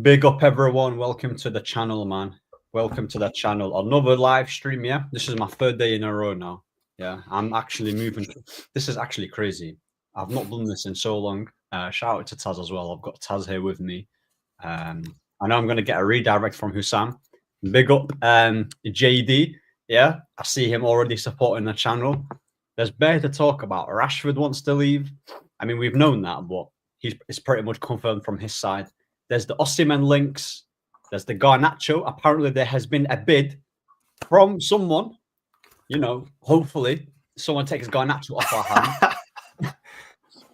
Big up everyone. Welcome to the channel, man. Welcome to the channel. Another live stream, yeah? This is my third day in a row now. Yeah, I'm actually moving. This is actually crazy. I've not done this in so long. Shout out to Taz as well. I've got Taz here with me. I know I'm going to get a redirect from Hussam. Big up JD. Yeah, I see him already supporting the channel. There's better to talk about. Rashford wants to leave. I mean, we've known that, but it's pretty much confirmed from his side. There's the Osimhen links. There's the Garnacho. Apparently, there has been a bid from someone. You know, hopefully, someone takes Garnacho off our hand.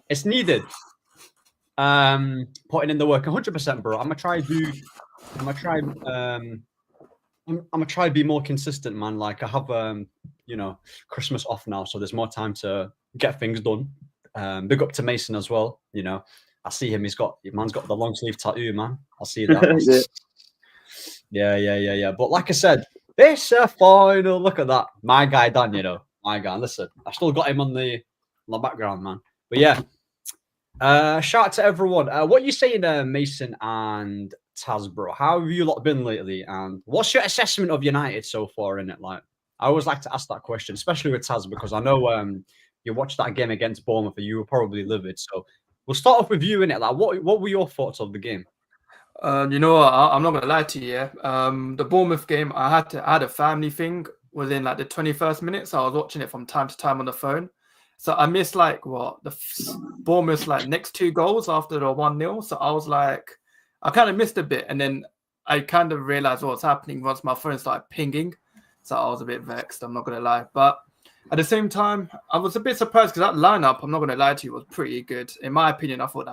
It's needed. Putting in the work 100%, bro. I'm gonna try be more consistent, man. Like I have, Christmas off now, so there's more time to get things done. Big up to Mason as well. You know, I see him. Man's got the long sleeve tattoo, man. I see that. Yeah. But like I said, this final. Look at that, my guy Dan. You know, my guy. Listen, I still got him on the background, man. But yeah, shout out to everyone. What are you saying, Mason and Taz, bro? How have you lot been lately? And what's your assessment of United so far in it? Like, I always like to ask that question, especially with Taz, because I know you watched that game against Bournemouth and you were probably livid. So we'll start off with you in it. Like, what were your thoughts of the game? You know what? I'm not gonna lie to you. Yeah? The Bournemouth game, I had a family thing within like the 21st minute, so I was watching it from time to time on the phone. So I missed Bournemouth's next two goals after the 1-0. So I was like, I kind of missed a bit, and then I kind of realized what was happening once my phone started pinging. So I was a bit vexed. I'm not gonna lie, but at the same time, I was a bit surprised because that lineup, I'm not gonna lie to you, was pretty good. In my opinion, I thought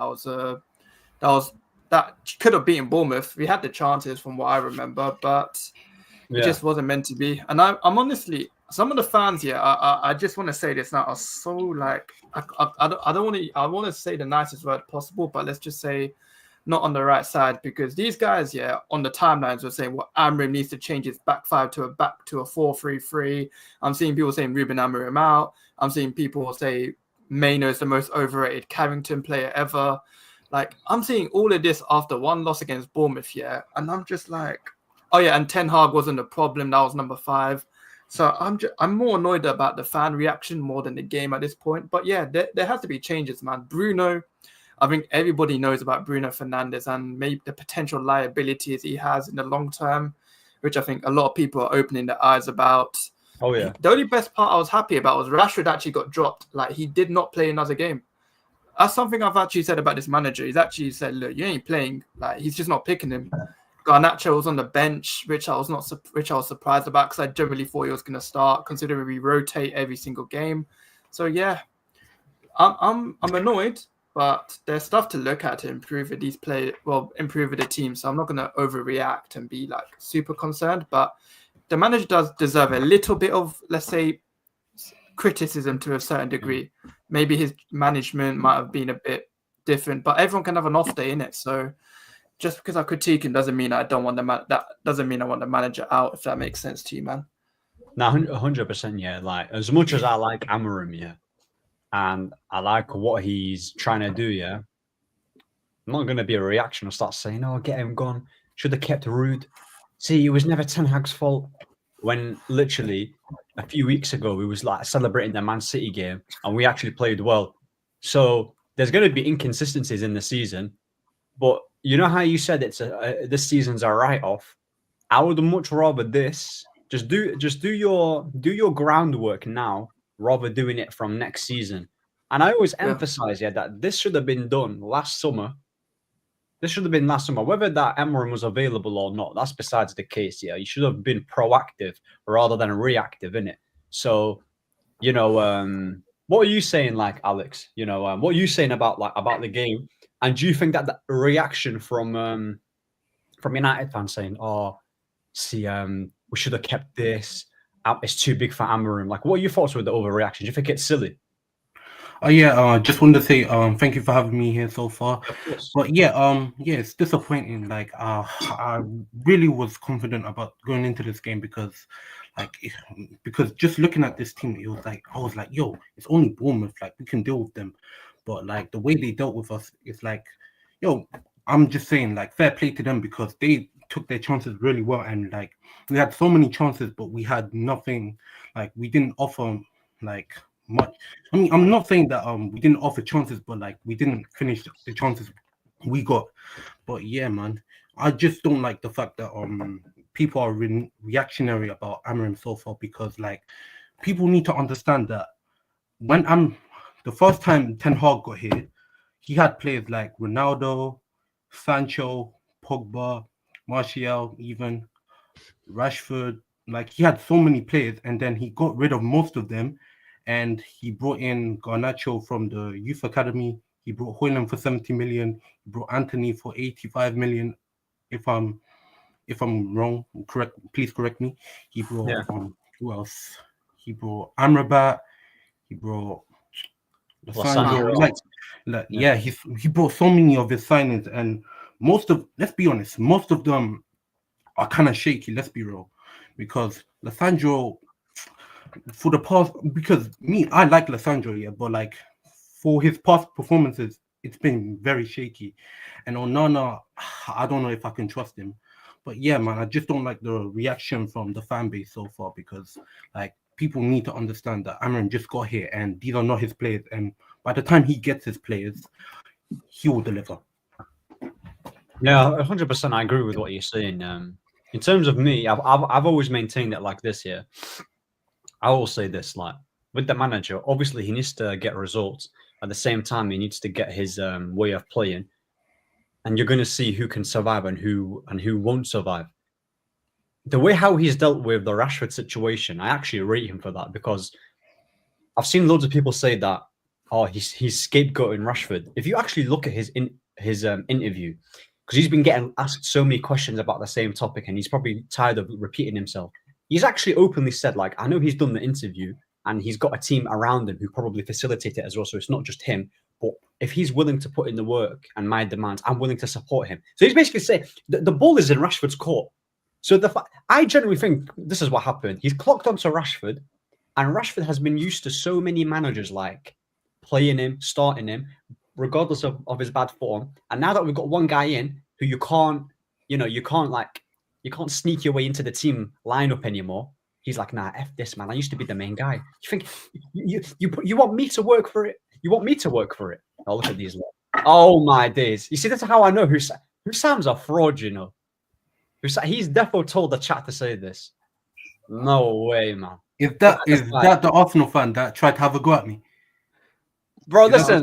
that could have beaten Bournemouth. We had the chances from what I remember, but it just wasn't meant to be. And I'm honestly, some of the fans here, I just want to say this now, are so like, I want to say the nicest word possible, but let's just say not on the right side, because these guys, on the timelines were saying, well, Amorim needs to change his back five to a 4-3-3. I'm seeing people saying Ruben Amorim out. I'm seeing people say Maino is the most overrated Carrington player ever. Like, I'm seeing all of this after one loss against Bournemouth, and I'm just like, oh yeah, and Ten Hag wasn't a problem. That was number 5. So I'm more annoyed about the fan reaction more than the game at this point. But yeah, there has to be changes, man. Bruno, I think everybody knows about Bruno Fernandes and maybe the potential liabilities he has in the long term, which I think a lot of people are opening their eyes about. Oh yeah. The only best part I was happy about was Rashford actually got dropped. Like, he did not play another game. That's something I've actually said about this manager. He's actually said, look, you ain't playing. Like, he's just not picking him. Garnacho was on the bench, which I was surprised about, because I generally thought he was going to start, considering we rotate every single game. So yeah, I'm annoyed, but there's stuff to look at to improve with improve with the team. So I'm not going to overreact and be like super concerned. But the manager does deserve a little bit of, let's say, criticism to a certain degree. Maybe his management might have been a bit different, but everyone can have an off day in it. So just because I critique him doesn't mean I don't want that doesn't mean I want the manager out, if that makes sense to you, man. No, 100%, yeah. Like, as much as I like Amorim, yeah, and I like what he's trying to do, yeah, I'm not going to be a reaction or start saying, oh, get him gone. Should have kept Rude. See, it was never Ten Hag's fault. When literally a few weeks ago, we was like celebrating the Man City game and we actually played well. So there's going to be inconsistencies in the season. But you know how you said this season's a write-off? I would much rather this. Just do your groundwork now, rather doing it from next season. And I always emphasize that this should have been done last summer. This should have been last summer. Whether that Amorim was available or not, that's besides the case. Yeah, you should have been proactive rather than reactive, innit? So, you know, what are you saying, like, Alex? You know, what are you saying about the game? And do you think that the reaction from United fans saying, "Oh, see, we should have kept this. It's too big for Amorim." Like, what are your thoughts with the overreaction? Do you think it's silly? Just wanted to say thank you for having me here so far. But yeah, it's disappointing. Like, I really was confident about going into this game because just looking at this team, I was like, yo, it's only Bournemouth. Like, we can deal with them. But like the way they dealt with us, it's like, yo, I'm just saying, like, fair play to them because they took their chances really well, and like we had so many chances, but we had nothing. Like we didn't offer like much. I mean, I'm not saying that we didn't offer chances, but like we didn't finish the chances we got. But yeah, man, I just don't like the fact that people are reactionary about Amorim so far because like people need to understand that when the first time Ten Hag got here, he had players like Ronaldo, Sancho, Pogba, Martial, even Rashford. Like he had so many players, and then he got rid of most of them, and he brought in Garnacho from the youth academy. He brought Hojlund for 70 million. He brought Anthony for 85 million. If I'm wrong, please correct me. He brought who else? He brought Amrabat. He brought Lissandro. He brought so many of his signings, and let's be honest, most of them are kind of shaky. Let's be real, because Lissandro, I like Lissandro, yeah, but like for his past performances, it's been very shaky. And Onana, I don't know if I can trust him. But yeah, man, I just don't like the reaction from the fan base so far because like people need to understand that Amorim just got here and these are not his players. And by the time he gets his players, he will deliver. Yeah, 100%. I agree with what you're saying. In terms of me, I've always maintained it like this here. I will say this, like with the manager, obviously he needs to get results. At the same time, he needs to get his way of playing. And you're going to see who can survive and who won't survive. The way how he's dealt with the Rashford situation, I actually rate him for that because I've seen loads of people say that, he's scapegoating Rashford. If you actually look at his interview, because he's been getting asked so many questions about the same topic and he's probably tired of repeating himself. He's actually openly said, like, I know he's done the interview and he's got a team around him who probably facilitate it as well. So it's not just him. But if he's willing to put in the work and my demands, I'm willing to support him. So he's basically saying the ball is in Rashford's court. So I generally think this is what happened. He's clocked onto Rashford, and Rashford has been used to so many managers like playing him, starting him, regardless of his bad form. And now that we've got one guy in who you can't sneak your way into the team lineup anymore. He's like, nah, F this, man. I used to be the main guy. You think you want me to work for it? You want me to work for it? Oh, look at these. Oh my days! You see, that's how I know Husam's a fraud. You know, he's definitely told the chat to say this. No way, man. Is that the Arsenal fan that tried to have a go at me? Bro, listen,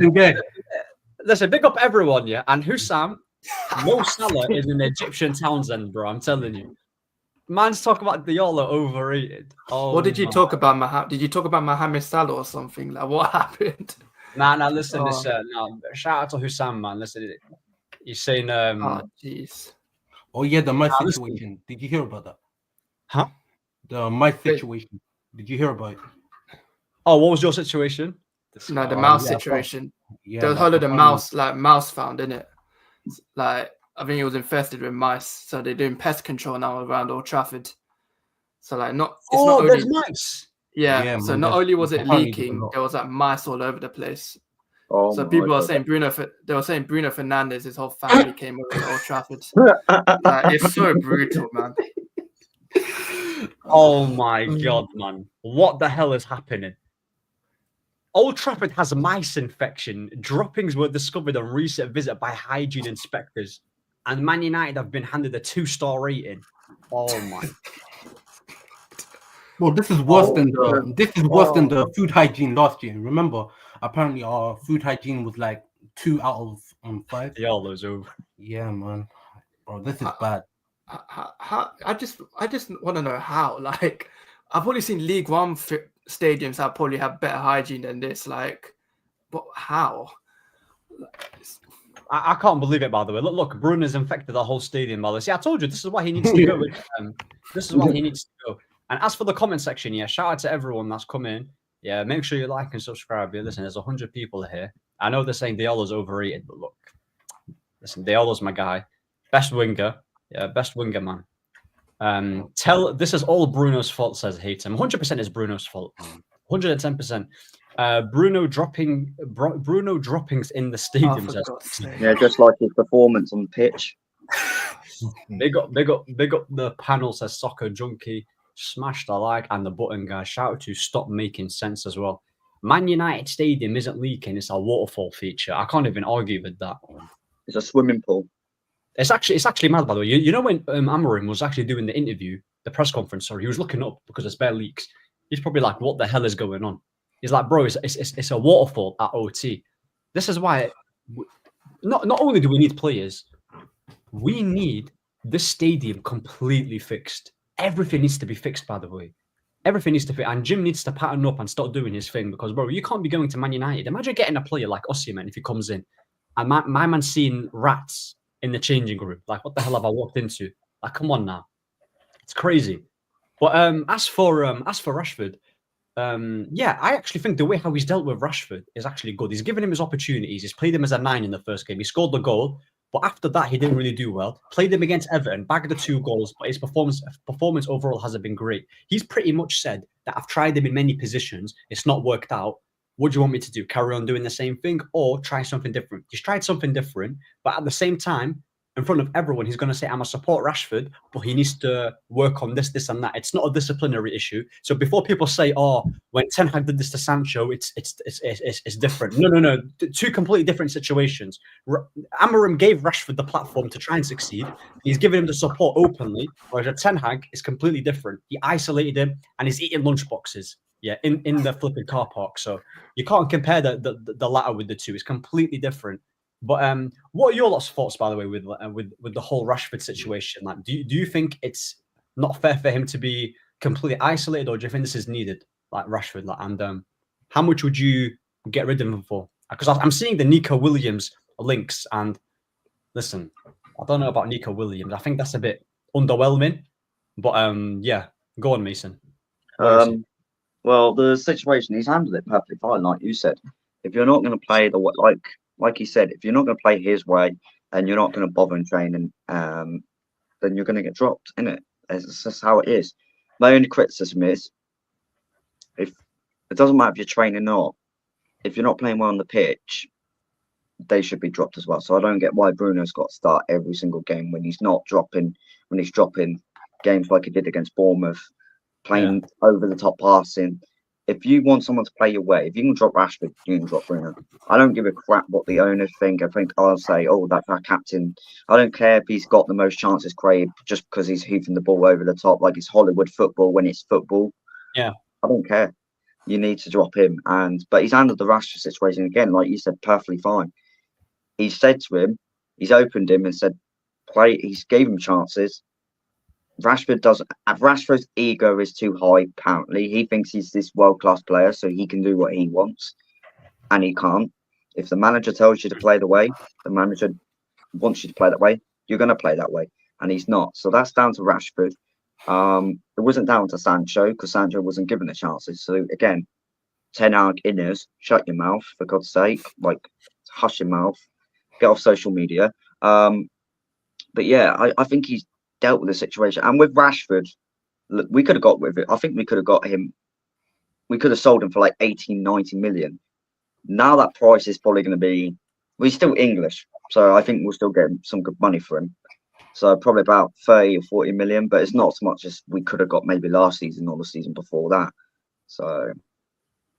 big up everyone, yeah. And Husam, Mo Salah is an Egyptian Townsend, bro. I'm telling you. Man's talking about Diallo overrated. Oh, what did you talk about? Did you talk about Mohamed Salah or something? Like, what happened? Nah, listen. Shout out to Husam, man. Listen, he's saying, oh, jeez. Oh, yeah, the mice situation. Did you hear about that? Huh? The mice situation. Did you hear about it? Oh, what was your situation? No, the mouse situation. Yeah, there was a lot of mouse found in it. Like, I think it was infested with mice, so they're doing pest control now around Old Trafford. So like, there's mice. Yeah. So not only was it leaking, there was like mice all over the place. Oh, so people are saying Bruno Fernandes, his whole family came over to Old Trafford. It's so brutal, man. Oh my god, man! What the hell is happening? Old Trafford has a mice infection. Droppings were discovered on recent visit by hygiene inspectors. And Man United have been handed a 2-star rating. Oh my! Well, this is worse than the food hygiene last year. Remember, apparently our food hygiene was like 2 out of 5. Yeah, those over. Yeah, man. Bro, this is bad. I just want to know how. Like, I've only seen League One stadiums that probably have better hygiene than this. Like, but how? I can't believe it, by the way. Look, Bruno's infected the whole stadium, by the way. See, I told you, this is why he needs to go. This is why he needs to go. And as for the comment section, yeah, shout out to everyone that's come in. Yeah, make sure you like and subscribe. Yeah, listen, there's 100 people here. I know they're saying Diallo's overrated, but look, listen, Diallo's my guy. Best winger. Yeah, best winger, man. This is all Bruno's fault, says Haytham. 100% is Bruno's fault. 110%. Bruno droppings in the stadium. Yeah, just like his performance on the pitch. Big up the panel, says Soccer Junkie. Smashed the like and the button, guys. Shout out to Stop Making Sense as well. Man United Stadium isn't leaking, it's a waterfall feature. I can't even argue with that. It's a swimming pool. It's actually mad, by the way. You know when Amorim was actually doing the interview, the press conference, sorry, he was looking up because there's bare leaks. He's probably like, what the hell is going on? He's like, bro, it's a waterfall at OT. This is why not only do we need players, we need the stadium completely fixed. Everything needs to be fixed, by the way. Everything needs to fit. And Jim needs to pattern up and start doing his thing because, bro, you can't be going to Man United. Imagine getting a player like Osimhen if he comes in. And my man's seeing rats in the changing room. Like, what the hell have I walked into? Like, come on now. It's crazy. But as for Rashford, yeah, I actually think the way how he's dealt with Rashford is actually good. He's given him his opportunities. He's played him as a 9 in the first game. He scored the goal. But after that, he didn't really do well. Played him against Everton, bagged the 2 goals, but his performance overall hasn't been great. He's pretty much said that I've tried him in many positions. It's not worked out. What do you want me to do? Carry on doing the same thing or try something different? He's tried something different, but at the same time, in front of everyone, he's going to say, I'm a support Rashford, but he needs to work on this, and that. It's not a disciplinary issue. So before people say, oh, when Ten Hag did this to Sancho, it's different. No. 2 completely different situations. Amorim gave Rashford the platform to try and succeed. He's given him the support openly, whereas Ten Hag is completely different. He isolated him and he's eating lunchboxes. Yeah, in the flipping car park. So you can't compare the latter with the 2. It's completely different. But what are your lot's thoughts, by the way, with the whole Rashford situation? Like, do you think it's not fair for him to be completely isolated, or do you think this is needed, like Rashford? Like, and how much would you get rid of him for? Because I'm seeing the Nico Williams links, and listen, I don't know about Nico Williams. I think that's a bit underwhelming. But yeah, go on, Mason. Well, the situation, he's handled it perfectly fine, like you said. If you're not going to play like he said, if you're not going to play his way and you're not going to bother in training, then you're going to get dropped, innit? It's just how it is. My only criticism is, if it doesn't matter if you're training or not, if you're not playing well on the pitch, they should be dropped as well. So I don't get why Bruno's got to start every single game when he's dropping games like he did against Bournemouth, playing over the top passing. If you want someone to play your way, if you can drop Rashford, you can drop Bruno. I don't give a crap what the owners think. I think I'll say, oh, that's our captain. I don't care if he's got the most chances created just because he's hoofing the ball over the top like it's Hollywood football when it's football. Yeah. I don't care. You need to drop him. But he's handled the Rashford situation again, like you said, perfectly fine. He said to him, he's opened him and said, play. He's gave him chances. Rashford's ego is too high, apparently. He thinks he's this world-class player, so he can do what he wants, and he can't. If the manager tells you to play the way, the manager wants you to play that way, you're going to play that way, and he's not. So that's down to Rashford. It wasn't down to Sancho, because Sancho wasn't given the chances. So, again, Ten Hag inners, shut your mouth, for God's sake. Like, hush your mouth. Get off social media. But, yeah, I think he's dealt with the situation. And with Rashford, look, we could have got with it. I think we could have got him. We could have sold him for like 18, 90 million. Now that price is probably going to be, well, he's still English. So I think we'll still get some good money for him. So probably about 30 or 40 million, but it's not as much as we could have got maybe last season or the season before that. So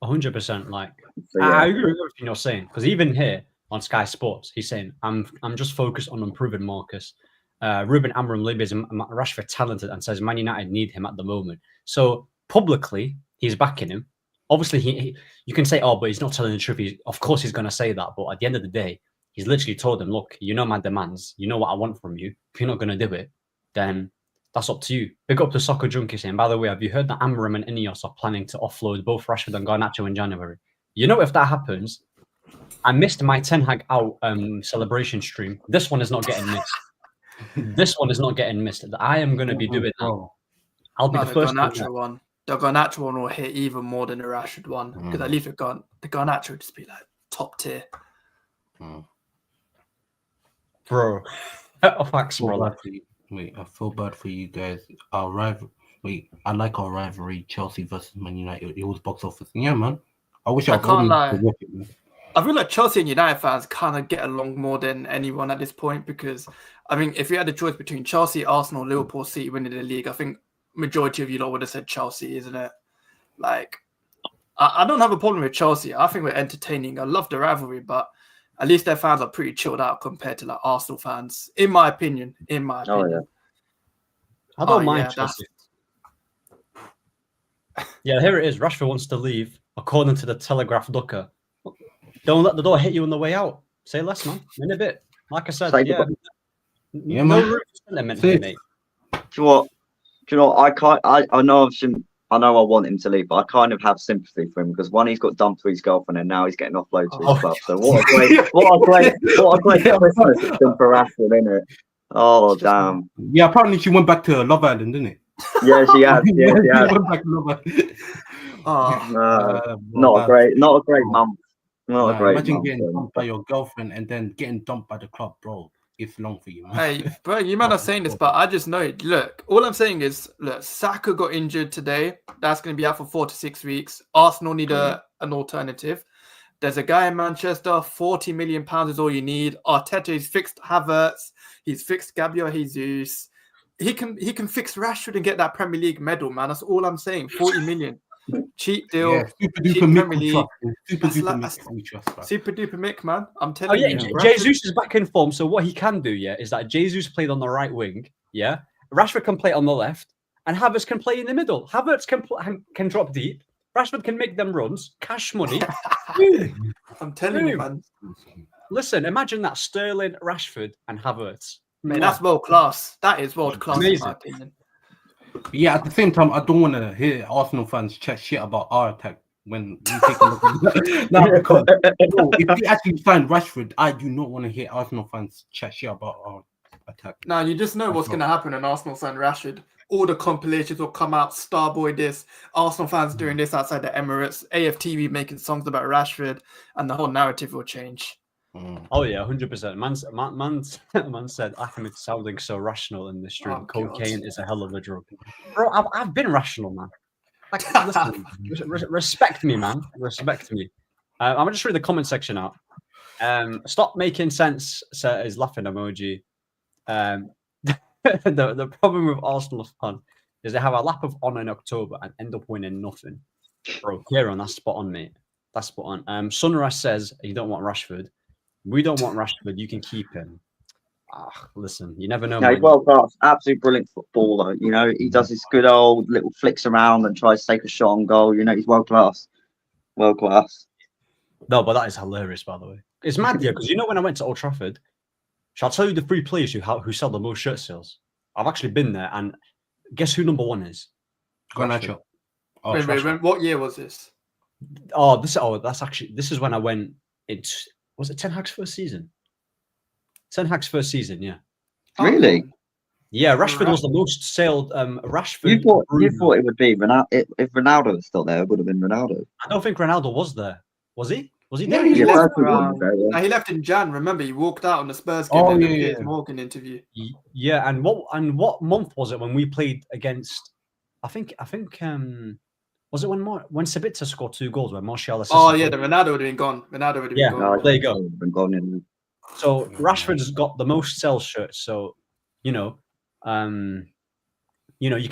100%. Like, so, yeah. I agree with everything you're saying, because even here on Sky Sports, he's saying, I'm just focused on improving Marcus. Ruben Amorim labels Rashford talented and says Man United need him at the moment. So publicly, he's backing him. Obviously, you can say, oh, but he's not telling the truth. Of course, he's going to say that. But at the end of the day, he's literally told them, look, you know my demands. You know what I want from you. If you're not going to do it, then that's up to you. Big up to Soccer Junkie saying, by the way, have you heard that Amorim and Ineos are planning to offload both Rashford and Garnacho in January? You know, if that happens, I missed my Ten Hag out celebration stream. This one is not getting missed. This one is not getting missed. I am going to be doing that. I'll be the first one. The Garnacho one will hit even more than the Rashford one, because at least the Garnacho would just be like top tier. Bro. Facts, bro. Wait, I feel bad for you guys. I like our rivalry, Chelsea versus Man United. It was box office. Yeah, man. I wish I I can't lie. to watch it, man. I feel like Chelsea and United fans kind of get along more than anyone at this point because, I mean, if you had a choice between Chelsea, Arsenal, Liverpool, City winning the league, I think majority of you lot would have said Chelsea, isn't it? Like, I don't have a problem with Chelsea. I think we're entertaining. I love the rivalry, but at least their fans are pretty chilled out compared to like Arsenal fans, in my opinion. Oh, yeah. I don't mind Chelsea. Yeah, here it is. Rashford wants to leave, according to the Telegraph Ducker. Don't let the door hit you on the way out. Say less, man. In a bit. Like I said, Say yeah. Yeah, No man. room for sentiment here, mate. Do you know what? I know I want him to leave, but I kind of have sympathy for him because one, he's got dumped to his girlfriend, and now he's getting offloaded to his club. So what a great Christmas it's been for Rashford, isn't it? Oh damn! Yeah, apparently she went back to Love Island, didn't it? Yeah, she has. Yeah, she has. Went back to Love Island. Not a great month. Not a great imagine month. getting dumped by your girlfriend and then getting dumped by the club, bro. It's long for you, man. Hey, bro, you might not saying this, but I just know it. Look, all I'm saying is, look, Saka got injured today. That's going to be out for 4 to 6 weeks. Arsenal need an alternative. There's a guy in Manchester, £40 million is all you need. Arteta is fixed Havertz. He's fixed Gabriel Jesus. He can fix Rashford and get that Premier League medal, man. That's all I'm saying. 40 million. Cheap deal. Yeah, super cheap duper Premier League. Super duper Mick, man. I'm telling you. Jesus is back in form. So what he can do, is that Jesus played on the right wing. Yeah, Rashford can play on the left, and Havertz can play in the middle. Havertz can drop deep. Rashford can make them runs. Cash money. I'm telling you, man. Listen, imagine that: Sterling, Rashford, and Havertz. Man, that's world class. That is world class, amazing. In my opinion. Yeah, at the same time, I don't want to hear Arsenal fans chat shit about our attack when we take a look at that. No, because if we actually sign Rashford, I do not want to hear Arsenal fans chat shit about our attack. Now, you just know what's going to happen when Arsenal sign Rashford. All the compilations will come out, Starboy this, Arsenal fans doing this outside the Emirates, AFTV making songs about Rashford, and the whole narrative will change. Oh yeah, 100%. Man said Ahmed sounding so rational in this stream. Cocaine is a hell of a drug, bro. I've been rational, man. Like, listen, respect me, man. Respect me. I'm gonna just read the comment section out. Stop making sense. Is laughing emoji. The problem with Arsenal fan is they have a lap of honour in October and end up winning nothing. Bro, Kieran, that's spot on, mate. That's spot on. Sunrise says you don't want Rashford. We don't want Rashford. You can keep him. Listen, you never know. No, he's world class, absolute brilliant footballer. You know, he does his good old little flicks around and tries to take a shot on goal. You know, he's world class. World class. No, but that is hilarious, by the way. It's mad, yeah, because you know when I went to Old Trafford, shall I tell you the 3 players who sell the most shirt sales? I've actually been there, and guess who number 1 is? Garnacho. Wait, what year was this? This is when I went. Was it Ten Hag's first season? Ten Hag's first season, yeah. Really? Yeah, Rashford was the most sold. Rashford. You thought it would be Ronaldo. If Ronaldo was still there, it would have been Ronaldo. I don't think Ronaldo was there. Was he? Was he there? He left in Jan. Remember, he walked out on the Spurs game. Morgan interview. Yeah, and what month was it when we played against? I think. Was it when Sabitzer scored 2 goals when Martial assisted? Oh yeah, the Ronaldo would have been gone. Ronaldo would have been gone. There you go. Been gone. So Rashford's got the most sell shirts. So you can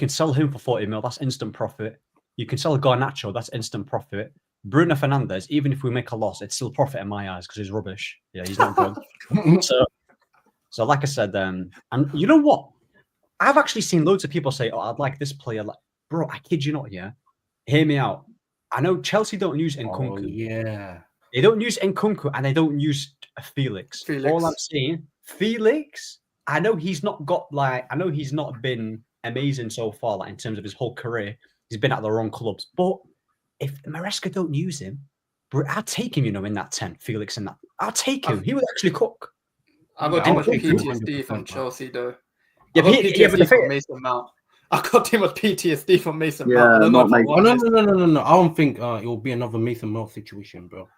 sell him for 40 mil. That's instant profit. You can sell Garnacho. That's instant profit. Bruno Fernandes, even if we make a loss, it's still profit in my eyes because he's rubbish. Yeah, he's not good. So like I said, and you know what? I've actually seen loads of people say, "Oh, I'd like this player." Like, bro, I kid you not. Yeah. Hear me out. I know Chelsea don't use Nkunku. Oh, yeah. They don't use Nkunku and they don't use Felix. All I'm saying, Felix, I know he's not been amazing so far, like in terms of his whole career. He's been at the wrong clubs. But if Maresca don't use him, bro, I'll take him, in that 10, Felix in that. I'll take him. He would actually cook. I've got too much PTSD from Chelsea, though. Yeah, PTSD from Mason Mount. I got too much PTSD from Mason Mount. No. I don't think it will be another Mason Mount situation, bro.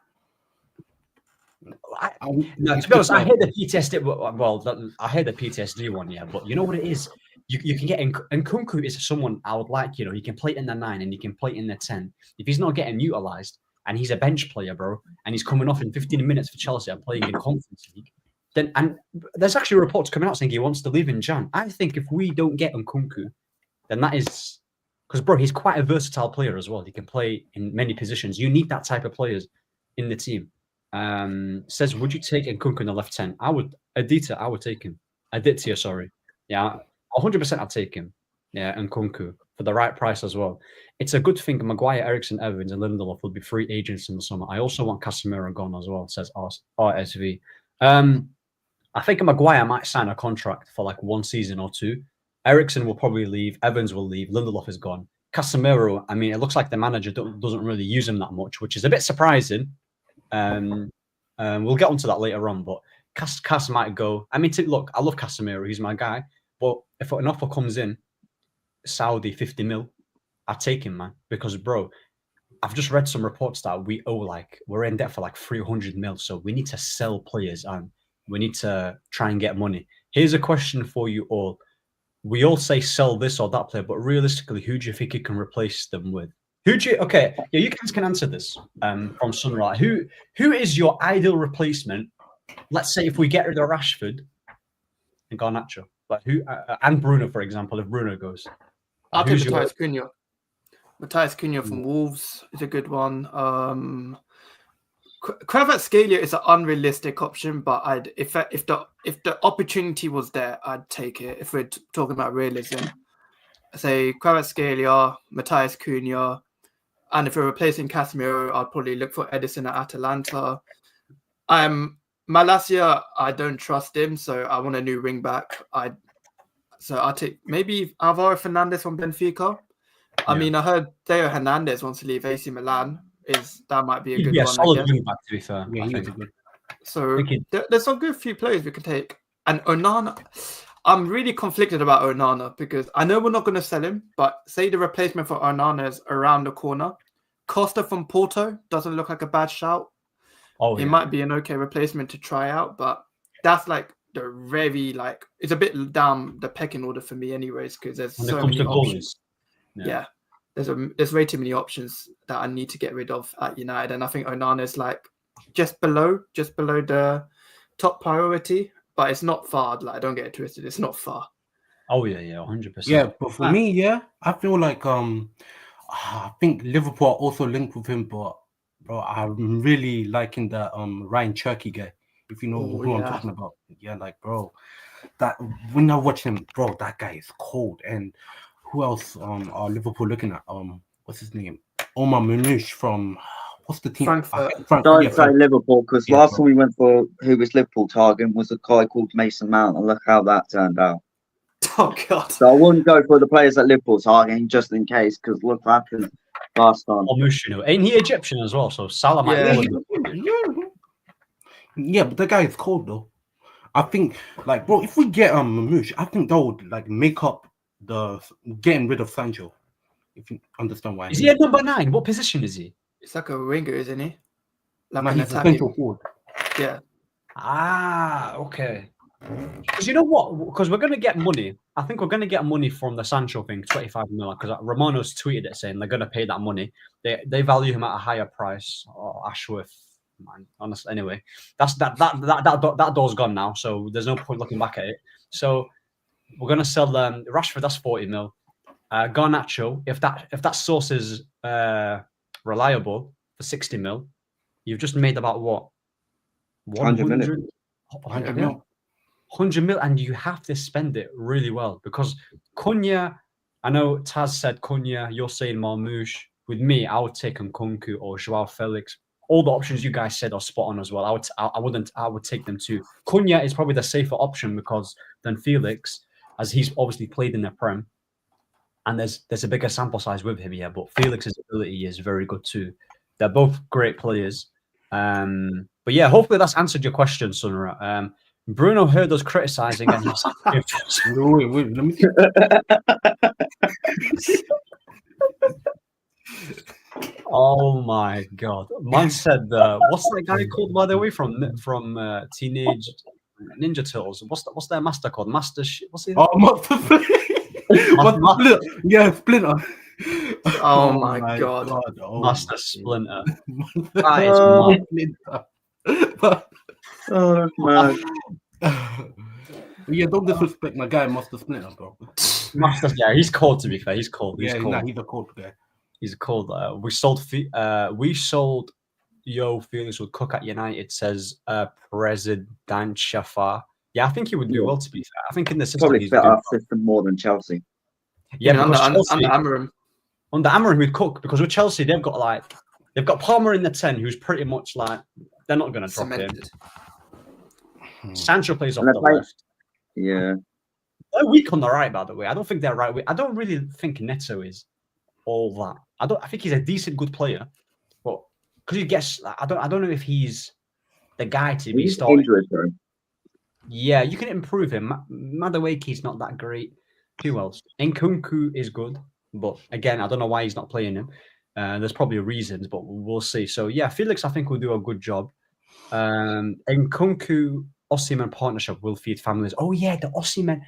To be honest, I hear the PTSD. Well, I hear the PTSD one, yeah. But you know what it is? You can get Nkunku is someone I would like. He can play in the 9 and he can play in the 10. If he's not getting utilized, and he's a bench player, bro, and he's coming off in 15 minutes for Chelsea and playing in Conference League, then and there's actually reports coming out saying he wants to leave in Jan. I think if we don't get Nkunku, then that is because, bro, he's quite a versatile player as well. He can play in many positions. You need that type of players in the team. Says, would you take Nkunku in the left 10? I would. Adita, I would take him. Aditya, sorry. Yeah, 100% I'd take him. Yeah, Nkunku for the right price as well. It's a good thing. Maguire, Eriksen, Evans, and Lindelof will be free agents in the summer. I also want Casemiro gone as well, says RSV. I think Maguire might sign a contract for like 1 season or 2. Eriksen will probably leave. Evans will leave. Lindelof is gone. Casemiro, I mean, it looks like the manager doesn't really use him that much, which is a bit surprising. We'll get onto that later on, but Cas might go. I mean, look, I love Casemiro. He's my guy. But if an offer comes in, Saudi 50 mil, I take him, man. Because, bro, I've just read some reports that we're in debt for like 300 mil. So we need to sell players and we need to try and get money. Here's a question for you all. We all say sell this or that player, but realistically, who do you think you can replace them with? Okay, yeah, you guys can answer this from Sunrise. Who is your ideal replacement? Let's say if we get rid of Rashford and Garnacho, but and Bruno, for example, if Bruno goes. I'll take Matthias Cunha. Matthias Cunha from Wolves is a good one. Kvaratskhelia is an unrealistic option, but if the opportunity was there, I'd take it. If we're talking about realism, say Kvaratskhelia, Matthias Cunha, and if we're replacing Casemiro, I'd probably look for Edison at Atalanta. Malacia, I don't trust him, so I want a new wing back. I'll take maybe Alvaro Fernandez from Benfica. I mean, I heard Theo Hernandez wants to leave AC Milan. That might be a good one. Solid wing back, to be fair. Yeah, I think. So there's some good few players we can take. And Onana, I'm really conflicted about Onana because I know we're not going to sell him, but say the replacement for Onana is around the corner. Costa from Porto doesn't look like a bad shout. It might be an okay replacement to try out, but that's like the very it's a bit down the pecking order for me anyways because there's so many options. Yeah. There's way too many options that I need to get rid of at United, and I think Onana is just below the top priority, but it's not far. Don't get it twisted, it's not far. Oh yeah, 100%. Yeah, but for me, I feel like I think Liverpool are also linked with him, but bro, I'm really liking that Ryan Cherky guy. If you know who I'm talking about, bro, that when I watch him, bro, that guy is cold. And who else are Liverpool looking at? What's his name? Omar Manouche from what's the team? Frankfurt. Don't say Liverpool because last time we went for who was Liverpool targeting was a guy called Mason Mount, and look how that turned out. Oh God! So I wouldn't go for the players that Liverpool targeting just in case, because look what happened last time. Ain't he Egyptian as well? So Salah might. Yeah, but the guy is cold though. I think, bro, if we get Mamouche, I think that would make up the getting rid of Sancho. If you understand why. Is he at number 9? What position is he? It's like a winger, isn't he? He's a central forward. Yeah. Okay. Because you know what? Because we're going to get money. I think we're going to get money from the Sancho thing, 25 million. Because Romano's tweeted it saying they're going to pay that money. They value him at a higher price. Ashworth, man. Honestly, anyway, that door's gone now. So there's no point looking back at it. So we're going to sell them. Rashford, that's 40 mil. Garnacho, if that source is reliable, for 60 mil, you've just made about what? 100 million. 100 mil. 100 mil, and you have to spend it really well because Cunha, I know Taz said Cunha, you're saying Marmouche. With me, I would take Nkunku or Joao Felix. All the options you guys said are spot on as well. I would take them too. Cunha is probably the safer option than Felix, as he's obviously played in the Prem. And there's a bigger sample size with him, but Felix's ability is very good too. They're both great players. But yeah, hopefully that's answered your question, Sunra. Bruno heard us criticizing and wait, let me see. Oh my God. Man said, what's that guy called, by the way, from Teenage Ninja Turtles? What's their master called? What's he? Oh, Master Splinter. Yeah, Splinter. Oh my god. Master Splinter. That is Oh, man. Yeah, don't disrespect my guy, Master Splinter, bro. Master, yeah, he's cold. To be fair, he's cold. He's Yeah, cold. nah, he's a cold guy. He's cold. We sold. Yo, Felix would cook at United. Says President Shafar. Yeah, I think he would do well. To be fair, I think in the system Probably he's fit doing our system more than Chelsea. Yeah, because under Chelsea, Amorim. under Amorim would cook, because with Chelsea they've got Palmer in the 10, who's pretty much like they're not going to drop Cemented. him. Sancho plays off And the they're left. Yeah. They're weak on the right, by the way. I don't think they're right. I don't really think Neto is all that. I think he's a decent, good player, but because he gets, I don't know if he's the guy to be He's starting. injury prone. Yeah, you can improve him. Madueke's not that great. Who else? Nkunku is good, but again, I don't know why he's not playing him. There's probably reasons, but we'll see. So yeah, Felix, I think, will do a good job. Nkunku Osimhen partnership will feed families. Oh yeah, the Osimhen.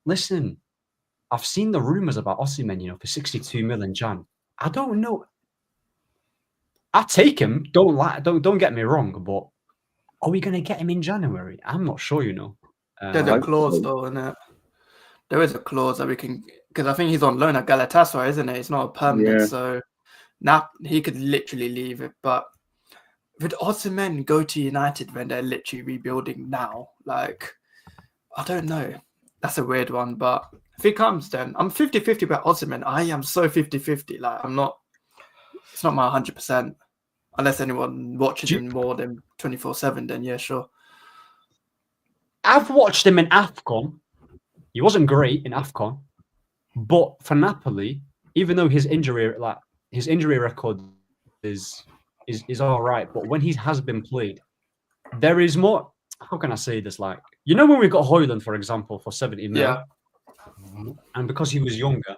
Listen, I've seen the rumors about Osimhen, for 62 million, Jan. I don't know. I take him. Don't get me wrong, but are we going to get him in January? I'm not sure. There's a clause though, in it. There is a clause that we can, because I think he's on loan at Galatasaray, isn't it? It's not a permanent, so now he could literally leave it. But would Osimhen go to United when they're literally rebuilding now? Like, I don't know. That's a weird one, but if he comes, then I'm 50-50 about Osimhen. I am so 50-50. Like, I'm not. It's not my 100%. Unless anyone watches him more than 24/7, then yeah, sure. I've watched him in AFCON. He wasn't great in AFCON, but for Napoli, even though his injury record is all right, but when he has been played, there is more. How can I say this? Like, when we got Hojlund, for example, for 70 million, and because he was younger,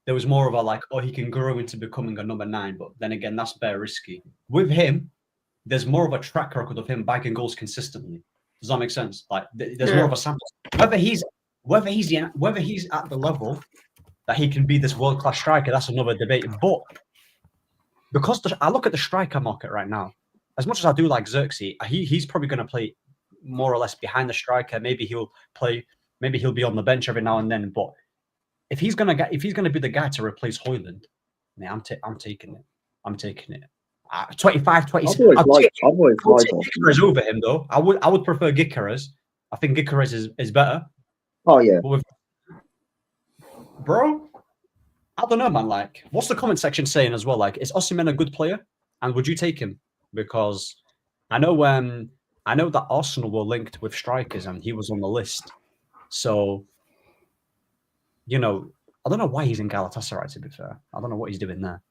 there was more of a he can grow into becoming a number 9. But then again, that's very risky. With him, there's more of a track record of him bagging goals consistently. Does that make sense? Like, there's more of a sample. Whether he's at the level that he can be this world-class striker, that's another debate. But because I look at the striker market right now, as much as I do like Zirkzee, he's probably going to play more or less behind the striker. Maybe he'll be on the bench every now and then. But if he's gonna be the guy to replace Hojlund, man, I'm taking it. I'm taking it. 25, 26. I've always liked Gyökeres over him, though. I would prefer Gyökeres. I think Gyökeres is better. Oh yeah, bro. I don't know, man. Like, what's the comment section saying as well? Like, is Osimhen a good player? And would you take him? Because I know that Arsenal were linked with strikers, and he was on the list. So, I don't know why he's in Galatasaray. To be fair, I don't know what he's doing there.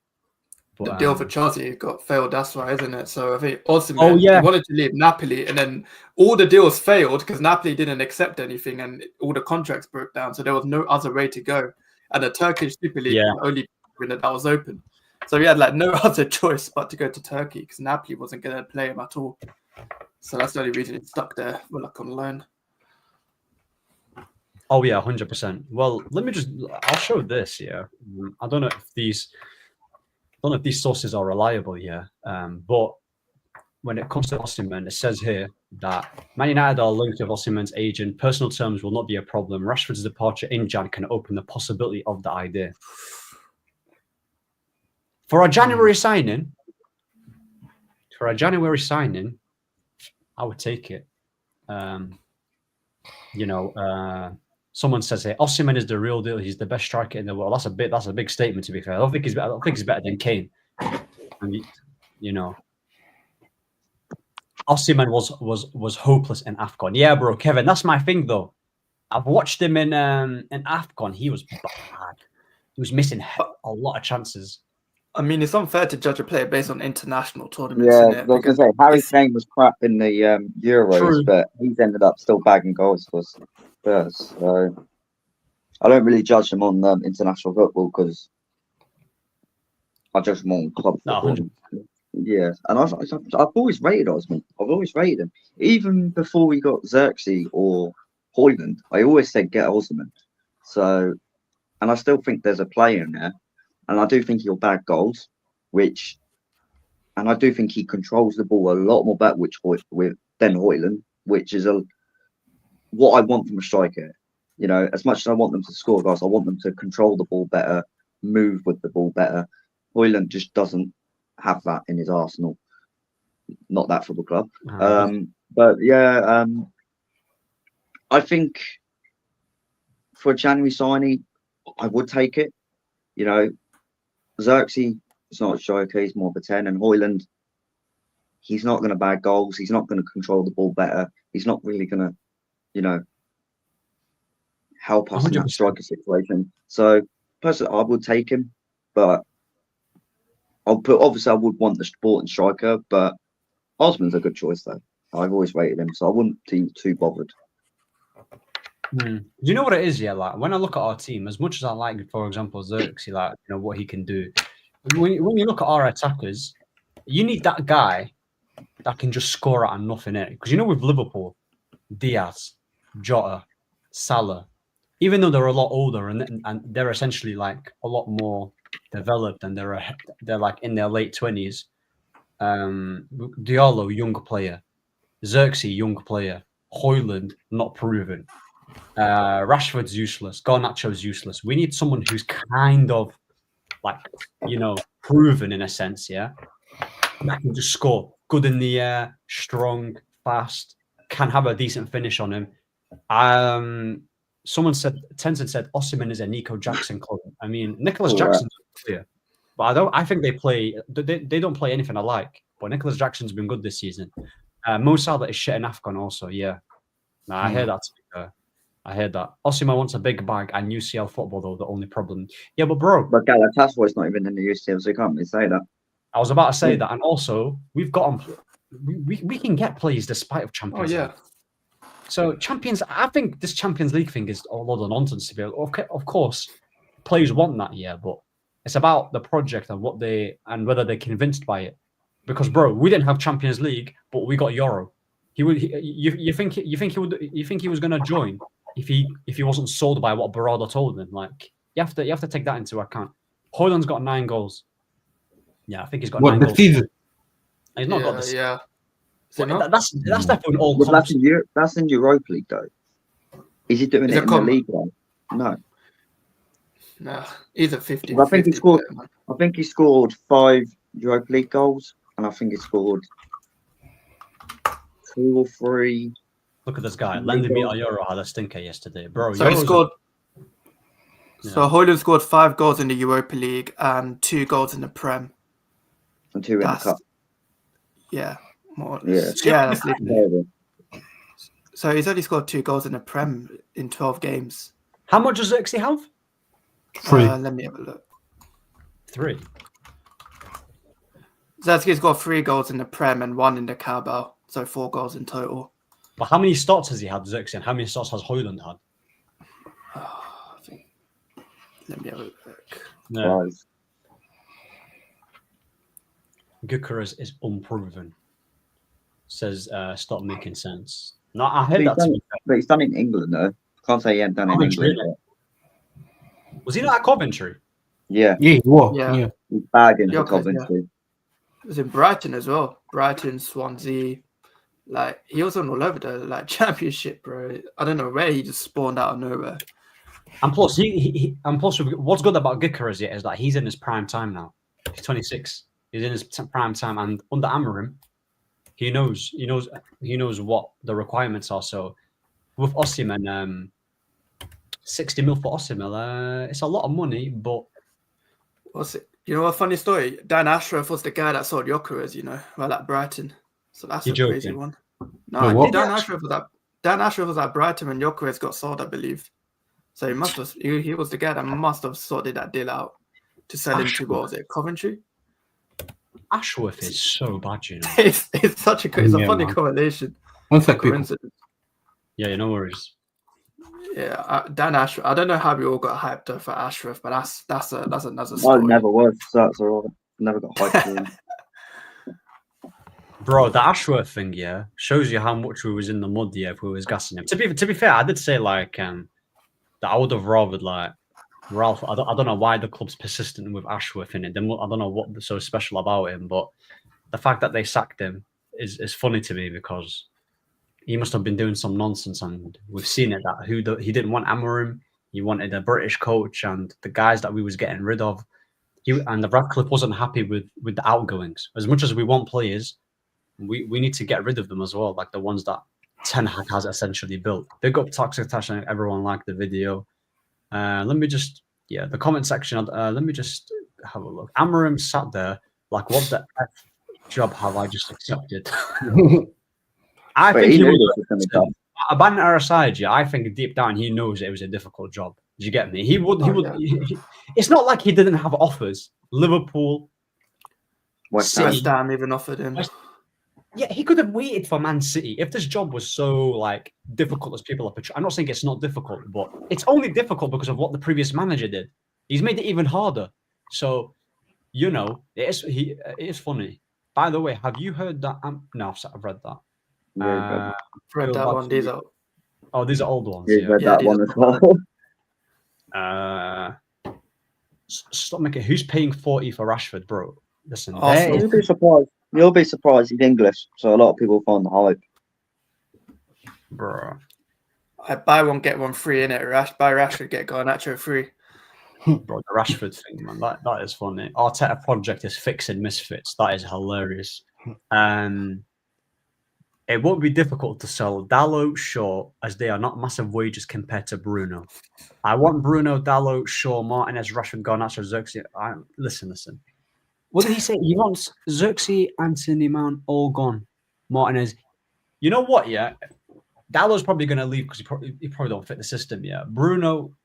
But, the deal for Chelsea got failed. That's why, isn't it? So I think Osimhen he wanted to leave Napoli, and then all the deals failed because Napoli didn't accept anything, and all the contracts broke down. So there was no other way to go, and the Turkish Super League was the only winner that was open. So we had no other choice but to go to Turkey because Napoli wasn't going to play him at all. So that's the only reason he stuck there. We're on loan. Oh yeah, 100%. Well, I'll show this. Yeah, I don't know if these sources are reliable. Yeah, but when it comes to Osimhen, it says here that Man United are linked with Osimhen's agent. Personal terms will not be a problem. Rashford's departure in Jan can open the possibility of the idea for a January signing. I would take it. Someone says here, Osimhen is the real deal. He's the best striker in the world. That's a big statement, to be fair. I don't think he's better than Kane. And Osimhen was hopeless in AFCON. Yeah, bro, Kevin, that's my thing though. I've watched him in AFCON. He was bad. He was missing a lot of chances. I mean, it's unfair to judge a player based on international tournaments. Yeah, I was going to say Harry Kane was crap in the Euros, but he's ended up still bagging goals for Spurs. So I don't really judge him on international football because I judge him on club football. Yeah, and I've always rated Osimhen. I've always rated him, even before we got Zirkzee or Hojlund. I always said get Osimhen. So, and I still think there's a player in there. and I do think he'll bag goals, and I do think he controls the ball a lot more better than Hojlund, which is what I want from a striker. You know, as much as I want them to score goals, I want them to control the ball better, move with the ball better. Hojlund just doesn't have that in his arsenal. Not that football club. But yeah, I think for a January signing, I would take it. You know, Zirkzee is not a striker, he's more of a 10, and Hojlund, he's not going to bag goals, he's not going to control the ball better, he's not really going to, you know, help us 100%. In that striker situation. So personally, I would take him, but obviously I would want the sporting striker, but Osimhen's a good choice though. I've always rated him, so I wouldn't be too bothered. Do you know what it is? Yeah, like when I look at our team, as much as I like, for example, Zirkzee, like you know what he can do. When you look at our attackers, you need that guy that can just score out of nothing in it. Because you know, with Liverpool, Diaz, Jota, Salah, even though they're a lot older and they're essentially like a lot more developed and they're like in their late 20s. Diallo, young player. Zirkzee, young player. Hojlund, not proven. Rashford's useless. Garnacho's useless. We need someone who's kind of like, you know, proven in a sense, yeah? That can just score. Good in the air, strong, fast, can have a decent finish on him. Someone said, Tenzin said, Osimhen is a Nico Jackson club. I mean, Nicholas Jackson's a player, but I think they don't play anything alike. But Nicholas Jackson's been good this season. Mo Salah is shit in AFCON also, yeah. Nah, I hear that. I heard that. Osimhen wants a big bag and UCL football, though, the only problem. Yeah, but bro. But Galatasaray not even in the UCL, so you can't really say that. I was about to say that. And also, we've got we can get plays despite of Champions League. So I think this Champions League thing is a lot of nonsense to be able. Okay, of course, players want that, yeah, but it's about the project and whether they're convinced by it. Because, bro, we didn't have Champions League, but we got Euro. You think he was gonna join if he wasn't sold by what Barada told him? Like you have to take that into account. Hojlund's got 9 goals. Yeah, I think he's got 9 goals. Season? He's not got this. Yeah. That's definitely all. Well, that's in Europa League though. Is he doing it in the league though? No, he's a 50. I think he scored 5 Europa League goals, and I think he scored 2 or 3. Look at this guy. Landemir Euro had a stinker yesterday, bro. So he scored. So Hojlund scored 5 goals in the Europa League and 2 goals in the Prem. And 2 in the Cup. Yeah, more or less. Yeah, that's literally. So he's only scored 2 goals in the Prem in 12 games. How much does Zirkzee have? 3. Let me have a look. 3. Zirkzee's got 3 goals in the Prem and 1 in the Carabao, so 4 goals in total. But how many starts has he had, Zirkzee, and how many starts has Hojlund had? Let me have a look. No. Gyökeres is unproven. Says, stop making sense. No, I heard that. But he's done it in England, though. Can't say he hadn't done it in England. Was he not at Coventry? Yeah. Yeah, he was. Yeah. He's bagging for Coventry. It was in Brighton as well. Brighton, Swansea. Like, he was on all over the championship, bro. I don't know where he just spawned out of nowhere. And plus, what's good about Gyökeres is that he's in his prime time now. He's 26. He's in his prime time, and under Amorim, he knows what the requirements are. So, with Osimhen, 60 mil for Osimhen, it's a lot of money, but what's it? You know, a funny story. Dan Ashworth was the guy that sold Gyökeres, at Brighton. So that's a crazy one. No, Dan Ashworth was at Brighton when Gyökeres got sold, I believe. So he was the guy that must have sorted that deal out to sell him to Coventry. Ashworth is so bad, it's such a funny correlation. One second. Yeah, no worries. Yeah, Dan Ashworth. I don't know how we all got hyped up for Ashworth, but that's another story. I never was. So that's all right. Never got hyped for him. Bro, the Ashworth thing, shows you how much we was in the mud, if we was gassing him. To be fair, I did say that I would have rather Ralph, I don't know why the club's persistent with Ashworth in it. I don't know what's so special about him, but the fact that they sacked him is funny to me because he must have been doing some nonsense, and we've seen it that he didn't want Amorim, he wanted a British coach, and the guys that we was getting rid of, and the Radcliffe wasn't happy with the outgoings. As much as we want players, we need to get rid of them as well, like the ones that Ten Hag has essentially built. Big up Toxic Tash, and everyone liked the video. Let me just, the comment section. Let me just have a look. Amorim sat there like, what the F job have I just accepted? I think he was a banter aside. Yeah, I think deep down he knows it was a difficult job. Do you get me? He would. It's not like he didn't have offers. Liverpool, West Ham even offered him. Yeah, he could have waited for Man City. If this job was so like difficult as people are portraying, I'm not saying it's not difficult, but it's only difficult because of what the previous manager did. He's made it even harder. So, it is funny. By the way, have you heard that? No, I've read that. Read that one. These are old ones. Read that one as well. Stop making. Who's paying 40 for Rashford, bro? Listen, you'll be surprised. You'll be surprised. He's English, so a lot of people find the hype. Bro, I buy one get one free in it. Buy Rashford, get Garnacho free. Bro, the Rashford thing, man, that is funny. Arteta project is fixing misfits. That is hilarious. It won't be difficult to sell Dalot, Shaw, as they are not massive wages compared to Bruno. I want Bruno, Dalot, Shaw, Martinez, Rashford, Garnacho, Zirkzee. Listen. What did he say? He wants Zirkzee, Anthony, Mount, all gone. Martinez. You know what, yeah? Dalot's probably going to leave because he probably don't fit the system, yeah. Bruno,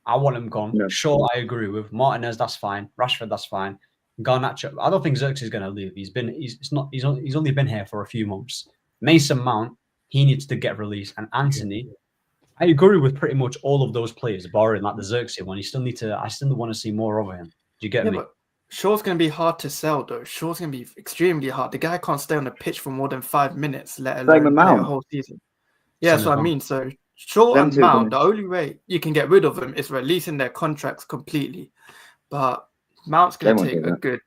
I want him gone. Yeah. Shaw, I agree with. Martinez, that's fine. Rashford, that's fine. Garnacho, I don't think Zirkzee's going to leave. He's only been here for a few months. Mason Mount, he needs to get released. And Anthony, I agree with pretty much all of those players, barring like the Zirkzee one. I still want to see more of him. Do you get me? But Shaw's going to be hard to sell, though. Shaw's going to be extremely hard. The guy can't stay on the pitch for more than 5 minutes, let alone play a whole season. Yeah, that's what I mean. So Shaw and Mount, the only way you can get rid of them is releasing their contracts completely. But Mount's going to take a good...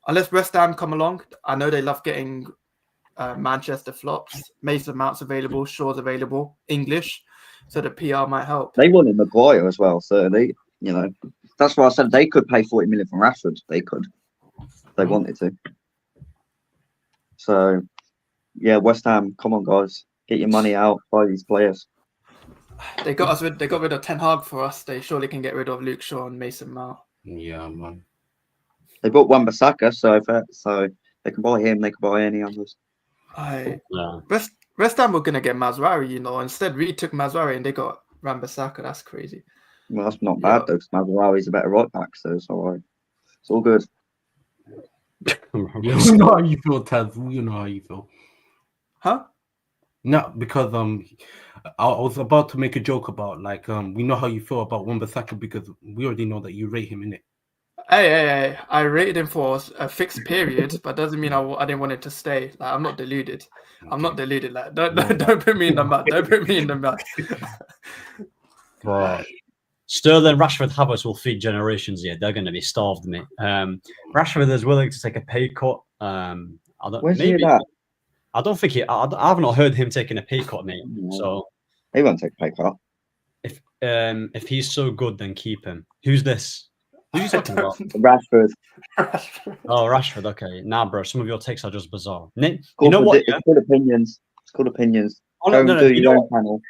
Unless West Ham come along, I know they love getting Manchester flops. Mason Mount's available, Shaw's available, English, so the PR might help. They wanted Maguire as well, so that's why I said they could pay 40 million from Rashford. They could, if they wanted to. So, yeah, West Ham, come on, guys, get your money out, buy these players. They got rid of Ten Hag for us. They surely can get rid of Luke Shaw and Mason Mount. Yeah, man. They bought Wan-Bissaka, so they can buy him. They can buy any others. West Ham were gonna get Mazraoui, Instead, we took Mazraoui and they got Wan-Bissaka. That's crazy. Well, that's not bad though, because Mazraoui's a better right back, so it's all right. It's all good. You know how you feel, Taz. You know how you feel. Huh? No, because I was about to make a joke about we know how you feel about Wan-Bissaka because we already know that you rate him in it. Hey! I rated him for a fixed period, but doesn't mean I didn't want it to stay. I'm not deluded. Okay. I'm not deluded. Don't put me in the mud. Don't put me in the mud. Right. Sterling, Rashford, Havertz will feed generations here. They're going to be starved, mate. Rashford is willing to take a pay cut. Where's he at? I don't think I've not heard him taking a pay cut, mate. So he won't take a pay cut. If he's so good, then keep him. Who's this? Who are you talking about? Rashford. Oh, Rashford. Okay. Nah, bro. Some of your takes are just bizarre. You know what? It's called opinions. It's called opinions. Go do your own panel.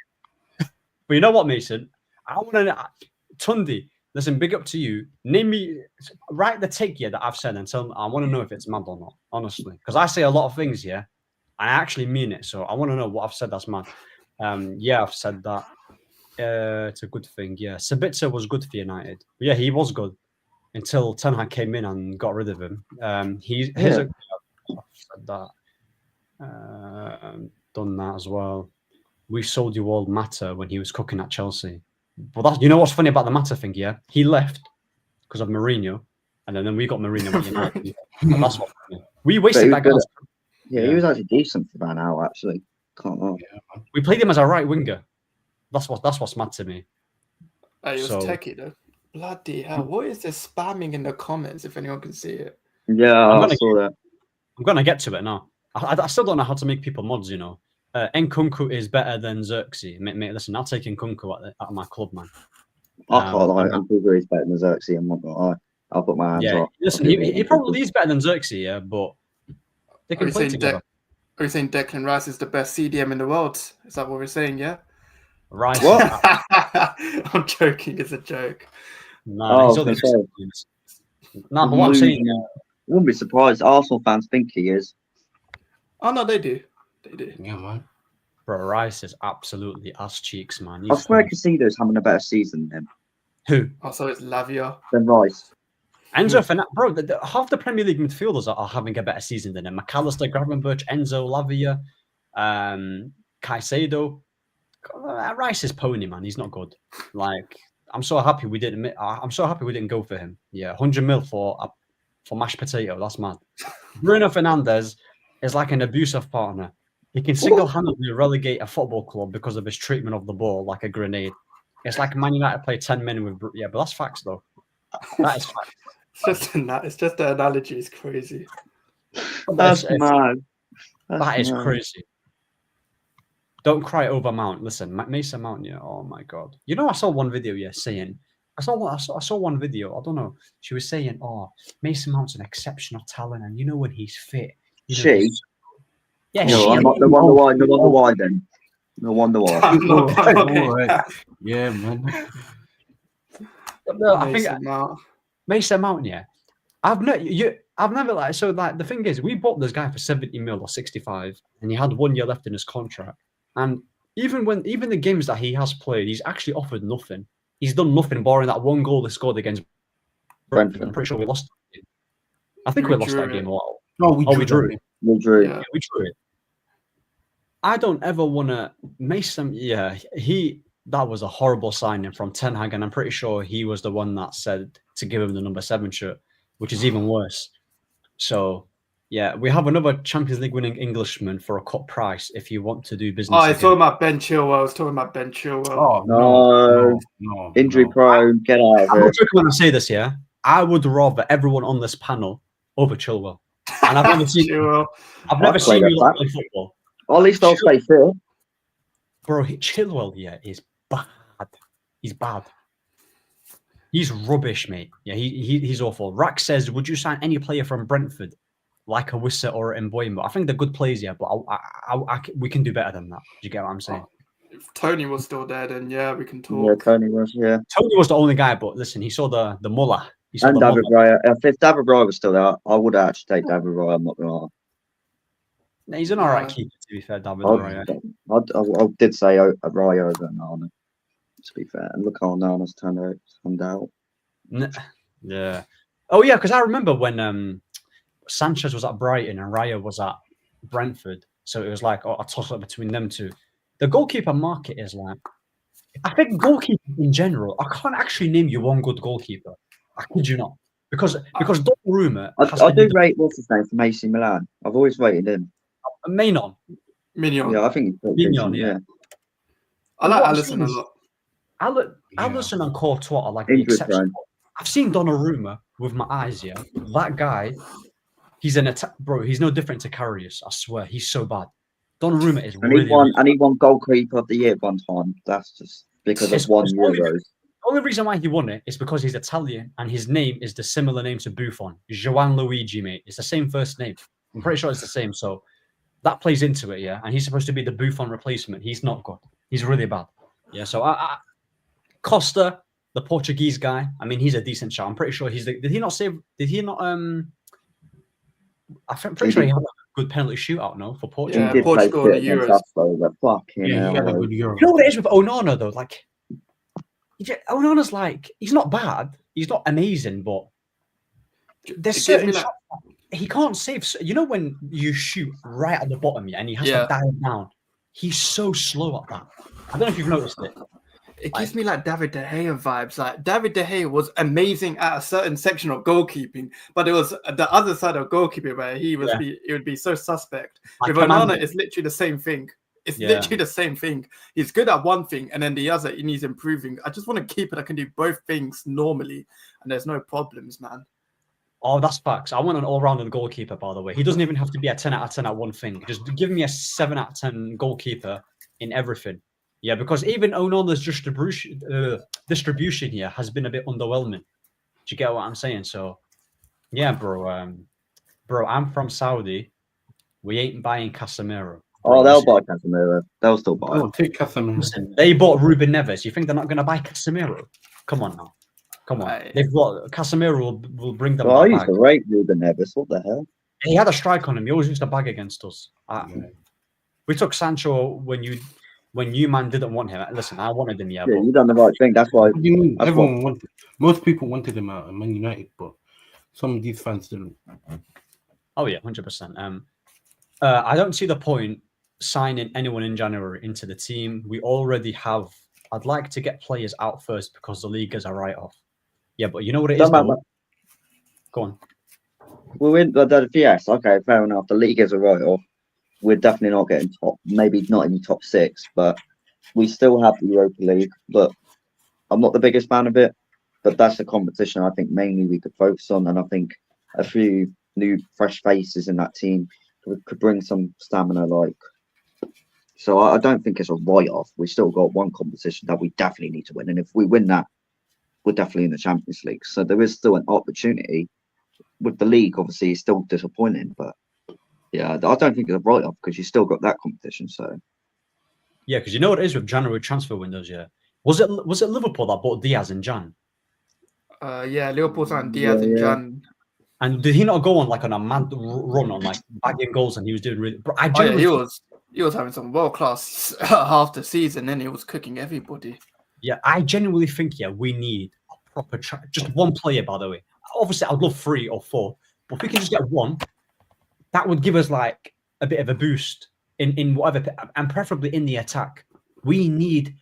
But you know what, Mason? I want to... Tundi, listen, big up to you. Name me... Write the take here that I've said and tell me... I want to know if it's mad or not, honestly. Because I say a lot of things here. I actually mean it. So I want to know what I've said that's mad. Yeah, I've said that. It's a good thing, yeah. Sabitzer was good for United. Yeah, he was good. Until Ten Hag came in and got rid of him. I've said that. Done that as well. We sold you all Mata when he was cooking at Chelsea. But you know what's funny about the Mata thing, yeah? He left because of Mourinho, and then we got Mourinho. That's what we wasted that guy. Yeah, he was actually decent for that now, actually. Can't lie. We played him as a right winger. That's what's mad to me. It was techie though. Bloody hell! What is this spamming in the comments? If anyone can see it. Yeah, I saw that. I'm gonna get to it now. I still don't know how to make people mods. You know, Nkunku is better than Zirkzee. Mate, listen, I'll take Nkunku at my club, man. I can't lie. Nkunku is better than Zirkzee. I'm not gonna lie. I'll put my hands up. Listen, he probably is better than Zirkzee, yeah, but they can play together. Are you saying Declan Rice is the best CDM in the world? Is that what we're saying? Yeah. Rice. What? I'm joking. It's a joke. Nah, he's only but what I'm saying, wouldn't be surprised. Arsenal fans think he is. Oh no, they do. They do. Yeah, man. Bro, Rice is absolutely ass cheeks, man. I swear Casido's having a better season than him. Who? Oh, so it's Lavia. Than Rice. Enzo Fernandez, bro. Half the Premier League midfielders are having a better season than him. McAllister, Gravenberch, Enzo, Lavia, Caicedo. Rice is pony, man. He's not good. Like, I'm so happy we didn't go for him. Yeah, 100 mil for mashed potato. That's mad. Bruno Fernandes is like an abusive partner. He can single-handedly relegate a football club because of his treatment of the ball like a grenade. It's like Man United play 10 men with... Yeah, but that's facts, though. That is facts. It's just the analogy is crazy. That's mad. That is crazy. Don't cry over Mount. Listen, Mason Mount, yeah. Oh my God. You know, I saw one video, saying, I saw one video. I don't know. She was saying, "Oh, Mason Mount's an exceptional talent, and you know when he's fit." She. Yeah, no, no wonder why. No wonder why. Then. No wonder why. Right. Yeah, man. No, I think Mason Mount. Yeah, I've never like. So like the thing is, we bought this guy for 70 mil or 65, and he had 1 year left in his contract. And even the games that he has played, he's actually offered nothing. He's done nothing, barring that one goal they scored against Brentford. I'm pretty sure we lost. I think we lost that game a lot. No, we drew it. We drew. Yeah, we drew it. I don't ever want to Mason. Yeah, that was a horrible signing from Ten Hag, and I'm pretty sure he was the one that said to give him the number 7 shirt, which is even worse. So, yeah, we have another Champions League winning Englishman for a cut price if you want to do business. Oh, I was talking about Ben Chilwell. Oh, no. Injury prone. Get out of here. I'm to say this, yeah. I would rather everyone on this panel over Chilwell. And I've never seen I've never seen you play football. At least I'll stay fit. Bro, Chilwell, is bad. He's bad. He's rubbish, mate. Yeah, he's awful. Rack says, would you sign any player from Brentford, like a Wissa or an Mboimo? I think they're good players, yeah, but we can do better than that. Do you get what I'm saying? If Tony was still there, then yeah, we can talk. Yeah, Tony was, yeah. Tony was the only guy, but listen, he saw the mullah. And David Raya. If David Raya was still there, I would actually take David Raya. I'm not going to lie. No, he's an alright keeper, to be fair, David Raya. I did say Raya over Nana, to be fair. And look how Nana's turned out. Yeah. Oh, yeah, because I remember when Sanchez was at Brighton and Raya was at Brentford. So it was like a toss-up between them two. The goalkeeper market is like... I think goalkeeper in general, I can't actually name you one good goalkeeper. I kid you not. Because Donnarumma... I do rate, what's his name, from AC Milan. I've always rated him. Mignon. Yeah, I think he's Mignon, yeah. I like Alisson a lot. Alisson and Courtois are like the exception. I've seen Donnarumma with my eyes, yeah. That guy, he's an attack, bro. He's no different to Karius. I swear, he's so bad. Donnarumma is really. He won goalkeeper of the year one time. That's just because of 1 Euros. The only reason why he won it is because he's Italian and his name is the similar name to Buffon. Joan Luigi, mate. It's the same first name. I'm pretty sure it's the same. So that plays into it, yeah. And he's supposed to be the Buffon replacement. He's not good. He's really bad. Yeah. So Costa, the Portuguese guy. I mean, he's a decent shot. I'm pretty sure he's the. Did he not save? Did he not? I'm pretty sure he had a good penalty shootout. No, for Portugal. Yeah, Portugal in the Euros. He had a good Euro. You know what it is with Onana though? Like, Onana's like, he's not bad. He's not amazing, but there's certain shots he can't save. You know when you shoot right at the bottom, yeah, and he has to dive down. He's so slow at that. I don't know if you've noticed it. It gives me like David De Gea vibes. Like David De Gea was amazing at a certain section of goalkeeping, but it was the other side of goalkeeping where it would be so suspect. Like with Onana, it's literally the same thing. It's literally the same thing. He's good at one thing, and then the other, he needs improving. I just want a keeper that can do both things normally, and there's no problems, man. Oh, that's facts. I want an all-rounded goalkeeper, by the way. He doesn't even have to be a 10 out of 10 at one thing. Just give me a 7 out of 10 goalkeeper in everything. Yeah, because even Onana's distribution here has been a bit underwhelming. Do you get what I'm saying? So, yeah, bro, I'm from Saudi. We ain't buying Casemiro. Oh, they'll buy Casemiro. They'll still buy Oh, take Casemiro. Listen, they bought Ruben Neves. You think they're not going to buy Casemiro? Come on now. Come on. They've got Casemiro will bring them. I used to rate Ruben Neves. What the hell? He had a strike on him. He always used to bag against us. We took Sancho when you man didn't want him. Listen, I wanted him. Yeah, you done the right thing. That's why. Everyone wanted. Most people wanted him out of Man United, but some of these fans didn't. Oh yeah, 100%. I don't see the point signing anyone in January into the team. We already have. I'd like to get players out first because the league is a write-off. Yeah, but you know what it is, though? Go on. We're in yes, okay, fair enough. The league is a write-off. We're definitely not getting top, maybe not in the top 6, but we still have the Europa League. Look, I'm not the biggest fan of it, but that's the competition I think mainly we could focus on, and I think a few new fresh faces in that team could bring some stamina. So I don't think it's a write-off. We still got one competition that we definitely need to win, and if we win that, we're definitely in the Champions League. So there is still an opportunity. With the league, obviously, it's still disappointing, but yeah, I don't think it's a write-off because you still got that competition. So yeah, because you know what it is with January transfer windows. Yeah, was it Liverpool that bought Diaz in Jan? Yeah, Liverpool signed Diaz in Jan. And did he not go on a mad run on bagging goals, and he was doing really? Bro, he was having some world class half the season, and he was cooking everybody. Yeah, I genuinely think we need a proper just one player. By the way, obviously I'd love 3 or 4, but if we can just get one, that would give us a bit of a boost in whatever, and preferably in the attack. We need,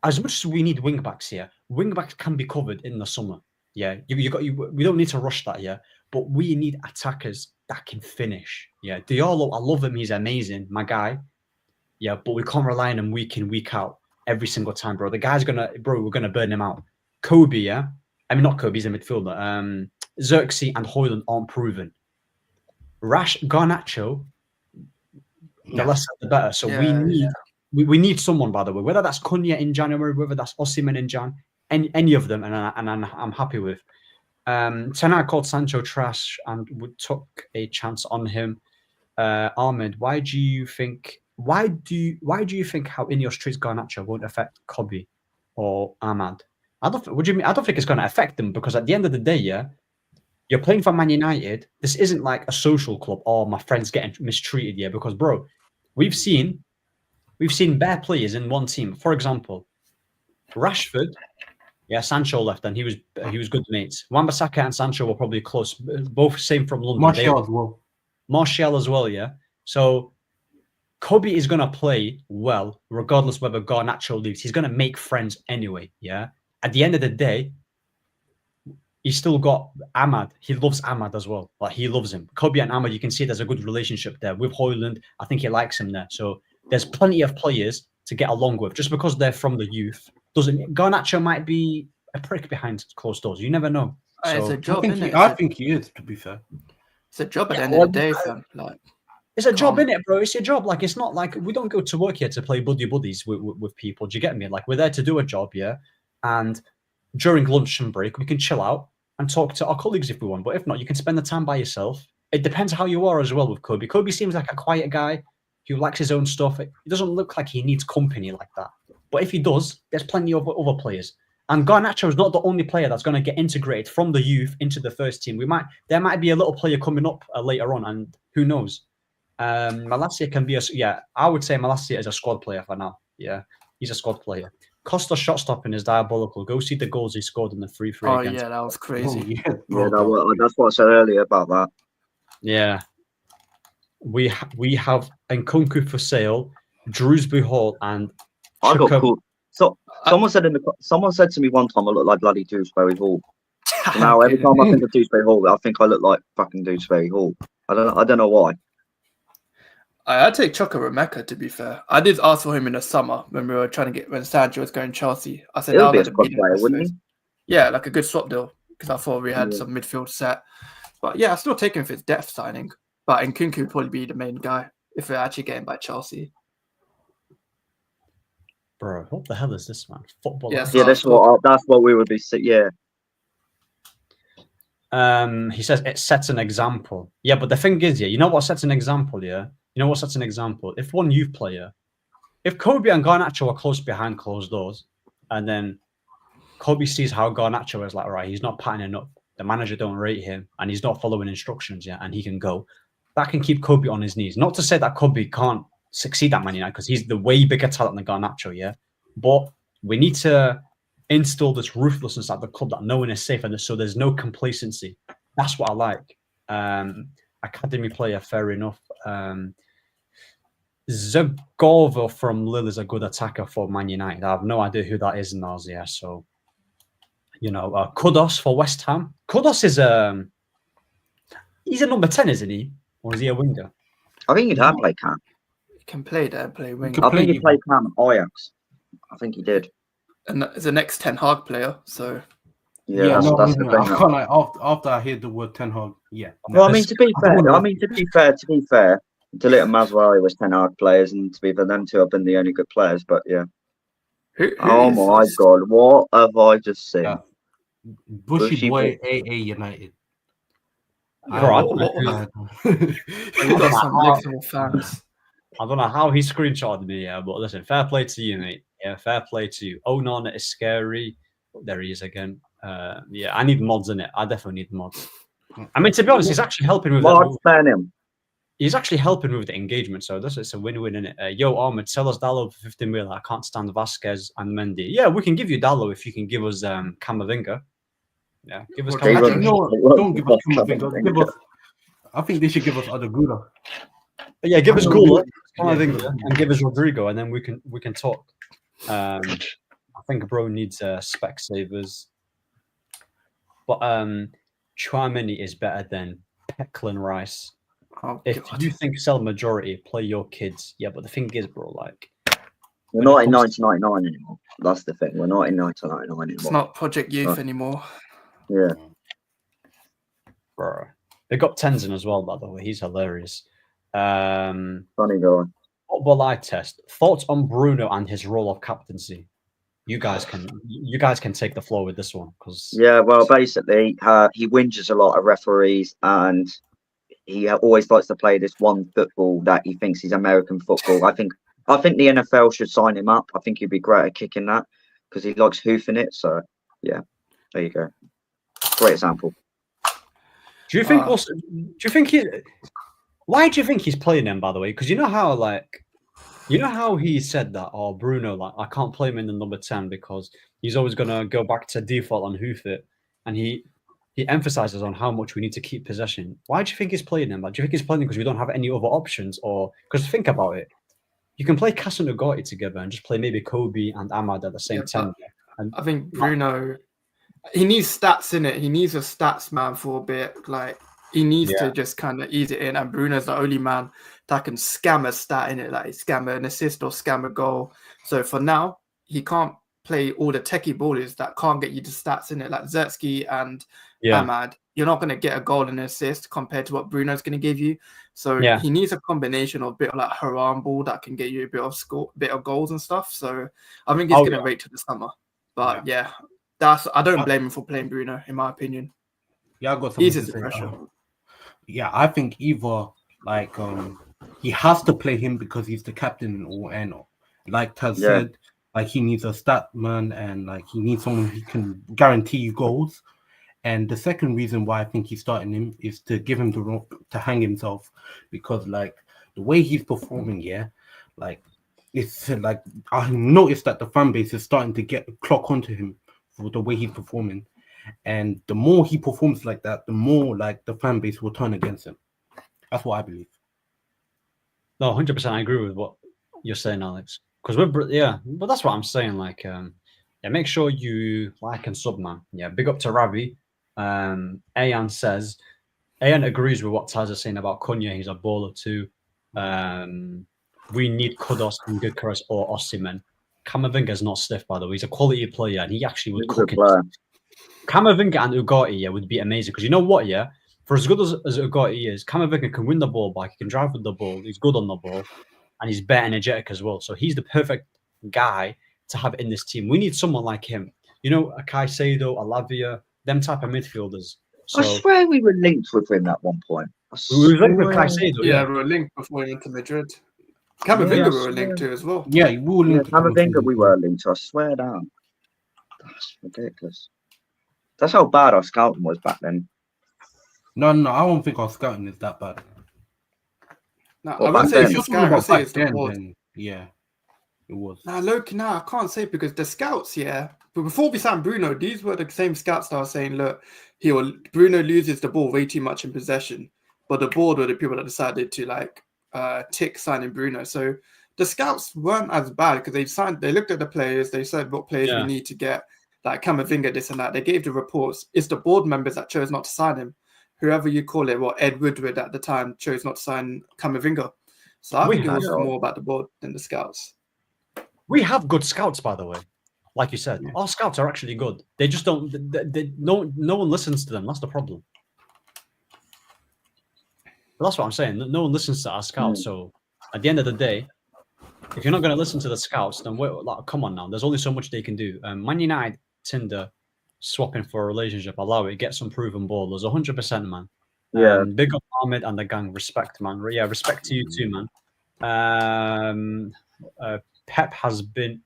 as much as we need wing backs here. Wing backs can be covered in the summer. Yeah, we don't need to rush that. Yeah, but we need attackers that can finish. Yeah, Diallo, I love him. He's amazing, my guy. Yeah, but we can't rely on him week in, week out every single time, bro. The guy's we're gonna burn him out. Kobe, yeah. I mean, not Kobe, he's a midfielder. Zirkzee and Hojlund aren't proven. Garnacho, the less the better. So we need someone, by the way, whether that's Cunha in January, whether that's Osimhen in Jan, any of them, and I'm happy with. Tonight called Sancho trash and we took a chance on him. Ahmed, why do you think how Ineos treats Garnacho won't affect Kobe or Ahmad? What do you mean? I don't think it's going to affect them because at the end of the day, you're playing for Man United. This isn't like a social club or my friends getting mistreated. Because bro, we've seen bare players in one team. For example, Rashford. Yeah, Sancho left and he was good mates. Wan-Bissaka and Sancho were probably close. Both same from London. Martial as well. Yeah. So Kobe is going to play well, regardless whether Garnacho leaves. He's going to make friends anyway. Yeah. At the end of the day, he's still got Ahmad. He loves Ahmad as well. He loves him. Kobe and Ahmad, you can see there's a good relationship there. With Hojlund, I think he likes him there. So there's plenty of players to get along with. Just because they're from the youth doesn't. Garnacho might be a prick behind closed doors. You never know. It's a job. I think he is. To be fair, it's a job at the end of the day, fam. It's a job, innit, bro? It's a job. It's not like we don't go to work here to play buddies with people. Do you get me? We're there to do a job, yeah. And during lunch and break, we can chill out and talk to our colleagues if we want. But if not, you can spend the time by yourself. It depends how you are as well with Kobe. Kobe seems like a quiet guy who likes his own stuff. He doesn't look like he needs company like that. But if he does, there's plenty of other players. And Garnacho is not the only player that's going to get integrated from the youth into the first team. There might be a little player coming up later on, and who knows? Malacia can be I would say Malacia is a squad player for now. Yeah, he's a squad player. Costa's shot stopping is diabolical. Go see the goals he scored in the 3-3. Oh yeah, that was crazy. That's what I said earlier about that. Yeah, we have Nkunku for sale, Drewsbury Hall, and I got called. So someone said to me one time I look like bloody Dewsbury Hall. So now every time I think of Dewsbury Hall, I think I look like fucking Dewsbury Hall. I don't know why. I'd take Chukwuemeka, to be fair. I did ask for him in the summer when we were trying to get when Sancho was going Chelsea. I said He'll that be a was squad player, wouldn't he? Yeah, like a good swap deal because I thought we had Yeah. some midfield set. But yeah, I still take him for his depth signing. But Nkunku would probably be the main guy if we're actually getting by Chelsea. Bro, what the hell is this, man? Football. Yeah, Yeah, that's what we would be. Yeah. He says it sets an example. Yeah, but the thing is, yeah, you know what sets an example, yeah? You know what sets an example? If one youth player, if Kobe and Garnacho are close behind closed doors, and then Kobe sees how Garnacho is like, right, he's not patterning up, the manager don't rate him, and he's not following instructions, yeah, and he can go, that can keep Kobe on his knees. Not to say that Kobe can't succeed at Man United, because he's the way bigger talent than Garnacho, yeah? But we need to instill this ruthlessness at the club that no one is safe, and so there's no complacency. That's what I like. Academy player, fair enough. Zagorva from Lille is a good attacker for Man United. I have no idea who that is now, yeah. So, you know, Kudos for West Ham. Kudos is he's a number 10, isn't he? Or is he a winger? I think he'd have play Cam. He can play there, play wing. I think he played Cam at Ajax. I think he did. And it's an ex-Ten Hag player, so Yeah, that's the thing. I can't like after I hear the word Ten Hag. Yeah. Well, I mean, to be fair, De Ligt and Mazraoui was Ten Hag players, and to be fair, them two have been the only good players. But yeah. Who Oh my God, what have I just seen? Yeah. Bushy boy, AA United. Bro, We've got some Liverpool fans. I don't know how he screenshotted me, yeah, but listen, fair play to you, mate. Yeah, fair play to you. Onana is scary. There he is again. Yeah, I need mods in it. I definitely need mods. I mean, to be honest, he's actually helping with him. He's actually helping with the engagement, so this is a win-win in it. Yo, Ahmed, sell us Dallo for 15 million. I can't stand Vasquez and Mendy. Yeah, we can give you Dallo if you can give us Camavinga. Yeah, give us Camavinga. Don't give us Camavinga. I think they should give us Adagula. Yeah, give us Gula, and give us Rodrigo, and then we can talk. I think bro needs spec savers, but Chouameni is better than Declan Rice. Oh, if you think sell majority, play your kids. Yeah, but the thing is, bro, like we're not in 1999 anymore. That's the thing. We're not in 1999 anymore. It's not Project Youth anymore. Yeah, bro. They got Tenzin as well, by the way. He's hilarious. Funny guy. Football eye test. Thoughts on Bruno and his role of captaincy? You guys can take the floor with this one, because well, basically, he whinges a lot of referees, and he always likes to play this one football that he thinks is American football. I think the NFL should sign him up. I think he'd be great at kicking that because he likes hoofing it. So yeah, there you go. Great example. Do you think also? Do you think he? Why do you think he's playing him? By the way, because you know how he said that. Oh, Bruno, like I can't play him in the number 10 because he's always gonna go back to default and hoof it, and he emphasizes on how much we need to keep possession. Why do you think he's playing him? Like, do you think he's playing him because we don't have any other options, or because think about it, you can play Cass and Ugarte together and just play maybe Kobe and Ahmad at the same time. And I think Bruno, he needs stats in it. He needs a stats man for a bit. Like he needs to just kind of ease it in. And Bruno's the only man that can scam a stat in it, like scam an assist or scam a goal. So for now, he can't play all the techie ballers that can't get you the stats in it, like Zirkzee and Ahmad. You're not going to get a goal and an assist compared to what Bruno's going to give you. So he needs a combination of a bit of like Haram ball that can get you a bit of goals and stuff. So I think he's going to wait till the summer. But I don't blame him for playing Bruno, in my opinion. Yeah, I got something eases to the say. pressure. Yeah, I think either like he has to play him because he's the captain, and like Taz said, like he needs a stat man and like he needs someone who can guarantee you goals. And the second reason why I think he's starting him is to give him the rope to hang himself, because like the way he's performing, like it's like I noticed that the fan base is starting to get clock onto him for the way he's performing. And the more he performs like that, the more like the fan base will turn against him. That's what I believe. No, 100%. I agree with what you're saying, Alex. Because but that's what I'm saying. Like, make sure you like and sub, man. Yeah, big up to Ravi. Ayan agrees with what Taz is saying about Cunha. He's a baller too. We need Kudos and Gyökeres or Osimhen. Camavinga's not stiff, by the way. He's a quality player, and he actually would He's a good cook it. player. Camavinga and Ugarte, would be amazing. Because you know what, for as good as Ugarte is, Camavinga can win the ball back. He can drive with the ball. He's good on the ball, and he's better energetic as well. So he's the perfect guy to have in this team. We need someone like him. You know, a Caicedo, a Lavia, them type of midfielders. So I swear we were linked with him at one point. we were linked with Caicedo. Yeah, we were linked before we went to Madrid. Camavinga we were linked to as well. Yeah, we were linked. Camavinga we were linked to. I swear down. That's ridiculous. That's how bad our scouting was back then. No, I don't think our scouting is that bad. No, I wouldn't say it's the scout. I say it's the board. Yeah, it was. Nah, look, I can't say because the scouts, but before we signed Bruno, these were the same scouts that were saying, look, Bruno loses the ball way too much in possession, but the board were the people that decided to tick signing Bruno. So the scouts weren't as bad because they looked at the players, they said what players we need to get, like Camavinga, this and that. They gave the reports. It's the board members that chose not to sign him. Whoever you call it, Ed Woodward at the time chose not to sign Camavinga. So I think it was more about the board than the scouts. We have good scouts, by the way. Like you said, our scouts are actually good. They just don't. No one listens to them. That's the problem. But that's what I'm saying. No one listens to our scouts. So at the end of the day, if you're not going to listen to the scouts, then come on now. There's only so much they can do. Man United, Tinder, swapping for a relationship, allow it. Get some proven ballers. 100%, man. Yeah. Big up Ahmed and the gang. Respect, man. Yeah, respect to you too, man. Pep has been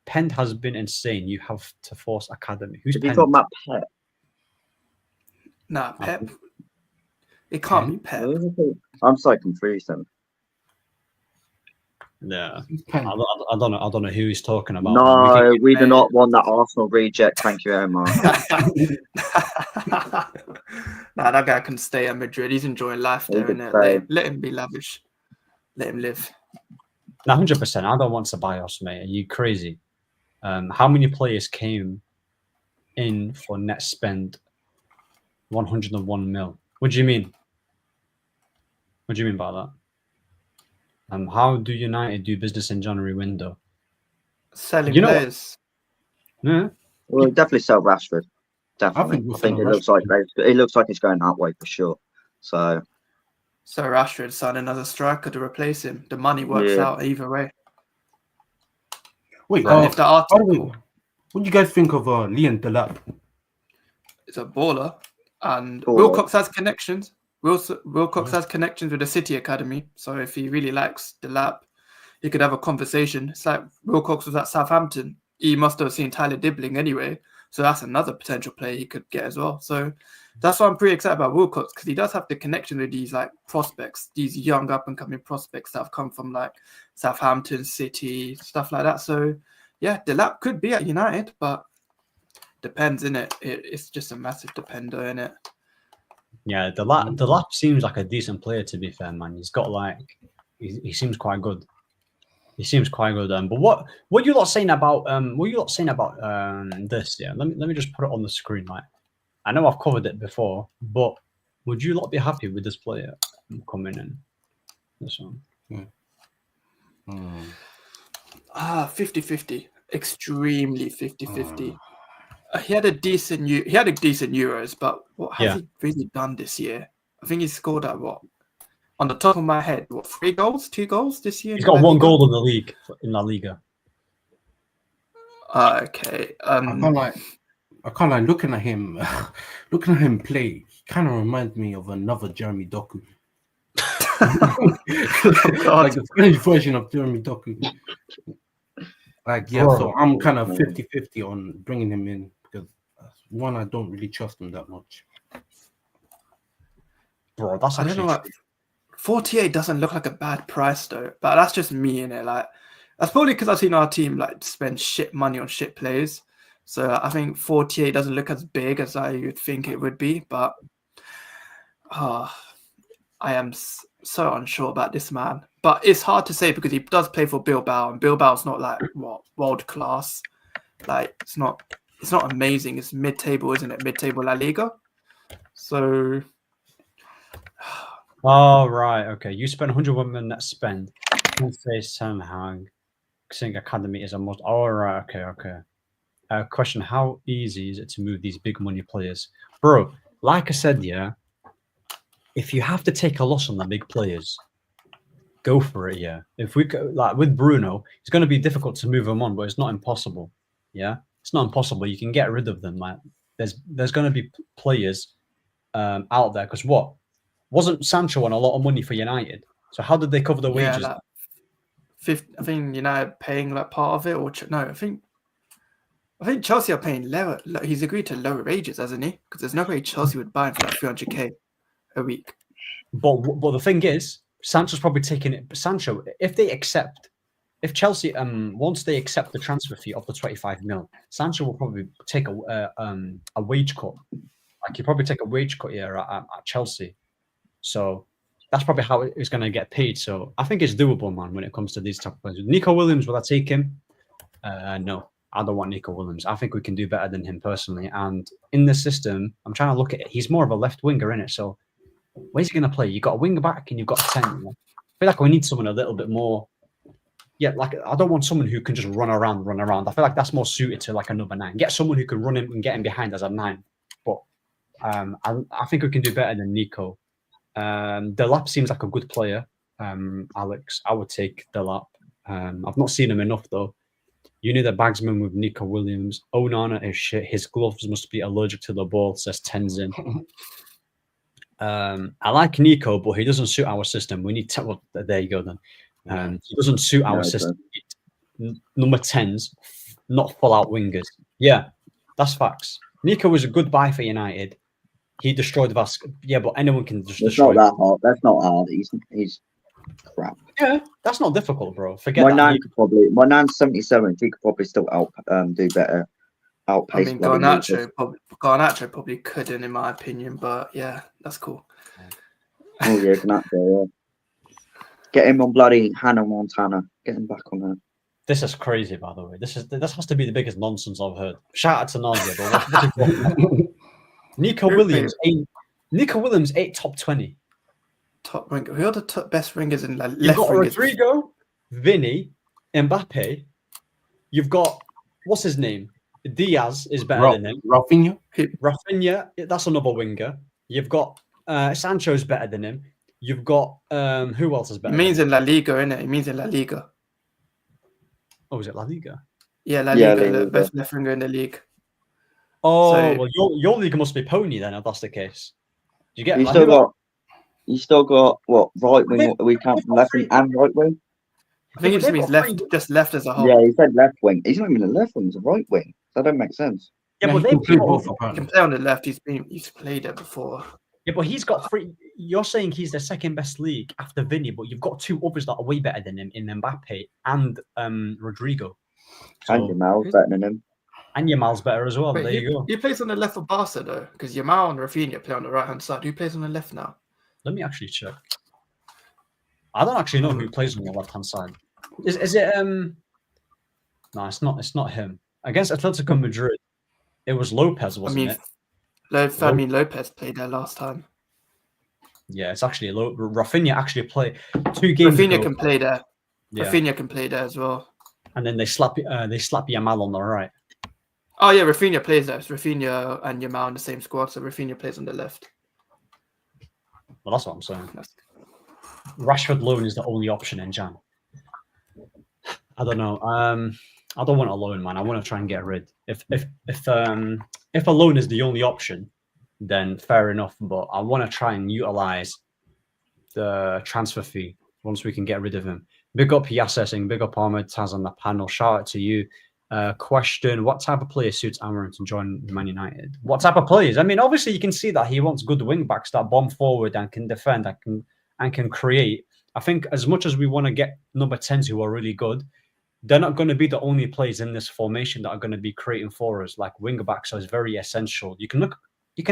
Pent has been insane. You have to force academy. Who's Did you talk about Pep? Nah, Pep. It can't be Pep. I'm so confused then. Yeah, I don't know who he's talking about. No, we do not want that Arsenal reject. Thank you very much. Nah, that guy can stay at Madrid. He's enjoying life there, innit? Let him be lavish. Let him live. 100%. I don't want Ceballos, mate. Are you crazy? How many players came in for net spend 101 mil? What do you mean? What do you mean by that? How do United do business in January window? Selling players. Yeah. Well, definitely sell Rashford. Definitely. I think it looks like it's going that way for sure. So Rashford signed another striker to replace him. The money works out either way. Wait, if the article, what do you guys think of Liam Delap? It's a baller, and Wilcox has connections. Wilcox has connections with the City Academy, so if he really likes Delap, he could have a conversation. It's like Wilcox was at Southampton. He must have seen Tyler Dibbling anyway, so that's another potential player he could get as well. So that's why I'm pretty excited about Wilcox, because he does have the connection with these prospects, these young up and coming prospects that have come from Southampton, City, stuff like that. So yeah, Delap could be at United, but depends, innit? It's just a massive depender, innit? Yeah, Delap seems like a decent player, to be fair, man. He's got he seems quite good. He seems quite good. But what you lot saying about this? Yeah, let me just put it on the screen. I know I've covered it before, but would you lot be happy with this player coming in? This one. 50-50. Extremely 50-50. He had a decent Euros, but what has he really done this year? I think he scored at on the top of my head, 3 goals, 2 goals this year? He's got 1 goal in the league, in La Liga. Okay. I can't like looking at him play. He kind of reminds me of another Jeremy Doku. Like a Spanish version of Jeremy Doku. So I'm kind of 50-50 on bringing him in, because one, I don't really trust him that much. Bro, that's I don't know. 48 doesn't look like a bad price though, but that's just me, innit? That's probably because I've seen our team spend shit money on shit players. So I think 48 doesn't look as big as I would think it would be, but I am so unsure about this man. But it's hard to say because he does play for Bilbao, and Bilbao's not world class. It's not amazing. It's mid-table, isn't it? Mid-table La Liga. So Oh, right. Okay. You spend 101 million net spend. Say Ten Hag. Saying academy is a must. Oh, right. Okay. Question: how easy is it to move these big money players, bro? Like I said, yeah. If you have to take a loss on the big players, go for it. Yeah. If we like with Bruno, it's going to be difficult to move them on, but it's not impossible. Yeah, it's not impossible. You can get rid of them. Like there's going to be players out there because what wasn't Sancho on a lot of money for United? So how did they cover the wages? Like 50, I think United paying like part of it, or no? I think Chelsea are paying lower. He's agreed to lower wages, hasn't he? Because there's no way Chelsea would buy him for like 300k a week. But the thing is, Sancho's probably taking it. Sancho, if Chelsea once they accept the transfer fee of the 25 mil, Sancho will probably take a wage cut. Like he'll probably take a wage cut here at Chelsea. So that's probably how it's going to get paid. So I think it's doable, man, when it comes to these type of players. Nico Williams, will I take him? No, I don't want Nico Williams. I think we can do better than him personally. And in the system, I'm trying to look at it. He's more of a left winger, in it. So where's he going to play? You've got a wing back and you've got a 10. I feel like we need someone a little bit more. Yeah, like I don't want someone who can just run around. I feel like that's more suited to like a number 9. Get someone who can run him and get him behind as a 9. But I think we can do better than Nico. Delap seems like a good player. Alex, I would take Delap. I've not seen him enough though. You need a bagsman with Nico Williams. Onana is shit. His gloves must be allergic to the ball, says Tenzin. I like Nico, but he doesn't suit our system. We need well, there you go then. He doesn't suit our system. Number 10s, not full out wingers. Yeah, that's facts. Nico was a good buy for United. He destroyed Vasco. Yeah, but anyone can just destroy. It's not that hard. That's not hard. He's crap. Yeah, that's not difficult, bro. Forget my that. My nan's 77. He could probably still do better. Outpace. I mean, Garnacho probably couldn't, in my opinion. But yeah, that's cool. Oh yeah, Garnacho. Yeah. Get him on bloody Hannah Montana. Get him back on that. This is crazy, by the way. This has to be the biggest nonsense I've heard. Shout out to Nadia, but Nico Williams, 8 top 20. Top winger. Who are the best wingers in left? You've got wingers? Rodrigo, Vinny, Mbappe. You've got what's his name? Diaz is better than him. Rafinha, that's another winger. You've got Sancho's better than him. You've got who else is better? It means in La Liga, innit? It means in La Liga. Oh, is it La Liga? Yeah, La Liga, the best left winger in the league. Oh, so, well, your league must be pony then, if that's the case. Do you get? You still got what right wing? We count left wing and right wing. I think it just means left as a whole. Yeah, he said left wing. He's not even a left wing; he's a right wing. That don't make sense. Yeah, but he can play on the left. He's played it before. Yeah, but he's got 3. You're saying he's the second best league after Vinny, but you've got 2 others that are way better than him in Mbappe and Rodrigo. So, and Yamal's better than him. And Yamal's better as well. Wait, there you go. He plays on the left for Barca though, because Yamal and Rafinha play on the right hand side. Who plays on the left now? Let me actually check. I don't actually know who plays on the left hand side. Is it No, it's not him. Against Atletico Madrid, it was Lopez, wasn't it? Lopez played there last time. Yeah, it's actually Rafinha actually played 2 games. Rafinha can play there. Yeah. Rafinha can play there as well. And then they slap Yamal on the right. Oh yeah, Rafinha plays there. It's Rafinha and Yamal in the same squad, so Rafinha plays on the left. Well, that's what I'm saying. Rashford loan is the only option in Jan. I don't know. I don't want a loan, man. I want to try and get rid. If a loan is the only option, then fair enough. But I want to try and utilize the transfer fee once we can get rid of him. Big up Yassesing, big up Ahmed Taz on the panel. Shout out to you. Question: what type of player suits Amarin to join Man United? What type of players? I mean, obviously you can see that he wants good wing backs that bomb forward and can defend, and can create. I think as much as we want to get number 10s who are really good, they're not going to be the only players in this formation that are going to be creating for us. Like wing backs is very essential. You can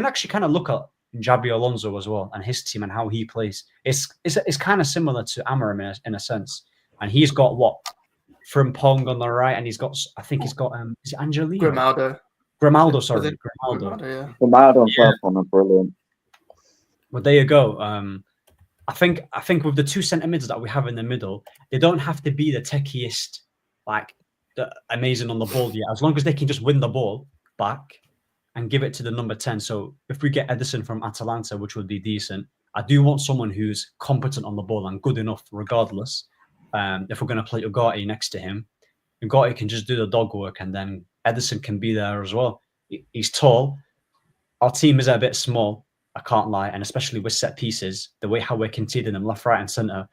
actually kind of look at Xabi Alonso as well and his team and how he plays. It's kind of similar to Amarim in a sense, and he's got what? Frimpong on the right, and he's got is it Angelino? Grimaldo, sorry. Grimaldo, yeah. Grimaldo and Frimpong are brilliant. Well, there you go. I think with the two centre mids that we have in the middle, they don't have to be the techiest, like the amazing on the ball yet. As long as they can just win the ball back and give it to the number 10. So if we get Edison from Atalanta, which would be decent, I do want someone who's competent on the ball and good enough regardless. If we're going to play Ugarte next to him, Ugarte can just do the dog work and then Edison can be there as well. He's tall. Our team is a bit small, I can't lie, and especially with set pieces, the way how we're conceding them left, right and centre.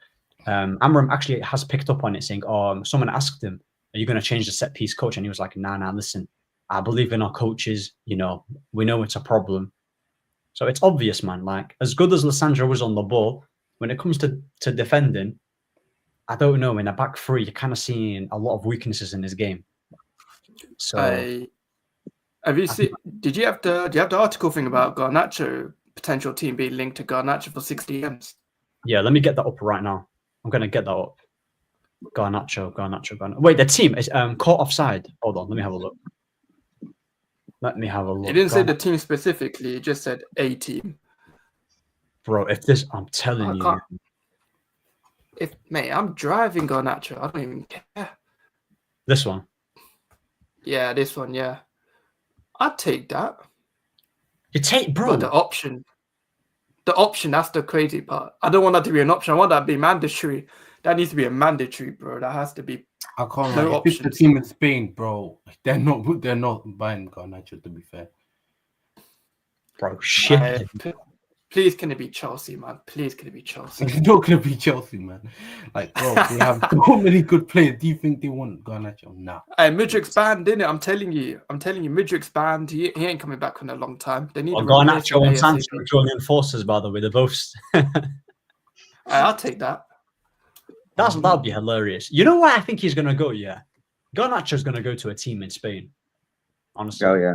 Amram actually has picked up on it saying, someone asked him, are you going to change the set piece coach? And he was like, nah, listen, I believe in our coaches. We know it's a problem. So it's obvious, man. Like, as good as Lissandra was on the ball, when it comes to defending, I don't know. In a back three, you're kind of seeing a lot of weaknesses in his game. So, have you seen? Do you have the article thing about Garnacho potential team being linked to Garnacho for 60 M's? Yeah, let me get that up right now. I'm gonna get that up. Garnacho. Wait, the team is caught offside. Hold on, let me have a look. It didn't say the team specifically. It just said a team. Bro, I'm telling you. Mate, I'm driving Garnacho. I don't even care. This one? Yeah, this one, yeah. I'd take that. You take, bro. But the option, that's the crazy part. I don't want that to be an option. I want that to be mandatory. That needs to be a mandatory, bro. That has to be. I can't lie. If it's the team in Spain, bro, they're not buying Garnacho, to be fair. Bro, shit. Please, can it be Chelsea, man? Please, can it be Chelsea? It's not going to be Chelsea, man. Like, bro, they have so many good players. Do you think they want Garnacho? Nah. Hey, Mudrik's banned, innit? I'm telling you, Mudrik's banned. He ain't coming back in a long time. They need Garnacho and Sancho are joining forces, by the way. They're both. I'll take that. That'd be hilarious. You know why I think he's going to go? Yeah, Garnacho's going to go to a team in Spain. Honestly, yeah.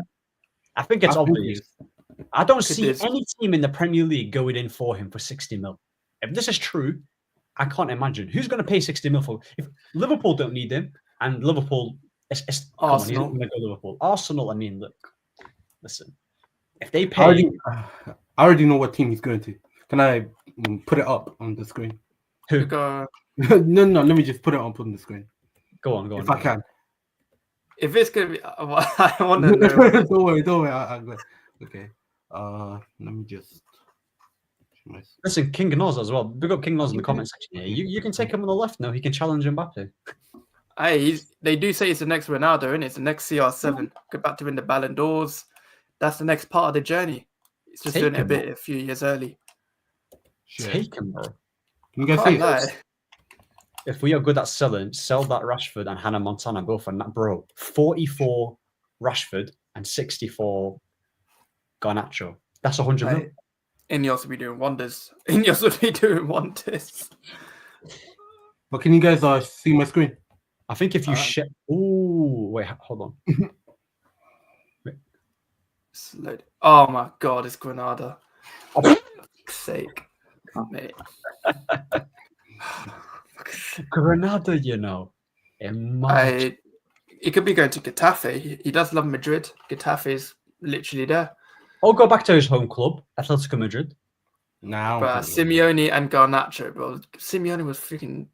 I think it's obvious. I don't see any team in the Premier League going in for him for 60 mil. If this is true, I can't imagine who's going to pay 60 mil for. If Liverpool don't need him, and Liverpool, Arsenal, he's not going to go Liverpool. Arsenal. I mean, look, listen. If they pay, I already know what team he's going to. Can I put it up on the screen? Who? No. Let me just put it up on the screen. Go on. If I can. If it's gonna be, I want to know. Don't worry. Okay. Let me just. Listen, King Nos as well. Big up King Nos in the comment section here. You can take him on the left now. He can challenge Mbappe. Hey, they do say it's the next Ronaldo, isn't it? It's the next CR7. Go back to win the Ballon d'Ors. That's the next part of the journey. It's just doing it a few years early. Take him, bro. Can you guys see it? If we are good at selling, sell that Rashford and Hannah Montana both for that, bro. 44 Rashford and 64 Garnacho. That's 100 million. Ineos will be doing wonders. But can you guys see my screen? I think if you wait, hold on. Oh my God, it's Granada. For fuck's sake. Mate. Granada, you know. He could be going to Getafe. He does love Madrid. Getafe is literally there. I'll go back to his home club, Atletico Madrid. Now, Simeone and Garnacho, bro. Simeone was freaking.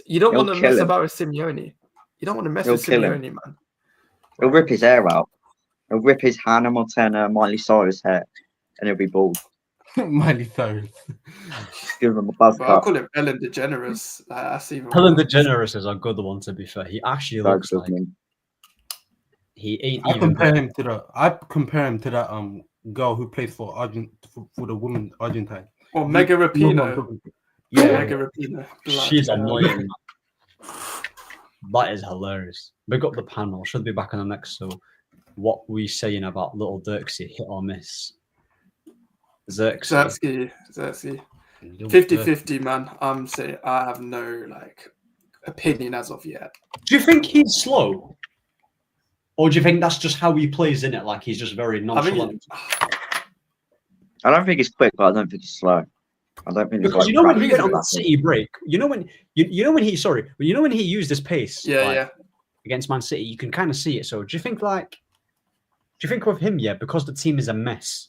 You don't want to mess about with Simeone. You don't want to mess with Simeone, man. He'll rip his hair out. He'll rip his Hannah Montana, Miley Cyrus hair, and he'll be bald. Miley Cyrus. Give him a buzz cut. I'll call him Ellen DeGeneres. Ellen DeGeneres is a good one, to be fair. He actually looks like he ain't. I compare him to that girl who plays for the women Argentine. Oh, Mega Rapinoe. Yeah, Mega Rapinoe. She's annoying. That is hilarious. Big up the panel. Should be back on the next. So, what we saying about little Zirkzee, hit or miss? Zirkzee. 50-50, man. I'm saying I have no opinion as of yet. Do you think he's slow? Or do you think that's just how he plays in it? Like he's just very nonchalant. I don't think he's quick, but I don't think he's slow. I don't think because you know when he went on that City break, you know when he used his pace, against Man City, you can kind of see it. So do you think with him, because the team is a mess,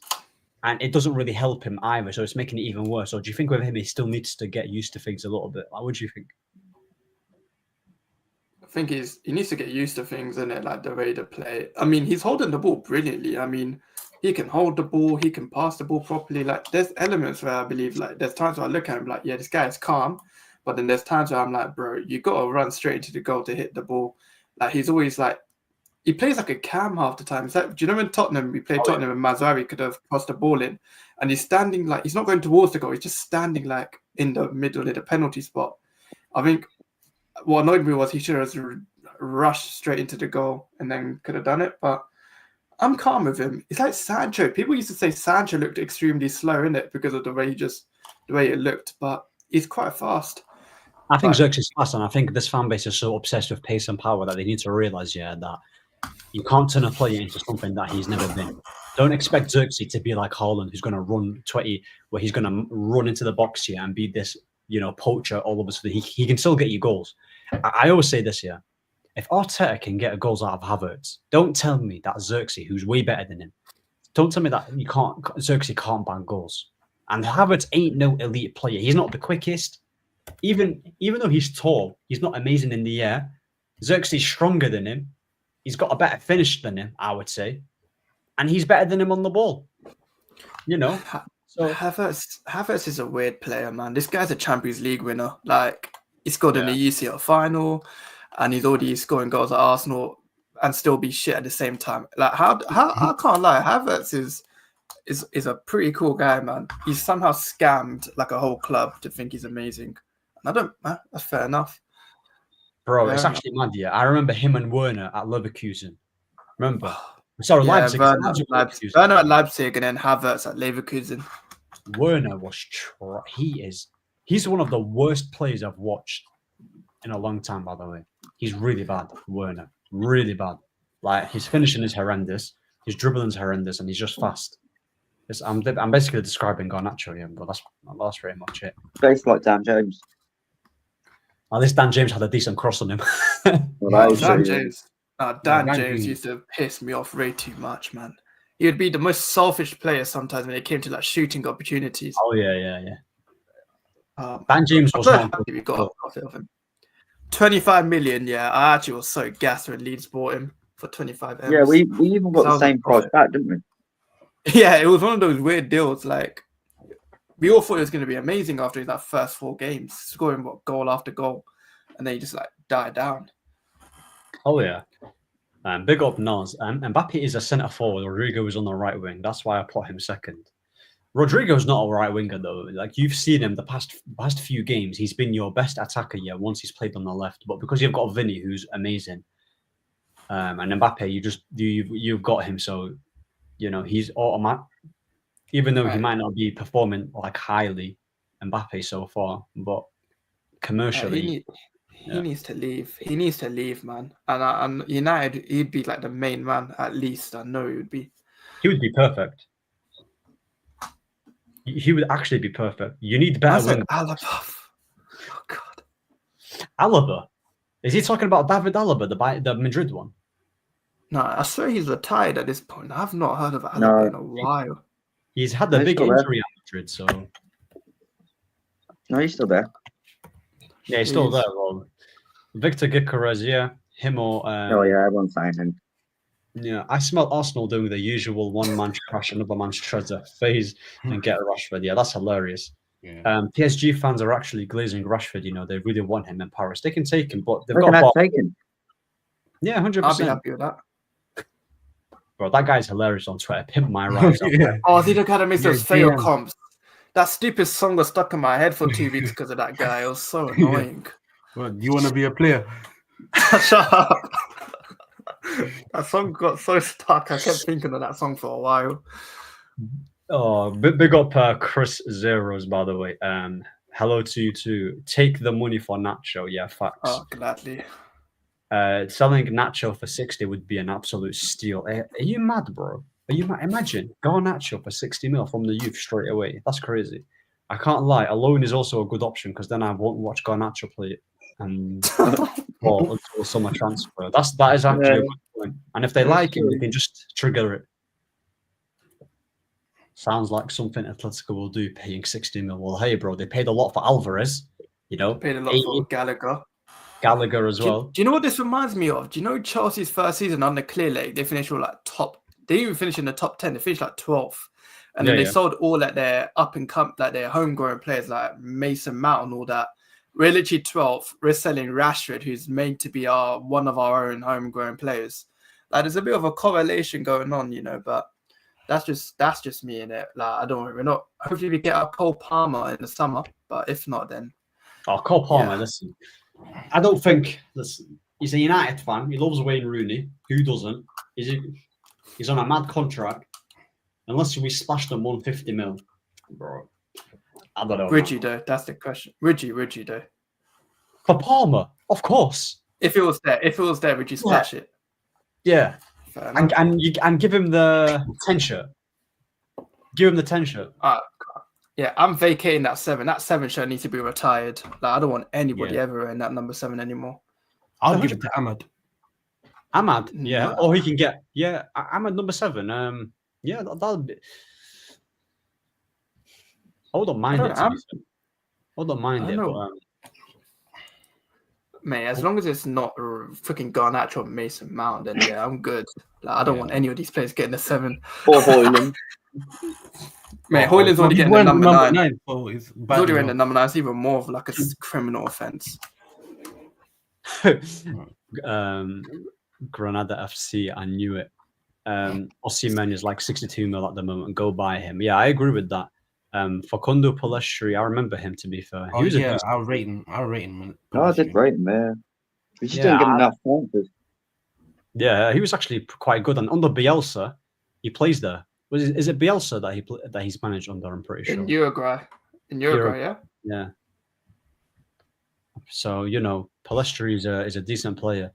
and it doesn't really help him either. So it's making it even worse. Or do you think with him, he still needs to get used to things a little bit? Like, what do you think? I think he needs to get used to things, innit? Like the way to play. I mean, he's holding the ball brilliantly. I mean, he can hold the ball, he can pass the ball properly. Like, there's elements where I believe, like, there's times where I look at him like, yeah, this guy is calm. But then there's times where I'm like, bro, you got to run straight into the goal to hit the ball. Like, he's always like, he plays like a cam half the time. It's like, do you know when Tottenham, we played Tottenham and Mazraoui could have crossed the ball in, and he's standing like, he's not going towards the goal, he's just standing like in the middle of the penalty spot. I think what annoyed me was he should have rushed straight into the goal and then could have done it. But I'm calm with him. It's like Sancho. People used to say Sancho looked extremely slow in it because of the way it looked, but he's quite fast. I think Zirkzee's fast, and I think this fan base is so obsessed with pace and power that they need to realize, that you can't turn a player into something that he's never been. Don't expect Zirkzee to be like Hojlund, who's going to run 20, where he's going to run into the box here and be this, poacher all of a sudden. He can still get you goals. I always say this here. If Arteta can get goals out of Havertz, don't tell me that Zirkzee, who's way better than him, don't tell me that Zirkzee can't bang goals. And Havertz ain't no elite player. He's not the quickest. Even though he's tall, he's not amazing in the air. Zirkzee's stronger than him. He's got a better finish than him, I would say. And he's better than him on the ball. So Havertz is a weird player, man. This guy's a Champions League winner. Like, he scored in the UCL final, and he's already scoring goals at Arsenal and still be shit at the same time. Like, how I can't lie, Havertz is a pretty cool guy, man. He's somehow scammed like a whole club to think he's amazing. And that's fair enough. Bro, it's actually mad, yeah. I remember him and Werner at Leverkusen. Remember? Sorry, Leipzig. Werner at Leipzig and then Havertz at Leverkusen. Werner was he's one of the worst players I've watched in a long time, by the way. He's really bad, Werner. Really bad. Like, his finishing is horrendous, his dribbling is horrendous, and he's just fast. I'm basically describing Garnacho here, but that's pretty much it. Based like Dan James. At least Dan James had a decent cross on him. Dan James used to piss me off way too much, man. He would be the most selfish player sometimes when it came to like shooting opportunities. Oh yeah. Dan James was not good. We got of him. 25 million, yeah. I actually was so gassed when Leeds bought him for 25 M's. Yeah, we even got the same price back, didn't we? Yeah, it was one of those weird deals. Like, we all thought it was going to be amazing after his first 4 games, scoring goal after goal, and then he just like died down. Oh yeah, big up Nas. Mbappe is a centre forward. Rodrigo is on the right wing. That's why I put him second. Rodrigo's not a right winger though. Like, you've seen him the past few games. He's been your best attacker, once he's played on the left. But because you've got Vinny, who's amazing, and Mbappe, you've got him. So he's automatic. Even though he might not be performing like highly, Mbappe so far, but commercially, he needs to leave. He needs to leave, man. And United, he'd be like the main man at least. I know he would be. He would be perfect. He would actually be perfect. You need better wing. Alaba. Oh God. Alaba. Is he talking about David Alaba, the Madrid one? No, I swear he's retired at this point. I've not heard of Alaba in a while. He's had the big injury at Madrid, so. No, he's still there. Yeah, he's still there. Well, Victor Gyökeres, him or. Everyone's saying him. Yeah, I smell Arsenal doing the usual one-man crash, another man shreds a phase and get Rashford. Yeah, that's hilarious. Yeah. PSG fans are actually glazing Rashford. They really want him in Paris. They can take him, but they've got to take him. Yeah, 100%. I'll be happy with that. Bro, that guy's hilarious on Twitter. Pimp my rhymes. Oh, the Academy those fail comps. That stupid song was stuck in my head for 2 weeks because of that guy. It was so annoying. Well, do you want to be a player? Shut up. That song got so stuck. I kept thinking of that song for a while. Oh, big up Chris Zeros, by the way. Hello to you too. Take the money for Nacho. Yeah, facts. Oh, gladly. Selling Nacho for 60 would be an absolute steal. Are you mad, bro? Are you mad? Imagine Garnacho for 60 mil from the youth straight away. That's crazy. I can't lie. A loan is also a good option because then I won't watch Garnacho play until summer transfer. That is actually a good point. And if they like him, they can just trigger it. Sounds like something Atletico will do, paying 60 mil. Well, hey, bro, they paid a lot for Alvarez. You know, Paid a lot for Gallagher. Gallagher as well. Do you know what this reminds me of? Do you know Chelsea's first season under Clearlake? They finished all like top. They didn't even finish in the top 10. They finished like 12th. And then they sold all at their up and come, like their homegrown players like Mason Mount and all that. We're literally 12th. We're selling Rashford, who's made to be one of our own homegrown players. Like there's a bit of a correlation going on, you know, but that's just me in it. Like we're not. Hopefully we get our Cole Palmer in the summer, but if not, then. Oh, Cole Palmer, listen. I don't think he's a United fan. He loves Wayne Rooney. Who doesn't? He's on a mad contract. Unless we splashed him 150 mil, bro. I don't know. Ridgie though, that's the question. Ridgie though. For Palmer, of course. If it was there, would you splash it? Yeah. And give him the 10 shirt. Give him the 10 shirt. Yeah, I'm vacating that 7. That 7 shirt needs to be retired. Like I don't want anybody ever in that number 7 anymore. I'll give it to Ahmad. Ahmad, yeah. Or he can get Ahmad number 7. Yeah, that'll be. Hold on, mind it. Hold on, mind it. But, mate, as long as it's not freaking Garnacho or Mason Mount, then yeah, I'm good. Like, I don't want any of these players getting a 7. Or Hojlund. Mate, Hojlund's already getting the number 9. So he's already getting the number 9. It's even more of like a criminal offense. Granada FC, I knew it. Osimhen is like 62 mil at the moment. Go buy him. Yeah, I agree with that. Facundo Palestri, I remember him to be fair. I'll rate him. No, I did rate him, man. We just didn't give him enough chances. Yeah, he was actually quite good. And under Bielsa, he plays there. Is it Bielsa that he's managed under? I'm pretty sure. In Uruguay, yeah. Yeah. So Palestri is a decent player.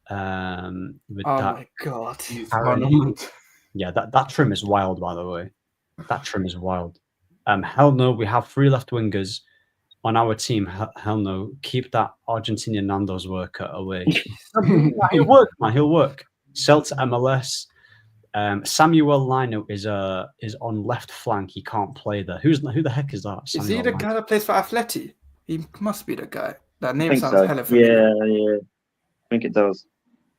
My god! Yeah, that trim is wild. By the way, that trim is wild. Hell no, we have 3 left wingers on our team. Hell no, keep that Argentinian Nando's worker away. He'll work, man. He'll work. Sell to MLS. Samuel Lino is on left flank. He can't play there. Who the heck is that? Is he the guy that plays for Atleti? He must be the guy. That name sounds hella familiar. Yeah. I think it does.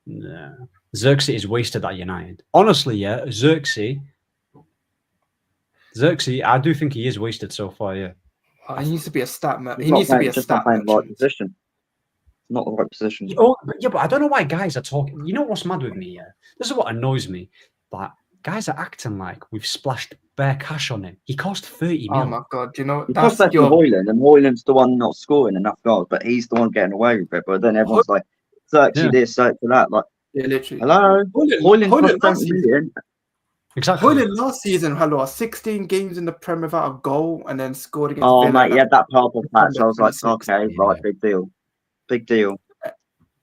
Yeah. Zirkzee is wasted at United. Honestly, yeah, Zirkzee, I do think he is wasted so far, yeah. He needs to be a stat man. He needs to be a stat man. Right position. Not the right position. But I don't know why guys are talking. You know what's mad with me, yeah? This is what annoys me. But guys are acting like we've splashed bare cash on him. He cost 30 mil. Oh my god, do you know that's Hojlund, and Hojlund's the one not scoring enough goals, but he's the one getting away with it. But then everyone's like, Zirkzee this, Zirkzee that. Like, yeah, literally. Hello, Hojlund last season. Exactly. Hojlund last season had 16 games in the Prem without a goal, and then scored against. Oh mate, he had that purple patch. I was like, okay, right, big deal.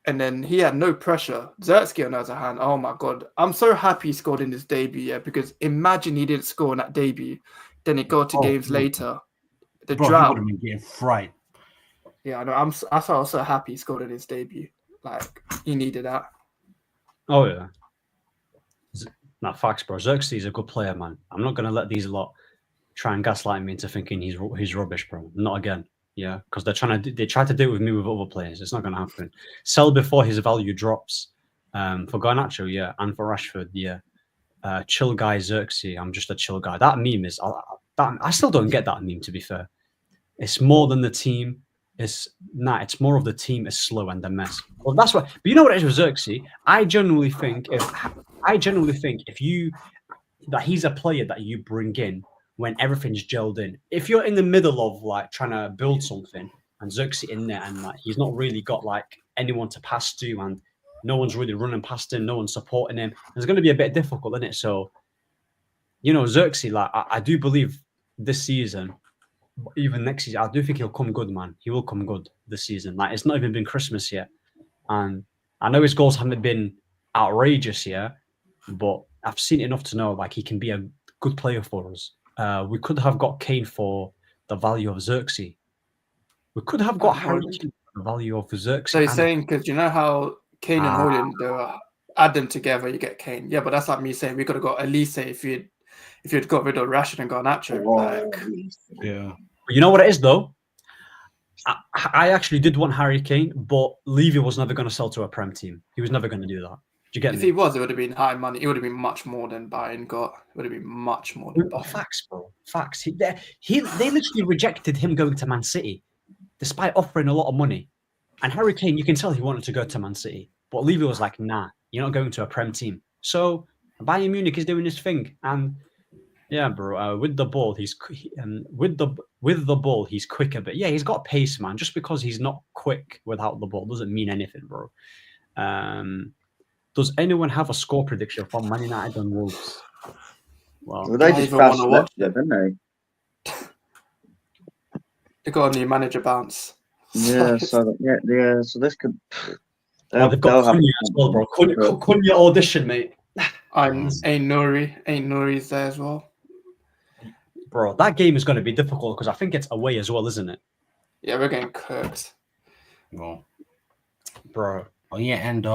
And then he had no pressure. Zirkzee on the other hand, oh my god, I'm so happy he scored in his debut. Yeah, because imagine he didn't score in that debut, then he got to games later. The drought. He would have been getting fright. Yeah, I know. I was so happy he scored in his debut. Like he needed that. Oh yeah. Nah, facts, bro. Zirkzee is a good player, man. I'm not gonna let these lot try and gaslight me into thinking he's rubbish, bro. Not again. Yeah, because they try to do it with me with other players. It's not gonna happen. Sell before his value drops. For Garnacho, yeah, and for Rashford, yeah. Chill guy Zirkzee. I'm just a chill guy. That meme is. I still don't get that meme. To be fair, it's more than the team. It's more of the team is slow and a mess. Well, that's what. But you know what it is with Zirkzee? I genuinely think that he's a player that you bring in when everything's gelled in. If you're in the middle of like trying to build something and Zirkzee in there and like he's not really got like anyone to pass to and no one's really running past him, no one's supporting him, it's going to be a bit difficult, isn't it? So, Zirkzee, like I do believe this season. Even next season, I do think he'll come good, man. He will come good this season. Like it's not even been Christmas yet, and I know his goals haven't been outrageous yet, but I've seen enough to know like he can be a good player for us. We could have got Kane for the value of Zirkzee. We could have got Harry for the value of Zirkzee. So you're saying because you know how Kane and Hojlund, add them together, you get Kane. Yeah, but that's like me saying we could have got Elise if you if you'd got rid of Rashford and Garnacho. Like, Yeah. But you know what it is though? I actually did want Harry Kane, but Levy was never going to sell to a Prem team. He was never going to do that. Do you get if me? he was, it would have been high money. It would have been much more than Bayern got. It would have been much more than Bayern. Facts, bro. Facts. They literally rejected him going to Man City, despite offering a lot of money. And Harry Kane, you can tell he wanted to go to Man City, but Levy was like, "Nah, you're not going to a Prem team." So Bayern Munich is doing his thing, and yeah, bro. With the ball, with the ball, he's quicker. But yeah, he's got pace, man. Just because he's not quick without the ball doesn't mean anything, bro. Does anyone have a score prediction from Man United and Wolves? Well, they just crashed yesterday, didn't they? They got a new manager bounce. Yeah, so this could. They've got Cunha as well, bro. Cunha audition, mate. Ain't Nuri's there as well. Bro, that game is going to be difficult because I think it's away as well, isn't it? Yeah, we're getting cooked. Well, bro. Oh yeah, and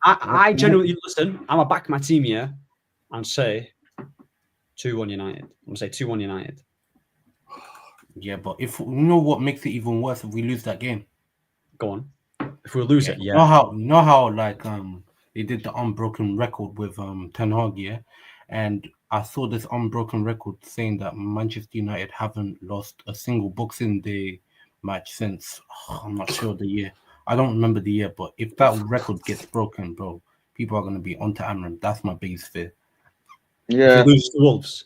I genuinely listen. I'm gonna back my team here and say 2-1 United. I'm gonna say 2-1 United. Yeah, but if you know what makes it even worse if we lose that game. Go on. If we lose it, yeah. You know how like they did the unbroken record with Ten Hag, yeah, and I saw this unbroken record saying that Manchester United haven't lost a single Boxing Day match since I'm not sure the year. I don't remember the year, but if that record gets broken, bro, people are gonna be onto Amram. That's my biggest fear. Yeah, if we lose to Wolves.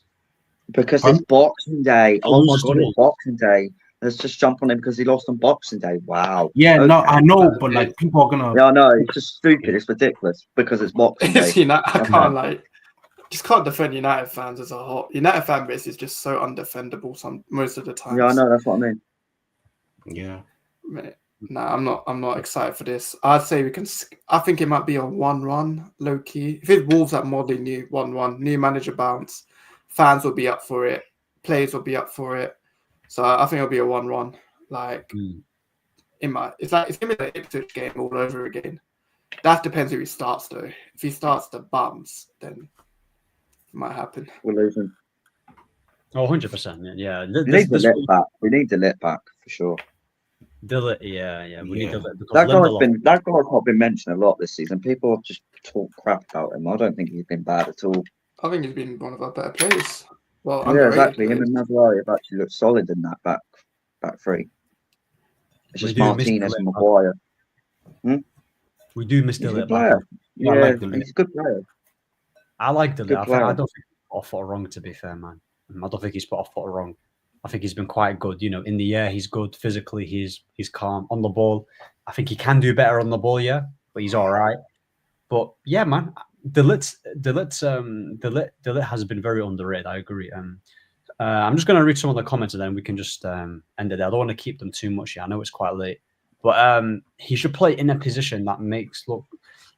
Because it's Boxing Day. Oh my god, it's Boxing Day. Let's just jump on him because he lost on Boxing Day. Wow. Yeah, okay. No, I know, but like people are gonna. Yeah, I know. It's just stupid. It's ridiculous because it's Boxing Day. I can't just can't defend United fans as a whole. United fan base is just so undefendable most of the time. Yeah, I know. That's what I mean. Yeah. Mate, I'm not excited for this. I'd say we can. I think it might be a 1-1 low key. If it's Wolves at Molly, new 1-1, new manager bounce, fans will be up for it. Players will be up for it. So I think it'll be a 1-1. Like, it's gonna be the Ipswich game all over again. That depends who he starts though. If he starts the bums, then it might happen. We're losing. Oh, 100%. Yeah. We need the lit back. We need the lit back for sure. Dillit, yeah. We need Dillit. That guy's not been mentioned a lot this season. People have just talk crap about him. I don't think he's been bad at all. I think he's been one of our better players. Well, yeah, exactly. Him and Maguire have actually looked solid in that back three. It's just Martinez and Maguire. We do miss Dillit. Yeah, he's a good player. I like Dillit. I don't think he's put off foot wrong, to be fair, man. I don't think he's put off foot wrong. I think he's been quite good. You know, in the air, he's good. Physically, he's calm. On the ball, I think he can do better on the ball, yeah, but he's all right. But yeah, man, Dillit has been very underrated. I agree. I'm just going to read some of the comments and then we can just end it there. I don't want to keep them too much. Yeah, I know it's quite late, but he should play in a position that makes look.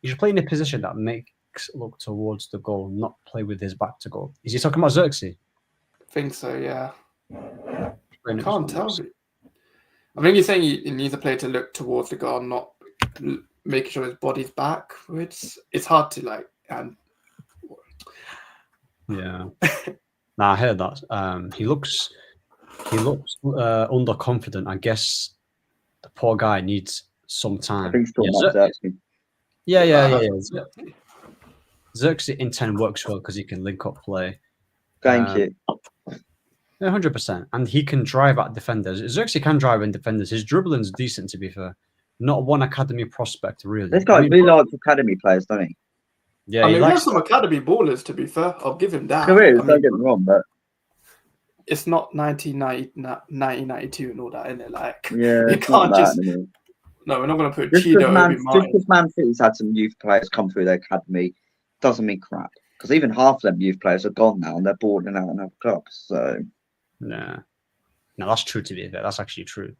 He should play in a position that makes look towards the goal, not play with his back to goal. Is he talking about Zirkzee? I think so. Yeah. I can't tell. I think you're saying he needs a player to look towards the goal, not making sure his body's backwards. It's hard to like. Yeah. Nah, I heard that. He looks underconfident. I guess the poor guy needs some time. I think Zirkzee. Yeah. Zirkzee in 10 works well because he can link up play. Thank you. Yeah, 100%. And he can drive at defenders. Zirkzee can drive in defenders. His dribbling's decent, to be fair. Not one academy prospect, really. This guy really likes academy players, doesn't he? Yeah, he has some academy ballers, to be fair. I'll give him that. There is, don't get me wrong, but it's not 1992 and all that, isn't it? Like, yeah, you can't just. No, we're not going to put Cheeto over just because Man City's had some youth players come through their academy doesn't mean crap. Because even half of them youth players are gone now and they're balling out in other clubs. So, no, that's true. To be fair, that's actually true.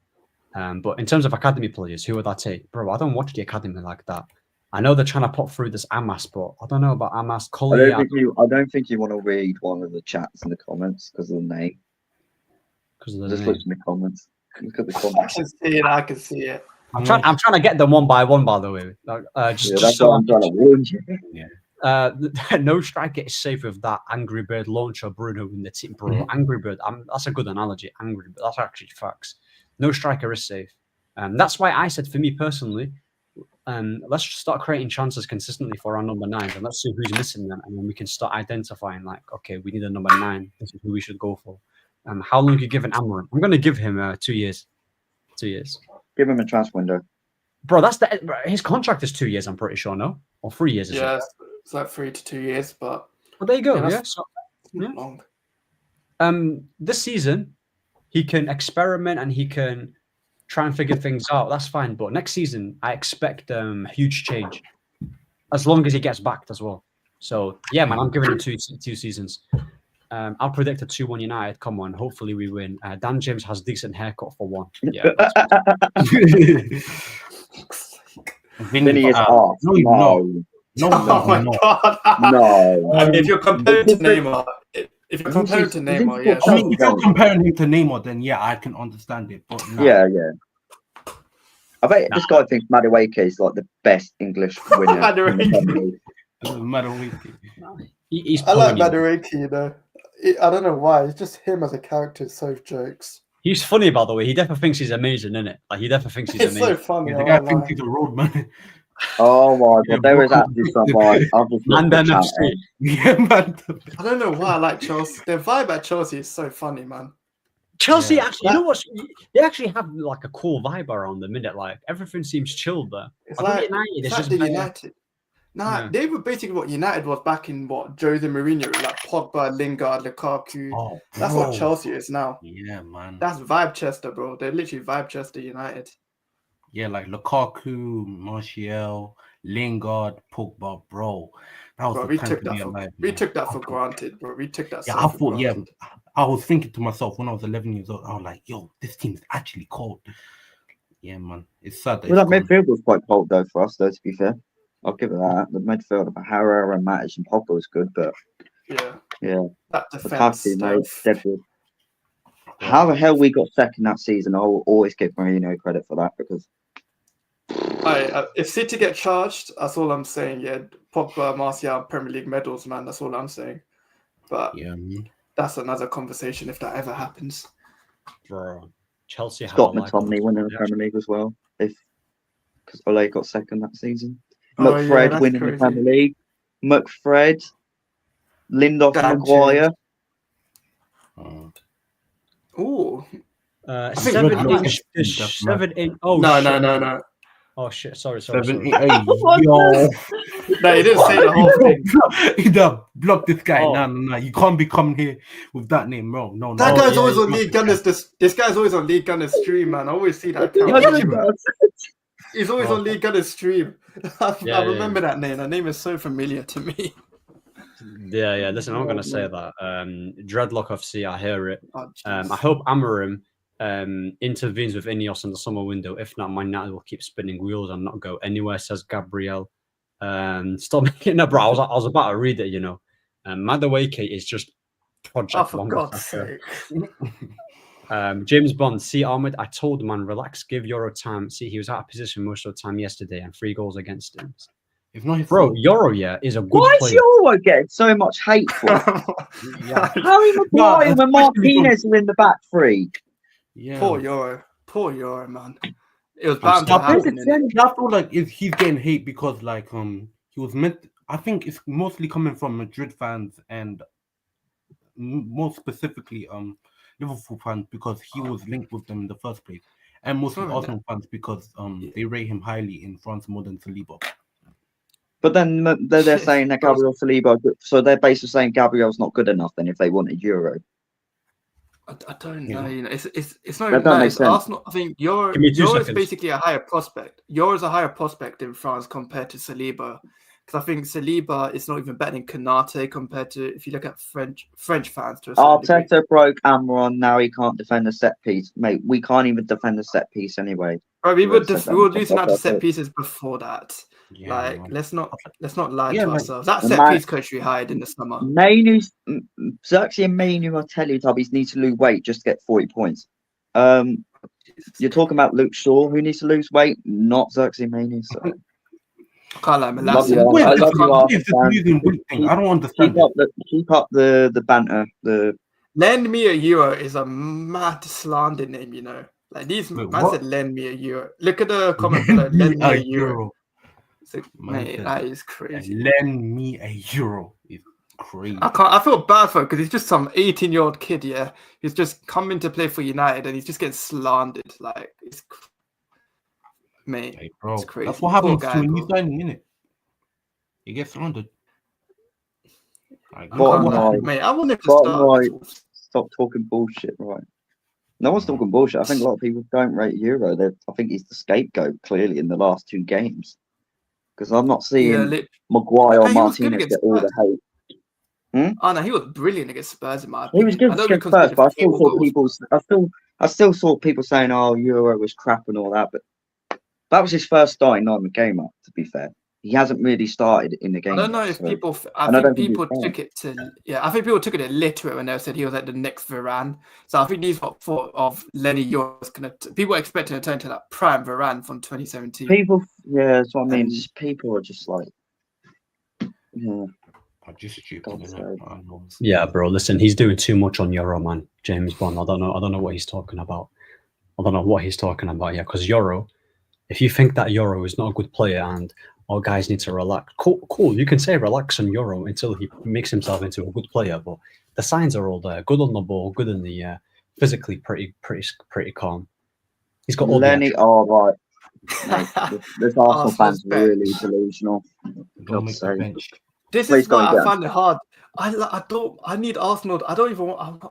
But in terms of academy players, who would I take, bro? I don't watch the academy like that. I know they're trying to put through this Amas, but I don't know about Amas. I don't think you want to read one of the chats in the comments because of the name. Just look in the comments. Look at the comments. I can see it. I'm trying to get them one by one, by the way. That's what I'm trying to warn you. Yeah. No striker is safe with that Angry Bird launcher Bruno in the team, bro. Angry Bird, that's a good analogy. Angry Bird, that's actually facts. No striker is safe. That's why I said, for me personally, let's just start creating chances consistently for our number 9s, and let's see who's missing them, and then we can start identifying, like, okay, we need a number 9. This is who we should go for. How long are you giving Amorim? I'm going to give him 2 years. 2 years. Give him a transfer window. Bro, his contract is 2 years, I'm pretty sure, no? Or 3 years, is it? It's like 3 to 2 years, but... Well, there you go, yeah. So, long. This season, he can experiment and he can try and figure things out. That's fine. But next season, I expect huge change, as long as he gets backed as well. So, yeah, man, I'm giving him two seasons. I'll predict a 2-1 United. Come on, hopefully we win. Dan James has decent haircut for one. Yeah. Vinny is off. No. Oh my god. No. If you're comparing to Neymar, yeah. I mean, if you're comparing him to Neymar, then yeah, I can understand it. But no. Yeah. I bet this guy thinks Madueke is like the best English winner. Madueke. I like Madueke, you know. I don't know why. It's just him as a character. It's so jokes. He's funny, by the way. He definitely thinks he's amazing, isn't it? Like, he definitely thinks he's amazing. It's so funny. Yeah, the guy thinks he's a road man. Oh my god, there was actually somebody. Yeah, man. I don't know why I like Chelsea. Their vibe at Chelsea is so funny, man. Chelsea actually, you know what? They actually have like a cool vibe around the minute. Like, everything seems chilled there. It's like United. It's just United. They were basically what United was back in Jose Mourinho, like Pogba, Lingard, Lukaku. Oh, that's what Chelsea is now. Yeah, man. That's vibe Chester, bro. They're literally vibe Chester United. Yeah, like Lukaku, Martial, Lingard, Pogba, bro. That was we took that for granted, bro. We took that. Yeah, I thought. Yeah, I was thinking to myself when I was 11 years old. I was like, "Yo, this team's actually cold." Yeah, man. It's sad. That midfield was quite cold though for us, though. To be fair, I'll give it that. The midfield of Herrera and Matic and Pogba was good, but yeah, that defense. How the hell we got second that season? I'll always give Mourinho credit for that because. If City get charged, that's all I'm saying. Yeah, Pogba, Martial, Premier League medals, man. That's all I'm saying. But that's another conversation if that ever happens. Bro, Chelsea Scott McTominay winning the Premier League as well. Because Ole got second that season. McFred winning the Premier League. McFred, Lindelof, Maguire. Ooh. 7-8. Oh no. Oh shit! Sorry. 7-8. Yo. No, he didn't say the whole thing. He block this guy. No. You can't be coming here with that name, bro. No. That guy's always on League Gunners. This guy's always on League Gunners stream, man. I always see that. He's always on League Gunners stream. I remember that name. That name is so familiar to me. Yeah. Listen, I'm gonna say that. Dreadlock FC, I hear it. I hope Amorim intervenes with Ineos in the summer window. If not, Man United will keep spinning wheels and not go anywhere, says Gabriel. Stop making that, bro. I was about to read it, you know. Madueke is just project for God's sake. James Bond, see Ahmed, I told man, relax, give Euro time. See, he was out of position most of the time yesterday and 3 goals against him. If not, bro, Euro, is a good player. Why is Euro getting so much hate for? Harry Maguire and Martinez are in the back three. Yeah. Poor Euro, man. It was bound to happen. I feel like he's getting hate because he was meant. I think it's mostly coming from Madrid fans and more specifically Liverpool fans because he was linked with them in the first place, and mostly Arsenal fans because they rate him highly in France more than Saliba. But then they're saying that Gabriel Saliba, so they're basically saying Gabriel's not good enough. Then if they wanted Euro. I don't know. You know, it's not even nice. Arsenal, I think Euro is basically a higher prospect. Euro is a higher prospect in France compared to Saliba, because I think Saliba is not even better than Konate compared to if you look at French fans. To a Arteta broke Amorim. Now he can't defend a set piece, mate. We can't even defend a set piece anyway. Right, we were losing out to set pieces before that. Yeah, let's not lie to ourselves. That set piece coach we hired in the summer. Zirkzee and Mainu are Teletubbies need to lose weight just to get 40 points. You're talking about Luke Shaw, who needs to lose weight, not Zirkzee and Mainu. So. I can't like Love you, Molasses. Where I is love you, Arsenal this fans. losing week thing? I don't understand Keep up the banter. Lend me a euro is a mad slander name, you know. Like these Wait, man what? said, lend me a euro. Look at the comment below. Lend me a euro. So, Man mate, said, that is crazy. lend me a euro. It's crazy. I feel bad for him because he's just some 18-year-old kid, yeah. He's just coming to play for United and he's just getting slandered. Like mate, Hey, bro, it's crazy. that's what happens Poor to a guy, new bro. signing, innit? You get slandered. Like, Bottom line, mate, I want him to bottom start. line, stop talking bullshit, right? No one's talking bullshit. I think a lot of people don't rate Euro. I think he's the scapegoat clearly in the last 2 games because I'm not seeing Maguire or He was good Martinez against get all the Spurs. hate. Oh no, he was brilliant against Spurs in my He opinion. was good against Spurs, but I still saw people. I still saw people saying, "Oh, Euro was crap" and all that. But that was his first starting 9 game up. To be fair, he hasn't really started in the game. I don't know yet, if so. people. I think think people took it to. Yeah, I think people took it literal when they said he was like the next Varane. So I think these what thought of Lenny Euro was gonna. People were expecting to turn to that prime Varane from 2017. People, yeah, that's what I mean. People are just like, yeah. Just stupid, yeah, bro. Listen, he's doing too much on Euro, man. James Bond. I don't know what he's talking about. Yeah, because Euro. If you think that Euro is not a good player and all guys need to relax, cool. You can say relax on Euro until he makes himself into a good player. But the signs are all there. Good on the ball, good in the air, physically pretty calm. He's got all Lenny. the Oh right. Mate, this Arsenal fans really delusional. This is why I find it hard. I don't. I need Arsenal. I don't even want.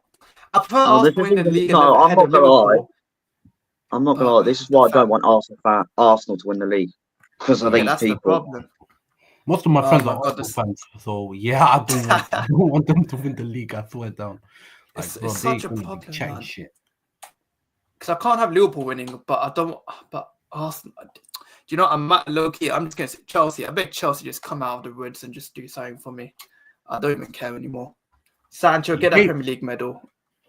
I prefer Arsenal in the league. No, I'm not gonna lie. I'm not gonna lie. This is why I don't want Arsenal to win the league because of these people. The problem. Most of my friends are Arsenal fans, so yeah, I don't want them to win the league. I swear down. Like, it's such a problem, man. Shit. Because I can't have Liverpool winning, but I don't. But Arsenal. Do you know, I'm low key. I'm just going to say Chelsea. I bet Chelsea just come out of the woods and just do something for me. I don't even care anymore. Sancho, get that Premier League medal.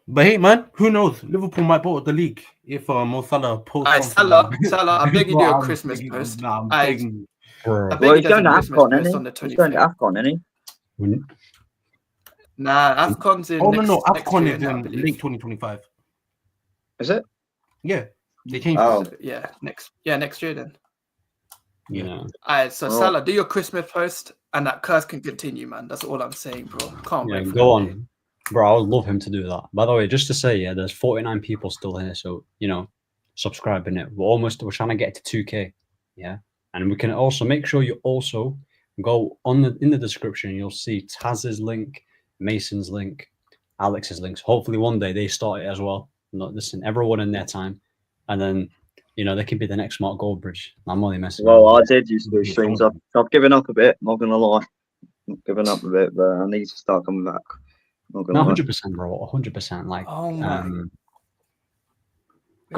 But hey, man, who knows? Liverpool might bottle the league if Mo Salah posts. Salah, I beg you do a Christmas post. I'm begging you. I beg you going to AFCON, He's going to AFCON, isn't he? Nah, AFCON's in. No, AFCON is in late 2025. Is it? Yeah, they changed. Next year then. Yeah. Alright, so Salah, do your Christmas post, and that curse can continue, man. That's all I'm saying, bro. Can't wait. Go on, bro. I would love him to do that. By the way, just to say, there's 49 people still here, so subscribing it. We're trying to get to 2K, and we can also make sure you also go in the description. You'll see Taz's link, Mason's link, Alex's links. Hopefully, one day they start it as well. Listen, everyone in their time, and then. They could be the next Mark Goldbridge. I'm only messing. Well, I did used to do streams. I've given up a bit. Not gonna lie, I've given up a bit, but I need to start coming back. No, 100%, bro. 100%. Like, go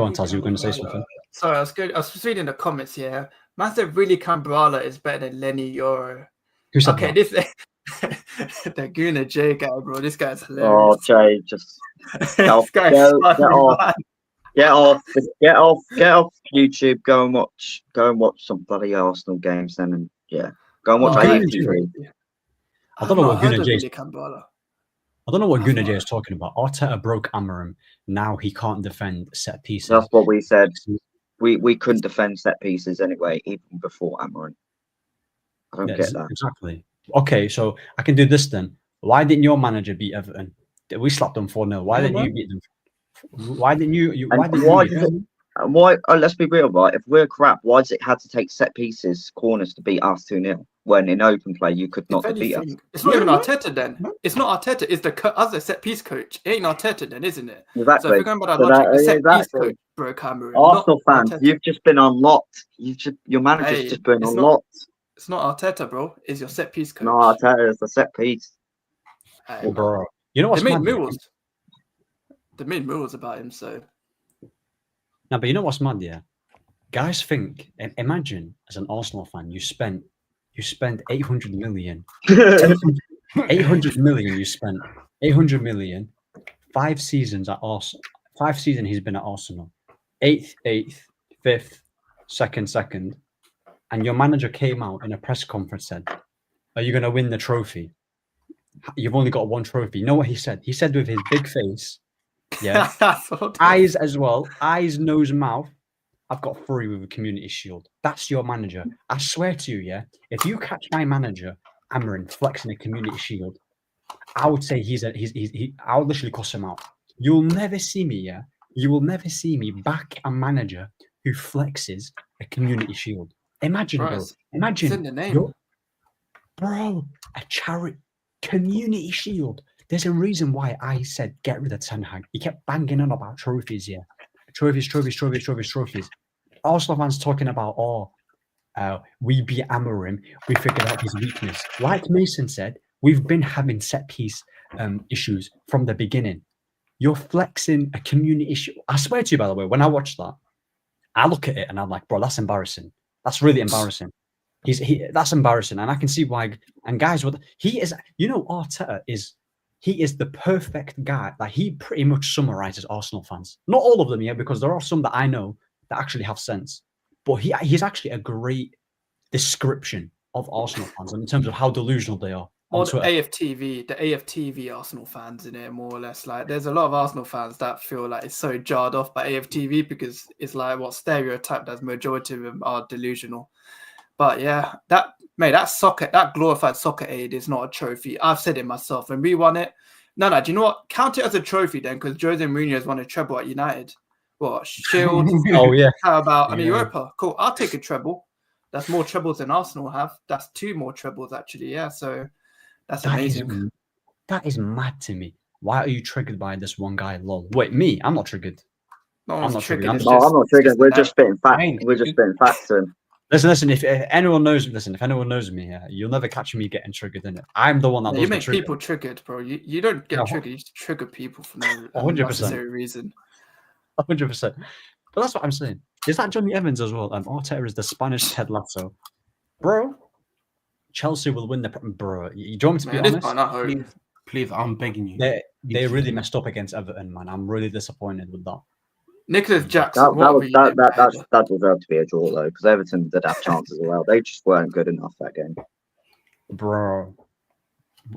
on, Taz. You were going to say something? Sorry, I was just reading the comments here. Man said really Cambrala is better than Lenny Euro. Who said that? This the Guna J guy, bro. This guy's hilarious. Oh, Jay, just get off YouTube. Go and watch some bloody Arsenal games then, and go and watch AFTV. I don't know what Guna J is talking about. Arteta broke Amorim. Now he can't defend set pieces. That's what we said. We couldn't defend set pieces anyway, even before Amorim. I don't get that. Exactly. Okay, so I can do this then. Why didn't your manager beat Everton? We slapped them 4-0. Why didn't you beat them? Why didn't you? Why? Let's be real, right? If we're crap, why does it have to take set pieces, corners to beat us 2-0? When in open play you could not beat us. It's not even Arteta then. It's not Arteta. It's the other set piece coach. It ain't Arteta then, isn't it? Exactly. So if you're going by that logic, the set piece coach broke Cameroon. Arsenal fans, you've just been unlocked. Your manager's just been unlocked. It's not Arteta, bro. It's your set piece coach. No, Arteta is the set piece. Bro, you know what's mad? They made moves about him, so. No, but you know what's mad, yeah? Guys think, imagine as an Arsenal fan, you spend 800 million. 800 million you spent. 800 million. 5 seasons at Arsenal. 5 seasons he's been at Arsenal. 8th, 5th, 2nd. and your manager came out in a press conference and said, "Are you going to win the trophy? You've only got one trophy." You know what he said? He said with his big face, yeah, eyes as well, eyes, nose, mouth, "I've got 3 with a Community Shield." That's your manager. I swear to you, yeah, if you catch my manager, Amarin, flexing a Community Shield, I would say I'll literally cuss him out. You'll never see me, yeah? You will never see me back a manager who flexes a Community Shield. Imagine, bro. Imagine. It's in the name. Bro, a charity Community Shield. There's a reason why I said get rid of Ten Hag. He kept banging on about trophies, yeah. Trophies. Arsenal fans talking about, we beat Amorim, we figured out his weakness. Like Mason said, we've been having set piece issues from the beginning. You're flexing a Community Shield. I swear to you, by the way, when I watch that, I look at it and I'm like, bro, that's embarrassing. That's really embarrassing. That's embarrassing, and I can see why. And guys, Arteta is the perfect guy. Like, he pretty much summarizes Arsenal fans. Not all of them, yeah, because there are some that I know that actually have sense. But he's actually a great description of Arsenal fans in terms of how delusional they are. Or the AFTV Arsenal fans in it, more or less. Like, there's a lot of Arsenal fans that feel like it's so jarred off by AFTV because it's like what stereotype that majority of them are delusional. But yeah, that glorified soccer aid is not a trophy. I've said it myself. When we won it, no, do you know what? Count it as a trophy then, because Jose Mourinho has won a treble at United. What, Shield? Oh yeah. How about Europa? Cool. I'll take a treble. That's more trebles than Arsenal have. That's 2 more trebles actually. Yeah, so that's amazing. That is mad to me. Why are you triggered by this one guy? Lol. Wait, me? I'm not triggered. No, I'm not triggered. I'm not triggered. We're just spitting facts. We're just spitting facts to him. Listen. If anyone knows me, you'll never catch me getting triggered in it. I'm the one that you make people triggered, bro. You don't get triggered. You just trigger people for no unnecessary reason. 100%. But that's what I'm saying. Is that Johnny Evans as well? Arteta is the Spanish Ted Lasso, bro. Chelsea will win the bro. You want me to be honest? Please, I'm begging you. They really messed up against Everton, man. I'm really disappointed with that. Nicholas Jackson. That deserved to be a draw though, because Everton did have chances as well. They just weren't good enough that game, bro.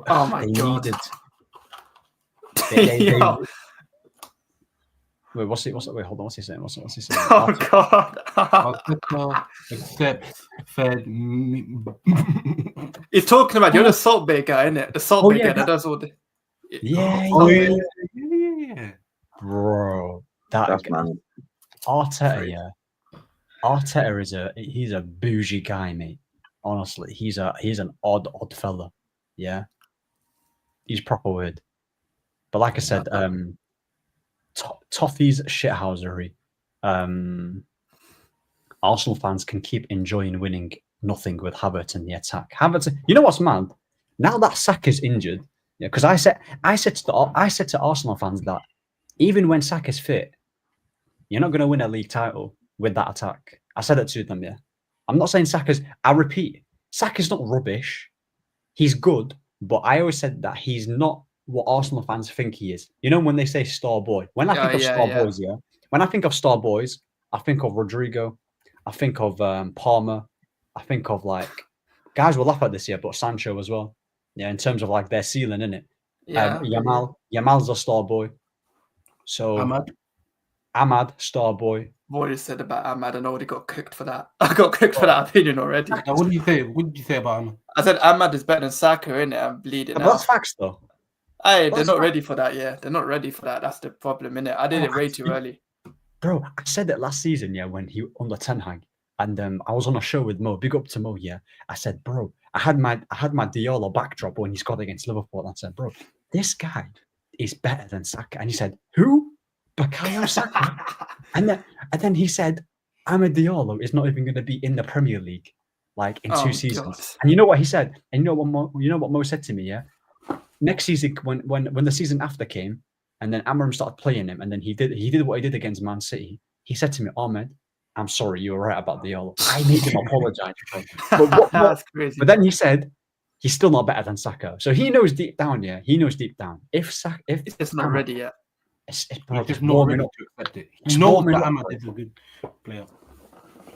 Oh my god. Wait, what's he? Wait, hold on. What's he saying? What's he saying? Oh god. Except fed. He's talking about you're the Salt Bay guy, isn't it? The Salt Bay guy that does all the. Yeah. Bro. That's man. Arteta, Arteta he's a bougie guy, mate. Honestly, he's an odd fella. Yeah, he's proper weird. But like I said, Toffee's shithousery. Arsenal fans can keep enjoying winning nothing with Havertz in the attack. Havertz, you know what's mad? Now that Saka's injured, yeah, because I said to Arsenal fans that even when Saka's fit, you're not going to win a league title with that attack. I said it to them, yeah. I'm not saying I repeat, Saka's not rubbish. He's good, but I always said that he's not what Arsenal fans think he is. You know, when they say star boy, when I think of star boys, when I think of star boys, I think of Rodrigo, I think of Palmer, I think of like, guys will laugh at this, but Sancho as well. Yeah, in terms of like their ceiling, innit? Yeah. Yamal's a star boy. So Ahmad, star boy. What you said about Ahmad, and I already got cooked for that. I got cooked for that opinion already. What did you say? What did you say about Ahmad? I said Ahmad is better than Saka, innit? I'm bleeding out. That's facts, though. Hey, they're not ready for that, yeah. They're not ready for that. That's the problem, innit? I did it way too early. Bro, I said it last season, yeah, when he under Ten Hag, and I was on a show with Mo. Big up to Mo, yeah. I said, bro, I had my Diallo backdrop when he scored against Liverpool, and I said, bro, this guy is better than Saka. And he said, who? Bukayo Saka. and then he said, Amad Diallo is not even going to be in the Premier League like in 2 seasons. God. And you know what he said? And you know what Mo said to me, yeah? Next season, when the season after came, and then Amorim started playing him, and then he did what he did against Man City. He said to me, Ahmed, I'm sorry, you were right about Diallo. I made him apologize. That's crazy. But then he said he's still not better than Saka. So he knows deep down, yeah. He knows deep down. If it's just not ready yet. It's not ready to accept it. He knows that Ahmad is a good player.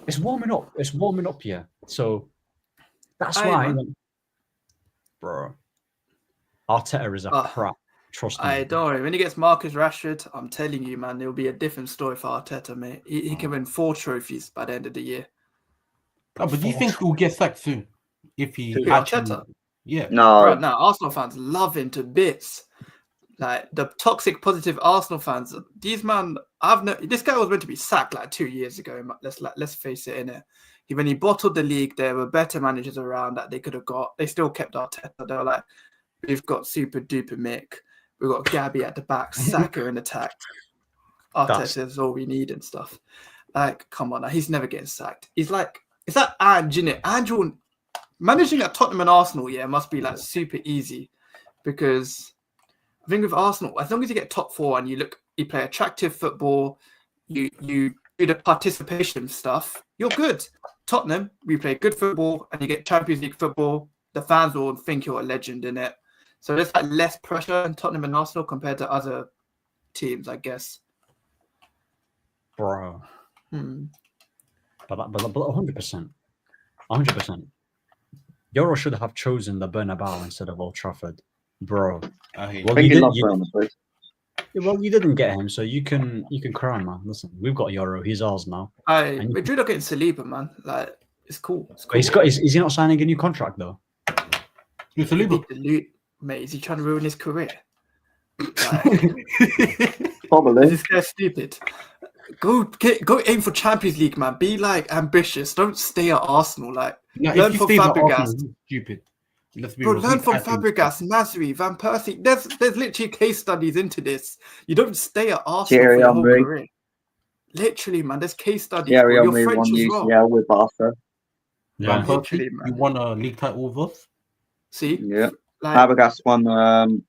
It's warming up. It's warming up here. So that's Aye, why, man. bro. Arteta is a crap. Trust me. I don't worry. When he gets Marcus Rashford, I'm telling you, man, it'll be a different story for Arteta, mate. He can win 4 trophies by the end of the year. Oh, but do you think he'll get sacked soon? If he Who, actually, Arteta? yeah. No, Bro, now Arsenal fans love him to bits. Like the toxic, positive Arsenal fans. These man, this guy was meant to be sacked like 2 years ago. Let's face it, innit? When he bottled the league, there were better managers around that they could have got. They still kept Arteta. They were like, we've got super duper Mick. We've got Gabby at the back, Saka in attack. Arteta is all we need and stuff. Like, come on, he's never getting sacked. He's like, it's like Ange, innit? Ange, managing at Tottenham and Arsenal, must be like super easy, because I think with Arsenal, as long as you get top 4 and you play attractive football, you do the participation stuff, you're good. Tottenham, we play good football and you get Champions League football, the fans will think you're a legend in it. So there's like less pressure in Tottenham and Arsenal compared to other teams, I guess. Bro. But 100%. 100%. Euro should have chosen the Bernabeu instead of Old Trafford. Bro. Well, you didn't get him, so you can cry, man. Listen, we've got Euro. He's ours now. Madrid are getting Saliba, man. Like, it's cool. It's cool. Is he not signing a new contract though? Saliba, mate. Is he trying to ruin his career? Probably. This guy's stupid. Go aim for Champions League, man. Be like ambitious. Don't stay at Arsenal. Like, learn from Fabregas. Stupid. Learn from Fabregas, Nasri, Van Persie. There's literally case studies into this. You don't stay at Arsenal for your whole career. Literally, man. There's case studies. Thierry Henry won UCL with Barca. Yeah, literally, man. You won a league title with us. See? Yeah. Fabregas won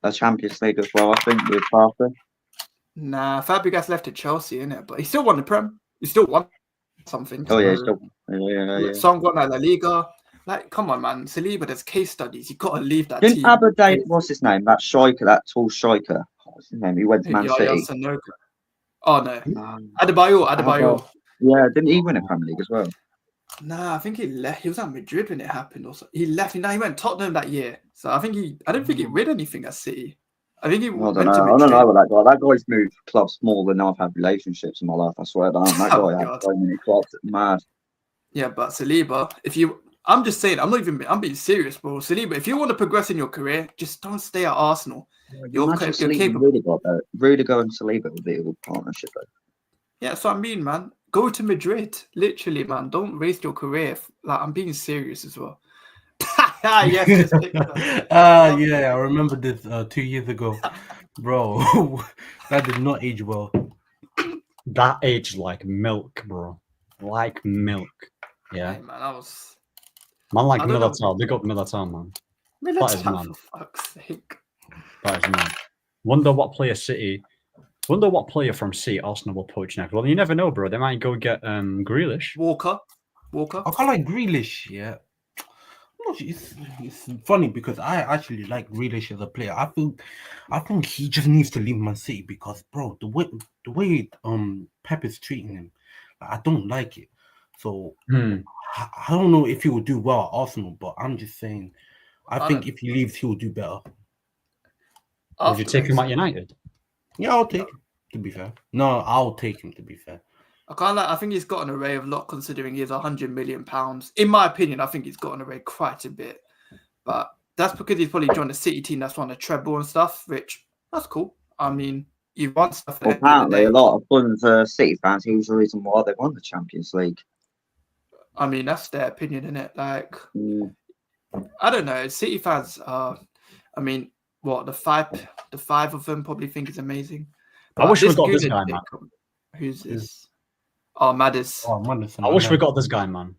a Champions League as well, I think, with Barca. Nah, Fabregas left to Chelsea, innit? But he still won the Prem. He still won something. Oh, yeah, yeah. Some got like La Liga. Like, come on, man. Saliba, there's case studies. You got to leave that Didn't team. Aberdeen, what's his name? That striker, that tall striker. What's his name? He went to Man City. Oh, no. Adebayo. Yeah, didn't he win a Premier League as well? Nah, I think he left. He was at Madrid when it happened. Also, he left. Now he went Tottenham that year. So I don't think he won anything at City. I think he went to Madrid. I don't know about that guy. That guy's moved clubs more than I've had relationships in my life. I swear down. That guy had so many clubs. It's mad. Yeah, but Saliba, I'm just saying, I'm being serious, bro. Saliba, if you want to progress in your career, just don't stay at Arsenal. You're capable. Rudiger and Saliba would be a good partnership, though. Yeah, that's what I mean, man. Go to Madrid. Literally, man. Don't waste your career. Like, I'm being serious as well. Yes. Yeah, I remember this 2 years ago. Bro, that did not age well. That aged like milk, bro. Like milk. Yeah. Hey, man, Man like Militao. Big up Militao, man. That is man. For fuck's sake. That is man. Wonder what player from City Arsenal will poach next. Well, you never know, bro. They might go get Grealish. Walker. I can't like Grealish, yeah. It's funny because I actually like Grealish as a player. I think he just needs to leave Man City because, bro, the way Pep is treating him, I don't like it. So I don't know if he will do well at Arsenal, but I'm just saying, I think if he leaves, he will do better. Would you take him at United? Yeah, I'll take him, to be fair. No, I'll take him, to be fair. I think he's got an array of lot considering he's £100 million. In my opinion, I think he's got an array quite a bit. But that's because he's probably joined a City team that's won a treble and stuff, which that's cool. I mean, he won stuff. Well, apparently, a lot of fun City fans, he was the reason why they won the Champions League. I mean, that's their opinion, isn't it? Like, I don't know. City fans are, I mean, what, the five of them probably think it's amazing. But I wish we got this guy, man. Who's this? Oh, Maddis. I wish we got this guy, man.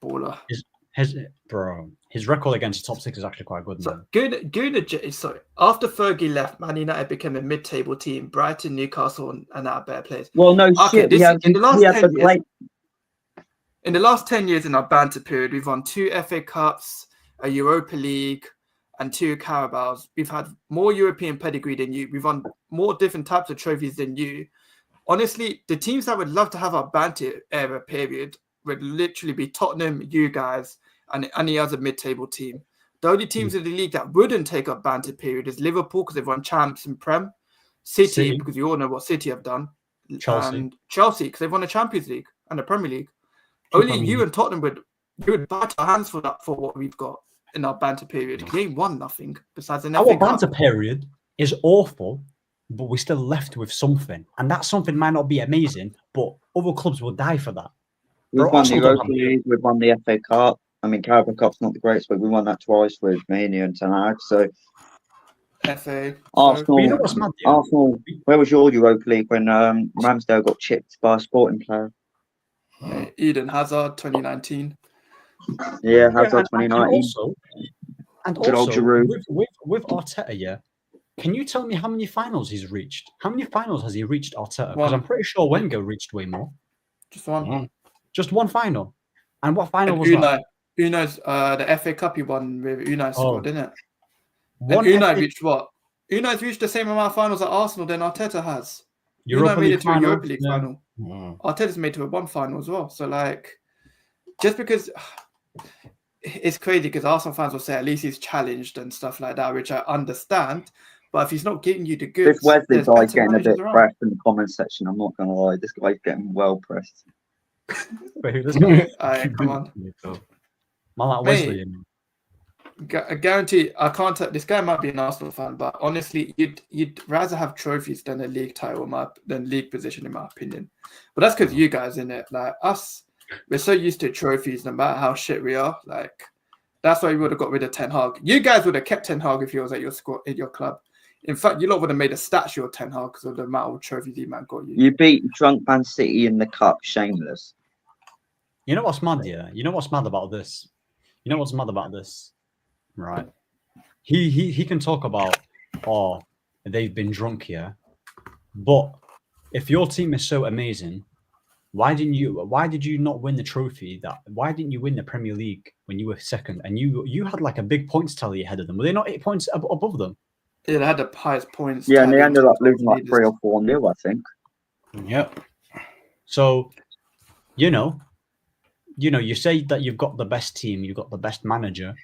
Baller. His record against top 6 is actually quite good, man. Sorry. After Fergie left, Man United became a mid-table team. Brighton, Newcastle, and now better players. Well, no shit. In the last 10 years in our banter period, we've won 2 FA Cups, a Europa League, and 2 Carabaos. We've had more European pedigree than you. We've won more different types of trophies than you. Honestly, the teams that would love to have our banter era period would literally be Tottenham, you guys, and any other mid-table team. The only teams in the league that wouldn't take up banter period is Liverpool because they've won champs and Prem, City because you all know what City have done, and Chelsea because they've won the Champions League and the Premier League. Only you and Tottenham would bite our hands for that, for what we've got in our banter period. We ain't won nothing besides an FA Cup. Our banter period is awful, but we're still left with something, and that something might not be amazing, but other clubs will die for that. We've won the Europa League, we've won the FA Cup. I mean, Carabao Cup's not the greatest, but we won that twice with Mourinho and Ten Hag. So, FA, Arsenal, you know what's mad, Arsenal. Where was your Europa League when Ramsdale got chipped by a Sporting player? Eden Hazard, 2019. Yeah, Hazard, 2019. And also with Arteta, yeah. Can you tell me how many finals he's reached? How many finals has he reached, Arteta? Because I'm pretty sure Wenger reached way more. Just one. Just one final. And what final was that? Unai's the FA Cup he won with Unai's squad, didn't it? Unai reached what? Unai's reached the same amount of finals at Arsenal than Arteta has. Unai made it to a Europa League final. Arteta's made it to a one final as well. So, like, just because it's crazy because Arsenal fans will say at least he's challenged and stuff like that, which I understand. But if he's not giving you the goods, this Wesley guy's getting a bit pressed in the comment section. I'm not going to lie. This guy's getting well pressed. Wait, who this guy? Come on. Man like Wesley. I guarantee I can't. This guy might be an Arsenal fan, but honestly, you'd rather have trophies than a league title, than league position, in my opinion. But that's because you guys, in it, like us, we're so used to trophies, no matter how shit we are. Like that's why you would have got rid of Ten Hag. You guys would have kept Ten Hag if he was at your squad, at your club. In fact, you lot would have made a statue of Ten Hag because of the amount of trophies he man got you. You beat drunk Man City in the cup, shameless. You know what's mad, yeah? You know what's mad about this? You know what's mad about this? Right. He can talk about, they've been drunk here. But if your team is so amazing, why did you not win the trophy? Why didn't you win the Premier League when you were second? And you had like a big points tally ahead of them. Were they not 8 points above them? Yeah, they had the highest points. Yeah, and they ended up losing like 3 or 4-0, I think. Yep. So, you say that you've got the best team, you've got the best manager,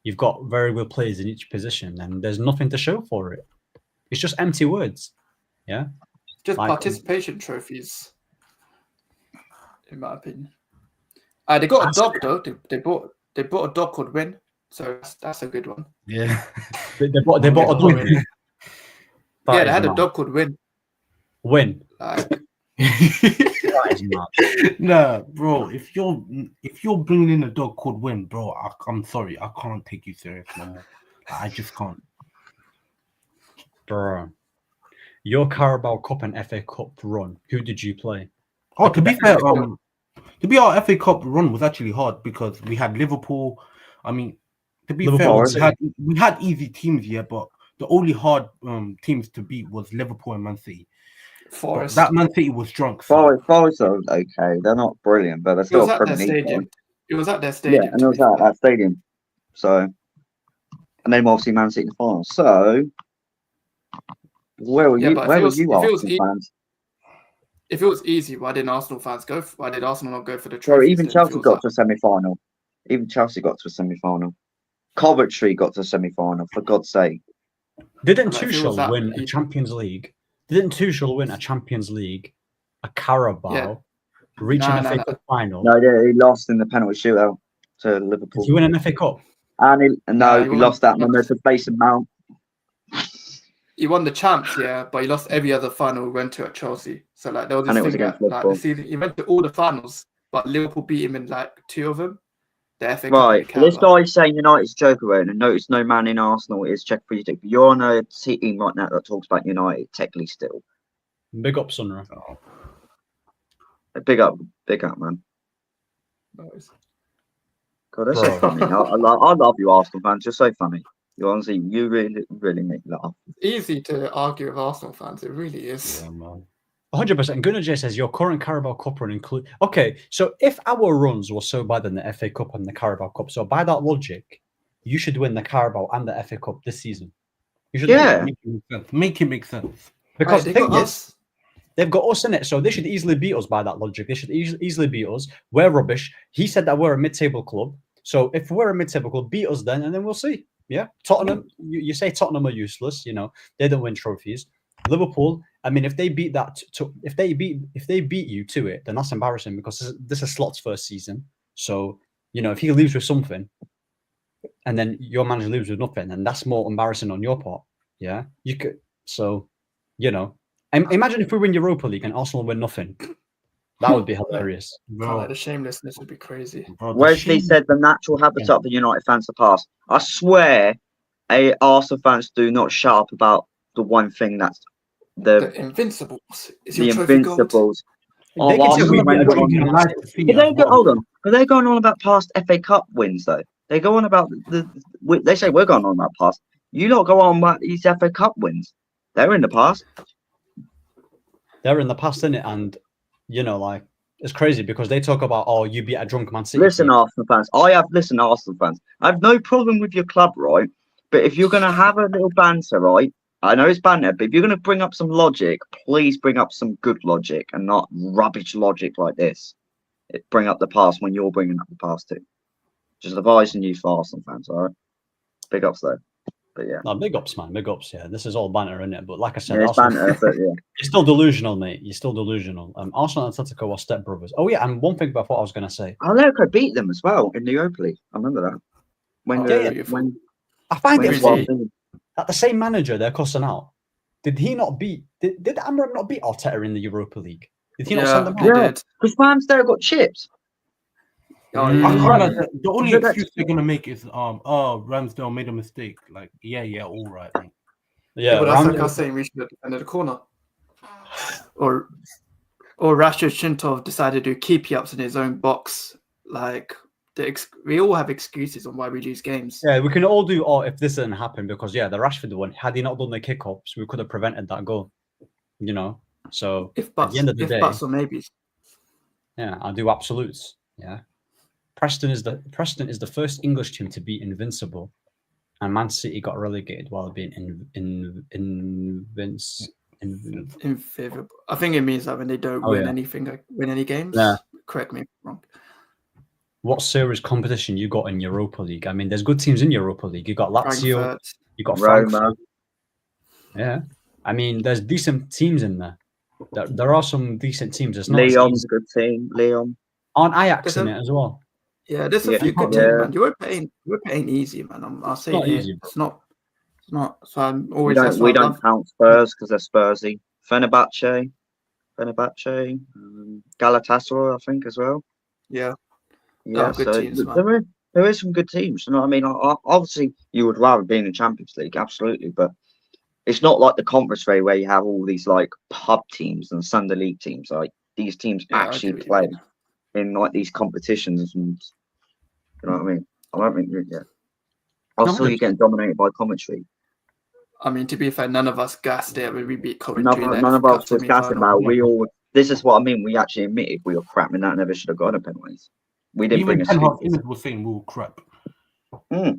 you've got very good players in each position, and there's nothing to show for it. It's just empty words. Yeah. Just participation trophies, in my opinion. They got a dog though. They bought a dog called Win, so that's a good one. Yeah. They bought a dog. Yeah, they had a dog called Win. Win. That is mad. Nah, bro. If you're bringing in a dog called Win, bro, I'm sorry, I can't take you serious no more. I just can't. Bro, your Carabao Cup and FA Cup run. Who did you play? Oh, to be fair, our FA Cup run was actually hard because we had Liverpool. I mean, to be fair, we had easy teams here, but the only hard teams to beat was Liverpool and Man City. Forest. That Man City was drunk. So. Forest are okay. They're not brilliant, but they're still a Premier League team. It was at their stadium. Yeah, and it was at that stadium. So, and then obviously Man City in the final. So, where were you? Where were you, Arsenal fans? If it was easy, why didn't Arsenal fans go? Why did Arsenal not go for the trophy? Well, even Chelsea got to a semi-final. Even Chelsea got to a semi-final. Coventry got to a semi-final. For God's sake! Didn't Tuchel win a Champions League? Didn't Tuchel win a Champions League, a Carabao, reaching an FA Cup final? No, he lost in the penalty shootout to Liverpool. Did he win an FA Cup? And he lost that one. There's a Mason Mount. He won the champs, yeah, but he lost every other final we went to at Chelsea. So like there was this thing like the season. He went to all the finals, but Liverpool beat him in like 2 of them. The FA Cup. Right, this guy's saying United's joke around, and notice no man in Arsenal is check for you. You're on a team right now that talks about United technically still. Big up, Sunra. Big up, man. Nice. God, that's so funny. I love you, Arsenal fans. You're so funny. You honestly, you really make me laugh. It's easy to argue with Arsenal fans. It really is. Yeah, man. 100%. Gunnar J says your current Carabao Cup run include. Okay, so if our runs were so bad in the FA Cup and the Carabao Cup, so by that logic, you should win the Carabao and the FA Cup this season. You should. Yeah, make it make sense. Because the thing is, They've got us in it, so they should easily beat us by that logic. They should easily beat us. We're rubbish. He said that we're a mid-table club. So if we're a mid-table club, beat us then, and then we'll see. Yeah, Tottenham. You say Tottenham are useless. You know they don't win trophies. Liverpool. I mean, if they beat that, if they beat you to it, then that's embarrassing because this is Slot's first season. So you know if he leaves with something, and then your manager leaves with nothing, and that's more embarrassing on your part. Yeah, you could. So you know. Imagine if we win Europa League and Arsenal win nothing. That would be hilarious. Like the shamelessness would be crazy. Wesley said the natural habitat of United fans to pass. I swear, Arsenal fans do not shut up about the one thing that's the Invincibles. The Invincibles. Hold on. Are they going on about past FA Cup wins though? They go on about they say we're going on about past. You lot go on about these FA Cup wins. They're in the past. They're in the past, innit? And you know, like it's crazy because they talk about you beat a drunk Man City. Listen, Arsenal fans. Arsenal fans. I have no problem with your club, right? But if you're gonna have a little banter, right? I know it's banter, but if you're gonna bring up some logic, please bring up some good logic and not rubbish logic like this. Bring up the past when you're bringing up the past too. Just advising you for Arsenal fans, all right? Big ups though. But yeah. No, big ups, man. Big ups, yeah. This is all banter, isn't it? But like I said, yeah, it's banter, but yeah. You're still delusional, mate. You're still delusional. Arsenal and Atletico are stepbrothers. Oh, yeah, and one thing about what I was going to say. Atletico beat them as well in the Europa League. I remember that. I find it funny that the same manager they're cussing out, did he not beat... Did Amram not beat Arteta in the Europa League? Did he not send them out? Yeah, because Ramsdale got chips. The only excuse they're gonna make is Ramsdale made a mistake. Like, all right. Yeah, but that's like us saying we should have defended a corner. Or Rashford shouldn't have decided to do keepy ups in his own box. Like we all have excuses on why we lose games. Yeah, we can all do if this didn't happen because the Rashford one, had he not done the kick-ups, we could have prevented that goal. You know? So at the end of the day, buts or maybes. Yeah, I'll do absolutes. Yeah. Preston is the first English team to be invincible, and Man City got relegated while being invincible. I think it means that when they don't win anything, like win any games. Yeah. Correct me if I'm wrong. What serious competition you got in Europa League? I mean, there's good teams in Europa League. You got Lazio, Frankfurt. You got Roma. Frankfurt. Yeah, I mean, there's decent teams in there. There are some decent teams. It's not Lyon's a good team. Lyon. Aren't Ajax in it as well? Yeah, there's a few good teams, man. You're playing easy, man. I'll say easy. It's not. So I'm always. We don't count Spurs because they're Spursy. Fenerbahce, Galatasaray, I think as well. Yeah. Yeah, good teams, man. There is some good teams. You know what I mean? Obviously, you would rather be in the Champions League, absolutely, but it's not like the Conference League where you have all these like pub teams and Sunday League teams. Like these teams actually play in like these competitions, and you know what I mean? I don't think also you're getting dominated by commentary. I mean, to be fair, none of us gassed it when we beat Coventry. None of us was gassing about. This is what I mean. We actually admitted we were crap, and that never should have gone to penalties. We didn't bring a Even was saying we were crap. I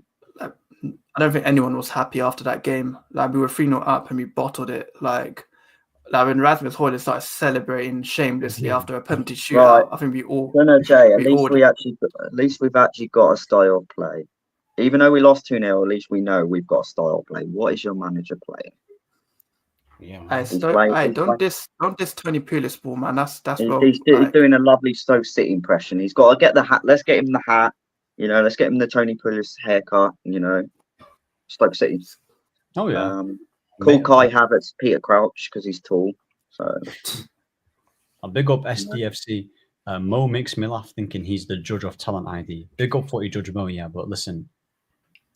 don't think anyone was happy after that game. Like we were 3-0 up and we bottled it. Like when Rasmus Hojlund started celebrating shamelessly after a penalty shootout, I think we all. No, Jay. At least we've actually got a style of play. Even though we lost 2-0, at least we know we've got a style of play. What is your manager playing? Yeah, don't diss Tony Pulis ball, man. That's he's doing a lovely Stoke City impression. He's got to get the hat. Let's get him the hat. You know, let's get him the Tony Pulis haircut. You know, Stoke City. Oh yeah. Call Kai Havertz Peter Crouch because he's tall. So a big up SDFC. Mo makes me laugh thinking he's the judge of talent ID. Big up for you, Judge Mo. Yeah, but listen,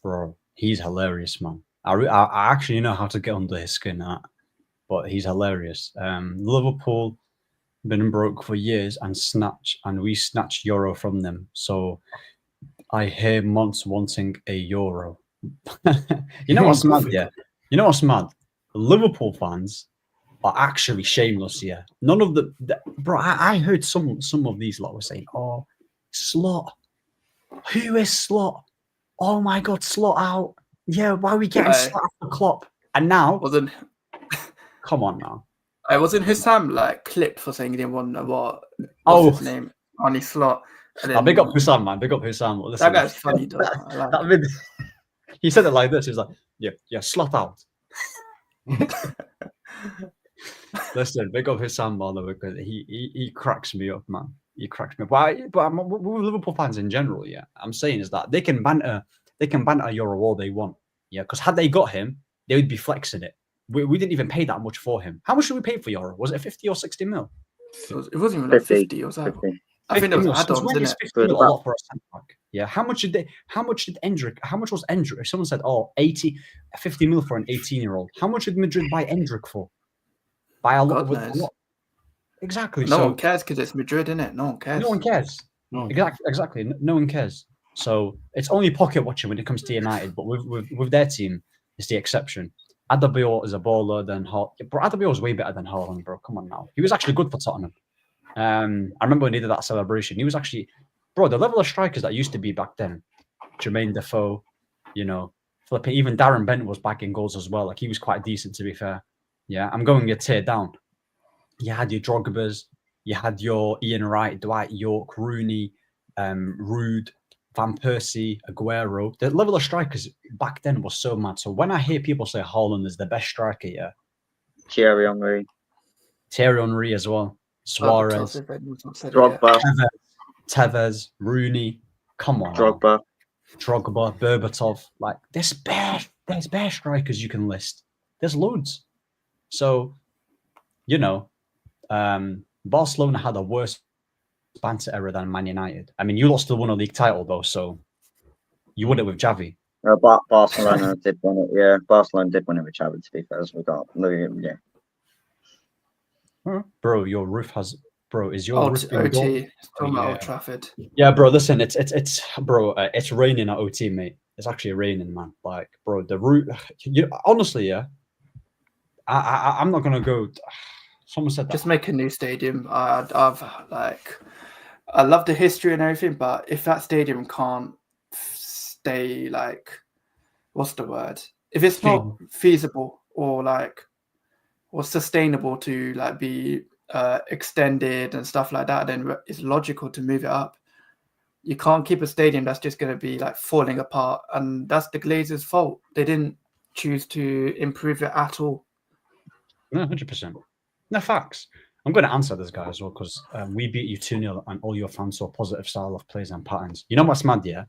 bro, he's hilarious, man. I actually know how to get under his skin. But he's hilarious. Liverpool been broke for years and we snatched Euro from them. So I hear Mons wanting a Euro. You know what's mad? Yeah, you know what's mad? Liverpool fans are actually shameless here. None of bro. I heard some of these lot were saying, "Oh, Slot. Who is Slot? Oh my God, Slot out. Yeah, why are we getting Slot off the Klopp?" And now wasn't. Come on now. I wasn't Hussam like clipped for saying he didn't want what's his name on his slot. Big up Hussam, man. Big up Hussam. Listen, that guy's funny though. I like he said it like this. He was like, yeah, slot out. Listen, big up Hussam, by the way, because he cracks me up, man. He cracks me up. But with Liverpool fans in general, yeah, I'm saying is that they can banter Euro all they want, yeah, because had they got him, they would be flexing it. We didn't even pay that much for him. How much did we pay for Euro? Was it 50 or 60 mil? It wasn't even like 50. It was like 50. I think it was add-ons, so isn't it? 50 mil a lot for a centre back. Yeah. How much did Endrick? How much was Endrick? If someone said, 50 mil for an 18-year-old, how much did Madrid buy Endrick for? By a lot. Exactly. No one cares because it's Madrid, isn't it? No one cares. No one cares. No. Exactly. No one cares. So it's only pocket watching when it comes to United, but with their team, it's the exception. Adebayor is a baller. Bro, Adebayor is way better than Hojlund, bro. Come on now. He was actually good for Tottenham. I remember when he did that celebration. He was actually, bro, the level of strikers that used to be back then. Jermaine Defoe, flipping. Even Darren Bent was back in goals as well. Like he was quite decent, to be fair. Yeah, I'm going a tier down. You had your Drogbas, you had your Ian Wright, Dwight York, Rooney, Rude, Van Persie, Aguero. The level of strikers back then was so mad. So when I hear people say Haaland is the best striker, yeah, Thierry Henry as well, Suarez, Drogba, Tevez, Rooney. Come on, Drogba, Berbatov. Like there's bare strikers you can list. There's loads. So, Barcelona had a worse banter era than Man United. I mean, you lot still won a league title though, so you won it with Xavi. Barcelona did win it. Yeah, Barcelona did win it with Xavi. To be fair, as we got, yeah. Bro, your roof has. Bro, is your roof OT? Talking about Old Trafford. Yeah, bro. Listen, it's it's raining at OT, mate. It's actually raining, man. Like, bro, the roof. Honestly, yeah. I'm not gonna go. Someone said that. Just make a new stadium. I love the history and everything, but if that stadium can't stay what's the word? If it's not feasible or sustainable to be extended and stuff like that, then it's logical to move it up. You can't keep a stadium that's just going to be falling apart, and that's the Glazers' fault. They didn't choose to improve it at all. No, 100%. No, facts. I'm going to answer this guy as well because we beat you 2-0 and all your fans saw positive style of plays and patterns. You know what's mad, yeah?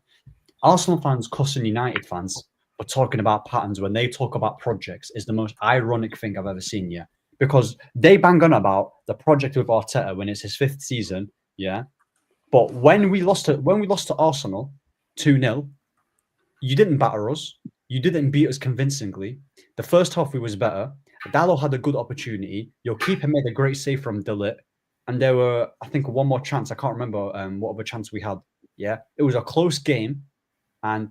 Arsenal fans cussing United fans for talking about patterns when they talk about projects is the most ironic thing I've ever seen, yeah? Because they bang on about the project with Arteta when it's his 5th season, yeah? But when we lost to Arsenal 2-0, you didn't batter us. You didn't beat us convincingly. The first half we was better. Dallo had a good opportunity. Your keeper made a great save from Dillit. And there were, I think, one more chance. I can't remember what other chance we had. Yeah. It was a close game. And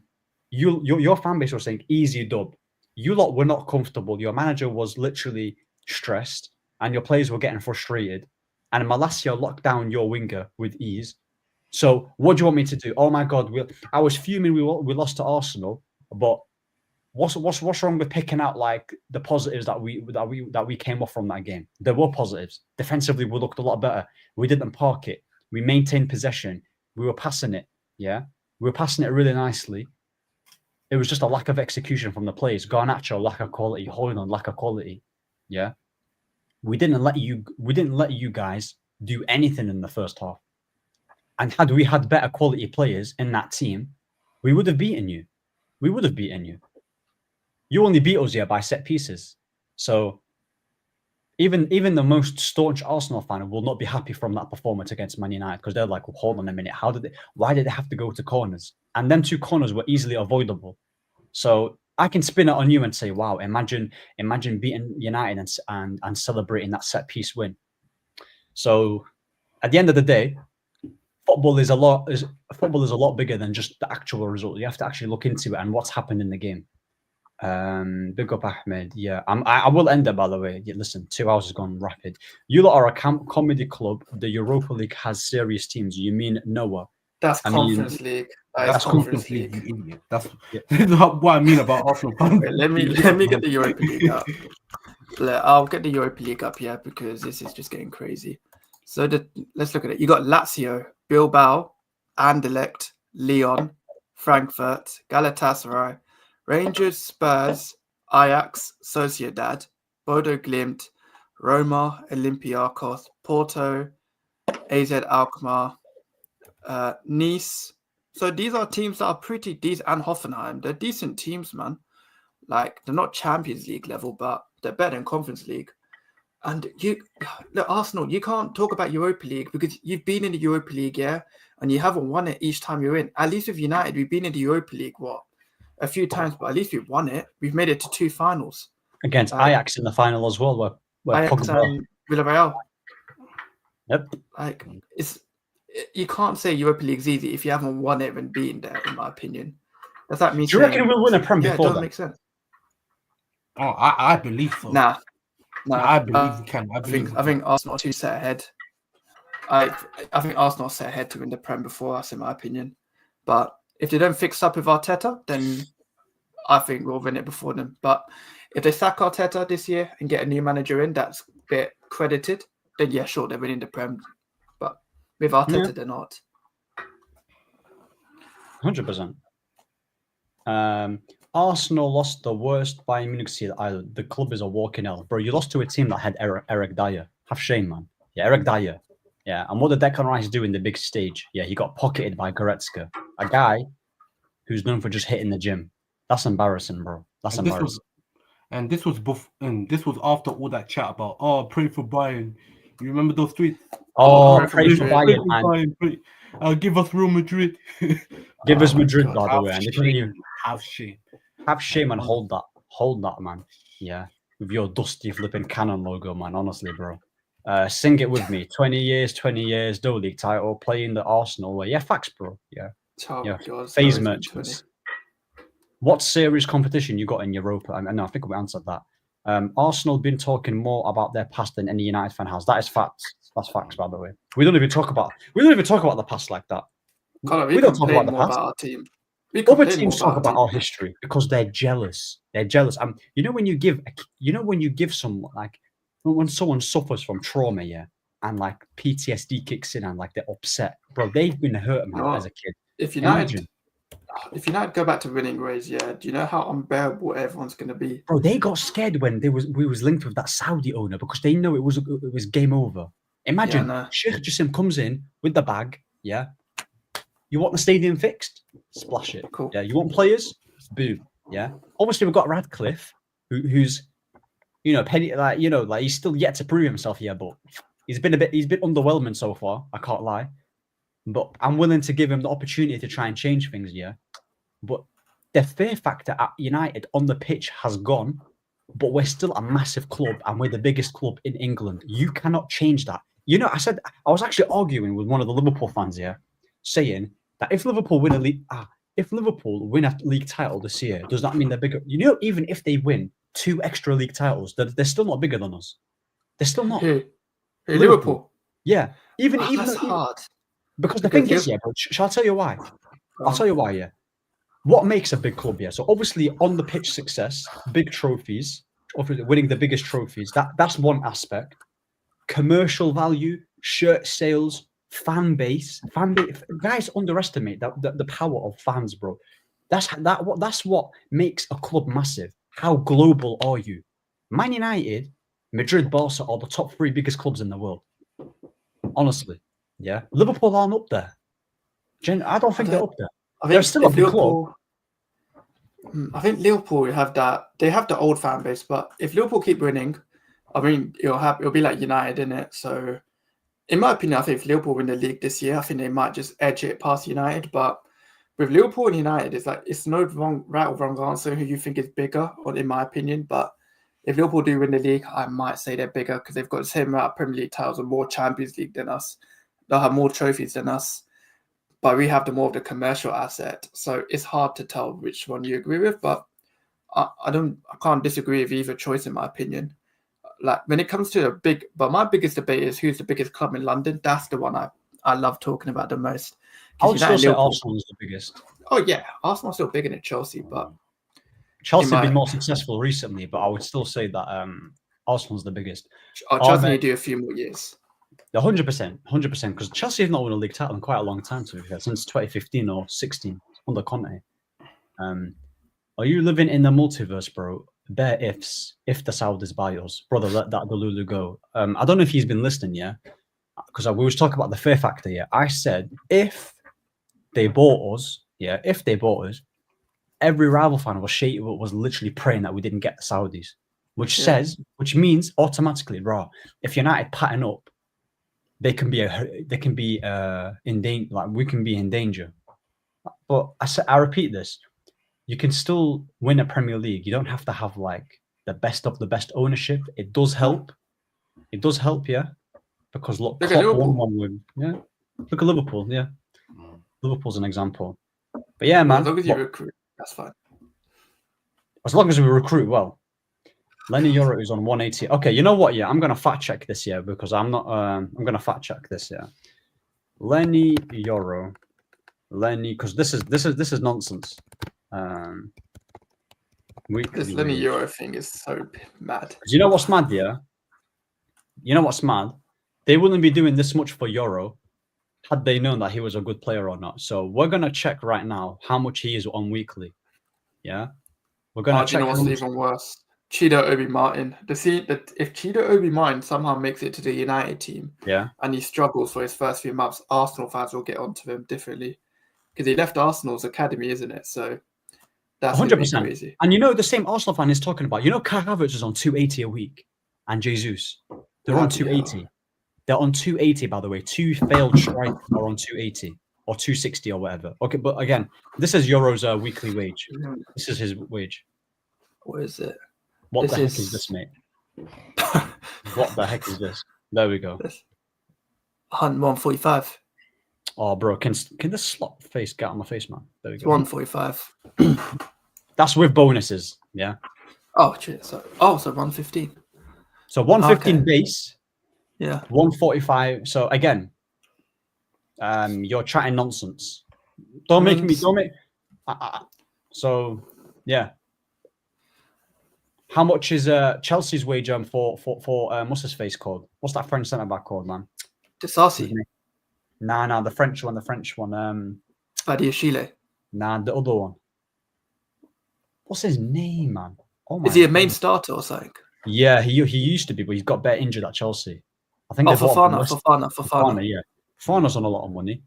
your fan base was saying, easy dub. You lot were not comfortable. Your manager was literally stressed. And your players were getting frustrated. And Malacia locked down your winger with ease. So what do you want me to do? Oh, my God. I was fuming we lost to Arsenal. But What's wrong with picking out the positives that we came off from that game? There were positives. Defensively, we looked a lot better. We didn't park it. We maintained possession. We were passing it. Yeah, we were passing it really nicely. It was just a lack of execution from the players. Garnacho, lack of quality. Hojlund, lack of quality. Yeah, we didn't let you guys do anything in the first half. And had we had better quality players in that team, we would have beaten you. You only beat us here by set pieces. So even the most staunch Arsenal fan will not be happy from that performance against Man United because they're like, well, hold on a minute. Why did they have to go to corners? And them 2 corners were easily avoidable. So I can spin it on you and say, wow, imagine beating United and celebrating that set piece win. So at the end of the day, football is a lot bigger than just the actual result. You have to actually look into it and what's happened in the game. Big up Ahmed. Yeah, I will end it, by the way. Yeah, listen, 2 hours has gone rapid. You lot are a comedy club. The Europa League has serious teams. You mean Noah? That's Conference League. That's Conference League, you idiot. That's what I mean about Arsenal. Wait, let me get the Europa League out. I'll get the Europa League up here because this is just getting crazy. So let's look at it. You got Lazio, Bilbao, Anderlecht, Lyon, Frankfurt, Galatasaray, Rangers, Spurs, Ajax, Sociedad, Bodo Glimt, Roma, Olympiacos, Porto, AZ Alkmaar, Nice. So these are teams that are pretty decent, and Hoffenheim. They're decent teams, man. Like, they're not Champions League level, but they're better than Conference League. And look, Arsenal, you can't talk about Europa League because you've been in the Europa League, yeah, and you haven't won it each time you're in. At least with United, we've been in the Europa League, a few times, but at least we've won it. We've made it to 2 finals. Against Ajax in the final as well, where Ajax Pogba... and Villarreal. Yep. Like, you can't say Europa League's easy if you haven't won it and beaten there, in my opinion. Does that mean? Do you reckon we'll win a Prem before that? that? Make sense. Oh, I believe so. Nah, I believe we can. I think Arsenal are 2 set ahead. I think Arsenal are set ahead to win the Prem before us, in my opinion. But if they don't fix up with Arteta, then I think we'll win it before them. But if they sack Arteta this year and get a new manager in that's a bit credited, then yeah, sure, they're winning the Prem. But with Arteta, they're not. 100%. Arsenal lost the worst Bayern Munich seed either. The club is a walking hell. Bro, you lost to a team that had Eric Dyer. Have shame, man. Yeah, Eric Dyer. Yeah, and what did Declan Rice do in the big stage? Yeah, he got pocketed by Goretzka, a guy who's known for just hitting the gym. That's embarrassing, bro. That's embarrassing. This was after all that chat about pray for Bayern. You remember those tweets? Pray for Bayern. Give us Real Madrid. Give us Madrid, by the way. And have shame. Have shame and hold that, man. Yeah, with your dusty flipping cannon logo, man. Honestly, bro. Sing it with me. 20 years, no league title, playing the Arsenal way. Yeah, facts, bro. Yeah. Phase merchants. What serious competition you got in Europa? I think we answered that. Arsenal been talking more about their past than any United fan has. That is facts. That's facts, by the way. We don't even talk about the past like that. We don't talk about the past. About our team. Other teams talk about our history because they're jealous. They're jealous. You know when you give someone, like when someone suffers from trauma, yeah, and like PTSD kicks in and like they're upset, bro. They've been hurt, man, as a kid. If United go back to winning ways, yeah, do you know how unbearable everyone's going to be? Bro, they got scared when we was linked with that Saudi owner because they know it was game over. Imagine Sheikh Jassim comes in with the bag, yeah. You want the stadium fixed? Splash it. Cool. Yeah. You want players? Boom. Yeah. Obviously, we've got Radcliffe, who's, penny, like he's still yet to prove himself here, but he's been underwhelming so far. I can't lie, but I'm willing to give him the opportunity to try and change things. Yeah. But the fear factor at United on the pitch has gone, but we're still a massive club and we're the biggest club in England. You cannot change that. I was actually arguing with one of the Liverpool fans here, saying that if Liverpool win a league title this year, does that mean they're bigger? Even if they win 2 extra league titles, they're still not bigger than us. They're still not. Hey, Liverpool. Yeah. Even that's hard. Because the thing is, yeah, but shall I tell you why? I'll tell you why, yeah. What makes a big club, yeah? So obviously on the pitch success, big trophies, obviously winning the biggest trophies, that's one aspect. Commercial value, shirt sales, fan base. Guys underestimate the power of fans, bro. That's what makes a club massive. How global are you? Man United, Madrid, Barca are the top 3 biggest clubs in the world. Honestly, yeah. Liverpool aren't up there. I don't think they're up there. They're still a big club. I think Liverpool have that. They have the old fan base, but if Liverpool keep winning, I mean, it'll be like United, innit? So, in my opinion, I think if Liverpool win the league this year, I think they might just edge it past United. But with Liverpool and United, it's no right or wrong answer who you think is bigger, in my opinion. But if Liverpool do win the league, I might say they're bigger because they've got the same amount of Premier League titles and more Champions League than us. They'll have more trophies than us, but we have more of the commercial asset. So it's hard to tell which one you agree with. But I can't disagree with either choice in my opinion. Like when it comes to but my biggest debate is who's the biggest club in London. That's the one I love talking about the most. I would still say Arsenal is the biggest. Oh yeah, Arsenal's still bigger than Chelsea, but Chelsea have been more successful recently. But I would still say that Arsenal's the biggest. Chelsea need to do a few more years. 100%, because Chelsea have not won a league title in quite a long time, to be fair, since 2015 or 16 under Conte. Are you living in the multiverse, bro? Bare ifs. If the Saudis buy us, brother, let that Delulu go. I don't know if he's been listening, yeah, because we was talking about the fear factor. Yeah, I said if they bought us, every rival fan was literally praying that we didn't get the Saudis, which means automatically, bro, if United pattern up, they can be in danger. Like we can be in danger. But I repeat this: you can still win a Premier League. You don't have to have like the best of the best ownership. It does help. Yeah. Because look at Liverpool. Look at Liverpool. Yeah, Liverpool's an example. But yeah, man. As long as you recruit, that's fine. As long as we recruit well. Lenny Euro is on 180. Okay, you know what? Yeah, I'm gonna fact check this year because I'm not. I'm gonna fact check this year. Lenny Euro, because this is nonsense. This Lenny Euro thing is so mad. You know what's mad? Yeah. You know what's mad? They wouldn't be doing this much for Euro had they known that he was a good player or not. So we're gonna check right now how much he is on weekly. Yeah, we're gonna check. You know what's even worse? Chido Obi Martin. If Chido Obi Martin somehow makes it to the United team, and he struggles for his first few months, Arsenal fans will get onto him differently because he left Arsenal's academy, isn't it? So that's 100% crazy. And you know, the same Arsenal fan is talking about. You know, Kai Havertz is on 280 a week, and Jesus, they're on 280. Yeah. They're on 280, by the way. Two failed strikers are on 280 or 260 or whatever. Okay, but again, this is Euro's weekly wage. This is his wage. What is it? What the heck is this, mate? What the heck is this? There we go. 145. Oh, bro, can this slot face get on my face, man? There we go. 145. That's with bonuses, yeah. Oh, shit. So 115. So 115 base. Yeah. 145. So again, you're chatting nonsense. So yeah. How much is Chelsea's wage for what's his face called? What's that French centre back called, man? Disasi. Nah, the French one. Badiashile. Nah, the other one. What's his name, man? Oh my! Is he a main starter or something? Yeah, he used to be, but he's got better injured at Chelsea. I think. Fofana. Yeah, Fofana's on a lot of money.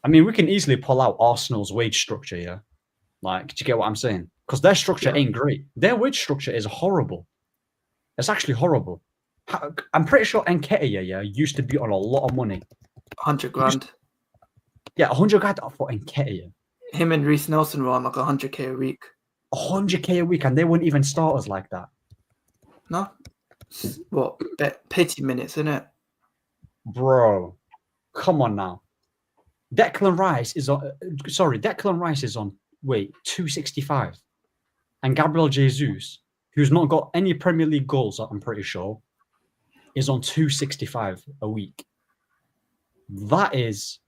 I mean, we can easily pull out Arsenal's wage structure. Yeah, like, do you get what I'm saying? Because their structure ain't great. Their wage structure is horrible. It's actually horrible. I'm pretty sure Nketiah, used to be on a lot of money. 100 grand. Yeah, 100 grand for Nketiah. Him and Reece Nelson were on like 100k a week. 100k a week, and they weren't even starters like that. No. What? Pity minutes, innit? Bro, come on now. Declan Rice is on. 265, and Gabriel Jesus, who's not got any Premier League goals, I'm pretty sure, is on 265 a week. That is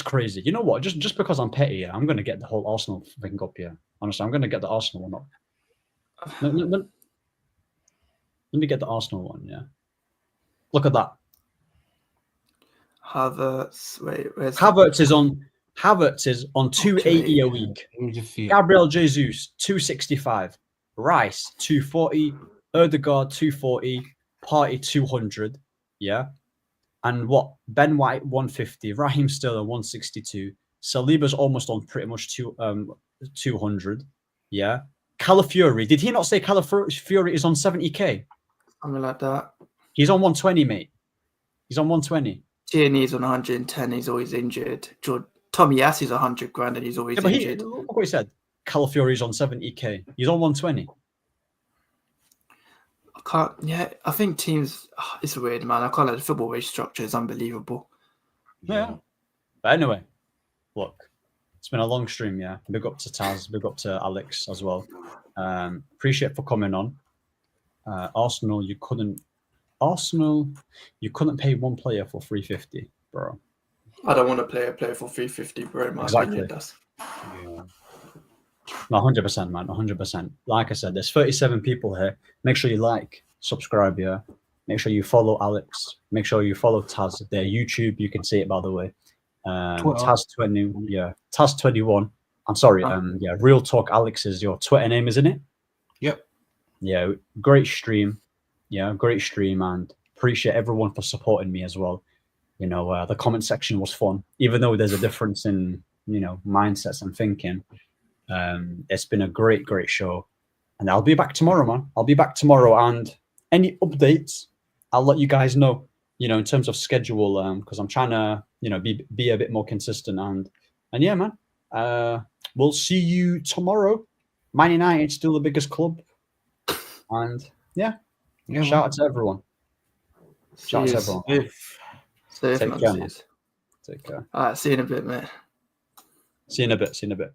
crazy. You know what? Just because I'm petty, I'm gonna get the whole Arsenal thing up here. Honestly, I'm gonna get the Arsenal one up. Let me get the Arsenal one. Yeah, look at that. Havertz. Wait, where's Havertz is on 280 a week. Let me just see. Gabriel Jesus 265, Rice 240, Ødegaard 240, Partey 200. Yeah, and what? Ben White 150, Raheem Sterling 162, Saliba's almost on pretty much 200. Yeah, Calafiori. Did he not say Calafiori is on 70k? Something like that. He's on 120, mate. He's on 120. Tierney's on 110. He's always injured. Tommy Yassi's 100 grand and he's always injured. Look what he said. Calafiori's on 70k. He's on 120. I think teams. It's weird, man. I can't. The football wage structure is unbelievable. Yeah. But anyway, look, it's been a long stream. Yeah. Big up to Taz. Big up to Alex as well. Appreciate for coming on. Arsenal, you couldn't pay one player for 350, bro. I don't want to play a player for 350, bro. Exactly. Does. Yeah. No, 100%, man. 100%. Like I said, there's 37 people here. Make sure you like, subscribe, yeah. Make sure you follow Alex. Make sure you follow Taz. Their YouTube, you can see it, by the way. Taz20, yeah. Taz21. I'm sorry. Yeah. Real Talk Alex is your Twitter name, isn't it? Yep. Yeah. Great stream. Yeah. Great stream, and appreciate everyone for supporting me as well. You know, the comment section was fun, even though there's a difference in, you know, mindsets and thinking. It's been a great show, and I'll be back tomorrow, man. I'll be back tomorrow, and any updates, I'll let you guys know, you know, in terms of schedule, because I'm trying to, you know, be a bit more consistent, and yeah, man, we'll see you tomorrow. Man United still the biggest club, and yeah, shout out to everyone. Shout out to everyone. Safe, Take man. care, man. Take care. All right, see you in a bit, mate. See you in a bit.